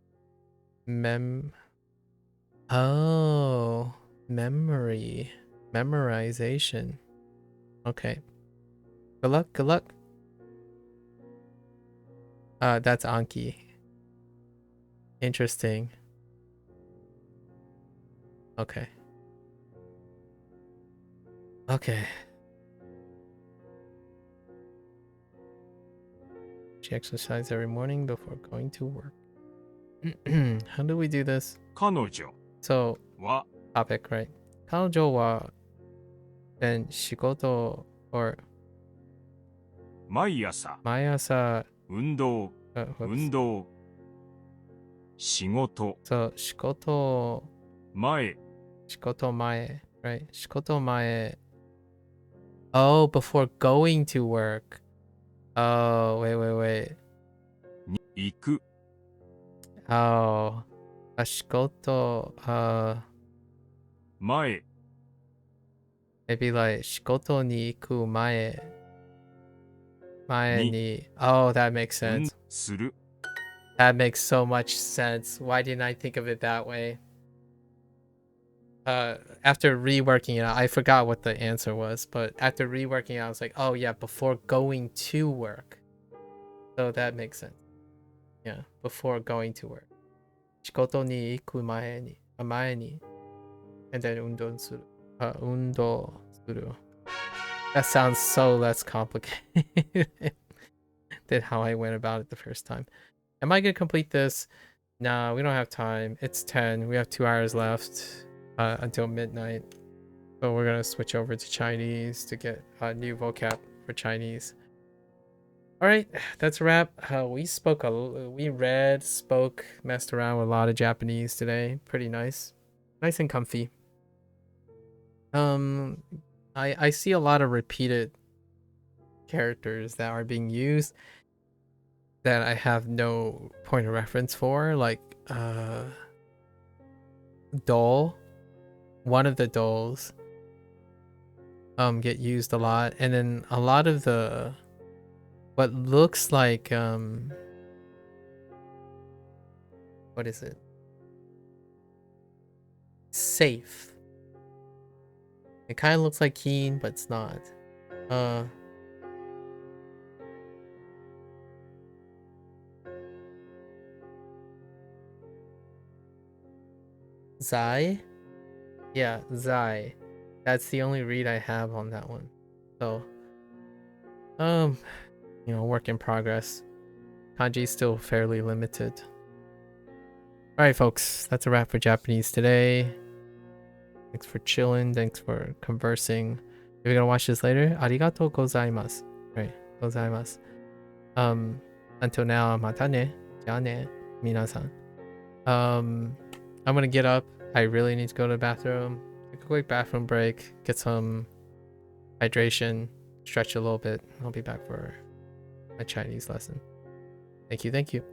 Oh, memory. Memorization. Okay. Good luck. That's Anki. Interesting. Okay. She exercises every morning before going to work. How do we do this? 彼女 So, は topic, right? 彼女は then 仕事 or 毎朝毎朝運動 仕事 So, 仕事前 right? 仕事前 Oh, before going to work. Oh, wait. に行く Oh, 仕事前 maybe like 仕事に行く前に Oh, that makes sense. する That makes so much sense. Why didn't I think of it that way? After reworking it out, I forgot what the answer was, but after reworking it, I was like, oh yeah, before going to work. So that makes sense. Yeah, before going to work. 仕事に行く前に and then 運動する That sounds so less complicated than how I went about it the first time. Am I gonna complete this? Nah, we don't have time. It's 10. We have 2 hours left until midnight. So we're gonna switch over to Chinese to get a new vocab for Chinese. All right, that's a wrap. We read, spoke, messed around with a lot of Japanese today. Pretty nice and comfy. I see a lot of repeated characters that are being used that I have no point of reference for, like doll. One of the dolls get used a lot, and then a lot of the what looks like what is it? Safe. It kind of looks like keen, but it's not. Zai? Yeah, Zai. That's the only read I have on that one. So, you know, work in progress. Kanji's still fairly limited. Alright, folks, that's a wrap for Japanese today. Thanks for chilling. Thanks for conversing. If you're gonna watch this later, arigatou gozaimasu. Right, gozaimasu. Until now, mata ne. Ja ne, minasan. I'm gonna get up. I really need to go to the bathroom. Take a quick bathroom break. Get some hydration. Stretch a little bit. I'll be back for my Chinese lesson. Thank you.